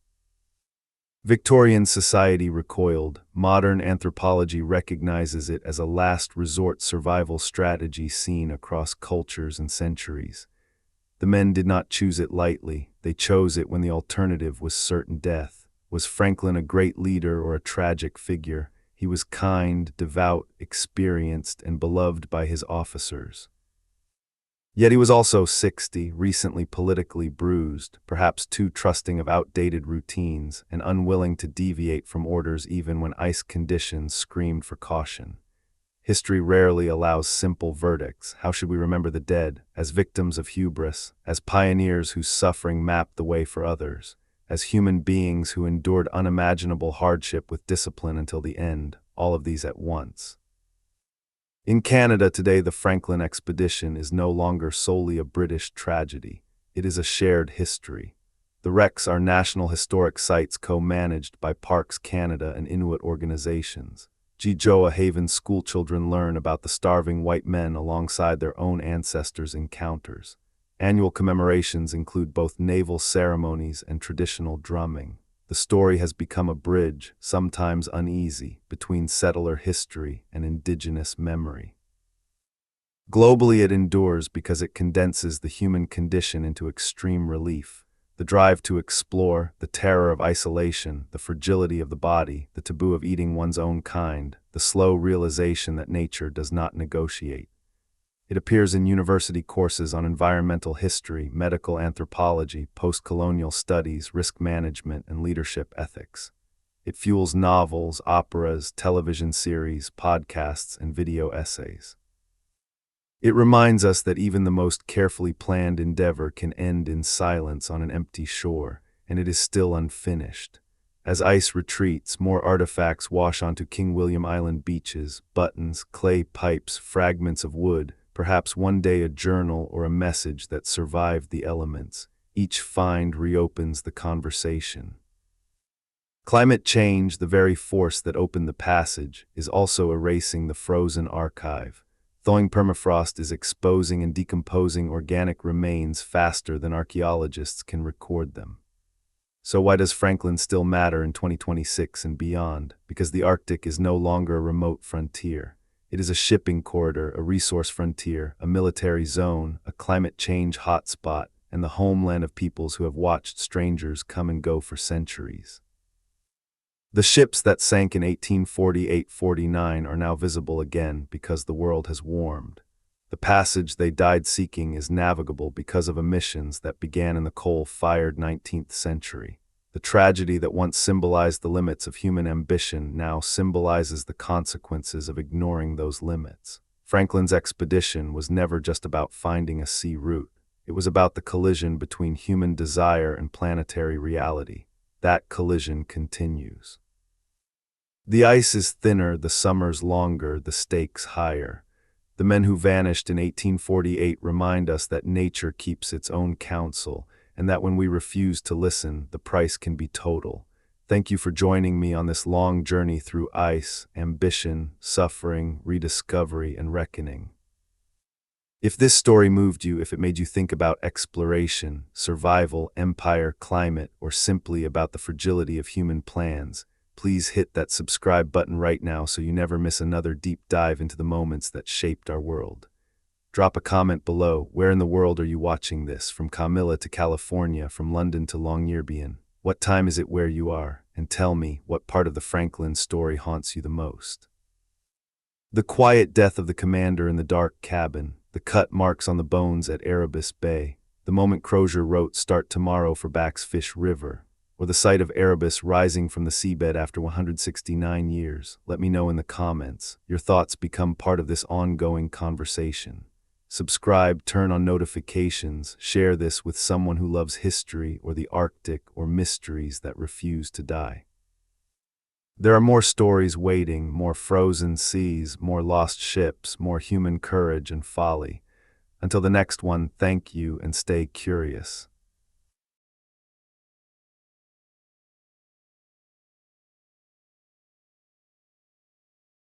Victorian society recoiled. Modern anthropology recognizes it as a last resort survival strategy seen across cultures and centuries. The men did not choose it lightly. They chose it when the alternative was certain death. Was Franklin a great leader or a tragic figure? He was kind, devout, experienced, and beloved by his officers. Yet he was also 60, recently politically bruised, perhaps too trusting of outdated routines, and unwilling to deviate from orders even when ice conditions screamed for caution. History rarely allows simple verdicts. How should we remember the dead? As victims of hubris, as pioneers whose suffering mapped the way for others, as human beings who endured unimaginable hardship with discipline until the end, all of these at once. In Canada today, the Franklin expedition is no longer solely a British tragedy. It is a shared history. The wrecks are National Historic Sites co-managed by Parks Canada and Inuit organizations. Gijoa Haven schoolchildren learn about the starving white men alongside their own ancestors' encounters. Annual commemorations include both naval ceremonies and traditional drumming. The story has become a bridge, sometimes uneasy, between settler history and indigenous memory. Globally, it endures because it condenses the human condition into extreme relief. The drive to explore, the terror of isolation, the fragility of the body, the taboo of eating one's own kind, the slow realization that nature does not negotiate. It appears in university courses on environmental history, medical anthropology, post-colonial studies, risk management, and leadership ethics. It fuels novels, operas, television series, podcasts, and video essays. It reminds us that even the most carefully planned endeavor can end in silence on an empty shore, and it is still unfinished. As ice retreats, more artifacts wash onto King William Island beaches, buttons, clay pipes, fragments of wood, perhaps one day a journal or a message that survived the elements. Each find reopens the conversation. Climate change, the very force that opened the passage, is also erasing the frozen archive. Thawing permafrost is exposing and decomposing organic remains faster than archaeologists can record them. So why does Franklin still matter in 2026 and beyond? Because the Arctic is no longer a remote frontier. It is a shipping corridor, a resource frontier, a military zone, a climate change hotspot, and the homeland of peoples who have watched strangers come and go for centuries. The ships that sank in 1848-49 are now visible again because the world has warmed. The passage they died seeking is navigable because of emissions that began in the coal-fired 19th century. The tragedy that once symbolized the limits of human ambition now symbolizes the consequences of ignoring those limits. Franklin's expedition was never just about finding a sea route. It was about the collision between human desire and planetary reality. That collision continues. The ice is thinner, the summers longer, the stakes higher. The men who vanished in 1848 remind us that nature keeps its own counsel, and that when we refuse to listen, the price can be total. Thank you for joining me on this long journey through ice, ambition, suffering, rediscovery, and reckoning. If this story moved you, if it made you think about exploration, survival, empire, climate, or simply about the fragility of human plans, please hit that subscribe button right now so you never miss another deep dive into the moments that shaped our world. Drop a comment below. Where in the world are you watching this? From Camilla to California, from London to Longyearbyen. What time is it where you are? And tell me, what part of the Franklin story haunts you the most? The quiet death of the commander in the dark cabin, the cut marks on the bones at Erebus Bay, the moment Crozier wrote "Start tomorrow for Back's Fish River," or the sight of Erebus rising from the seabed after 169 years. Let me know in the comments. Your thoughts become part of this ongoing conversation. Subscribe, turn on notifications, share this with someone who loves history or the Arctic or mysteries that refuse to die. There are more stories waiting, more frozen seas, more lost ships, more human courage and folly. Until the next one, thank you and stay curious.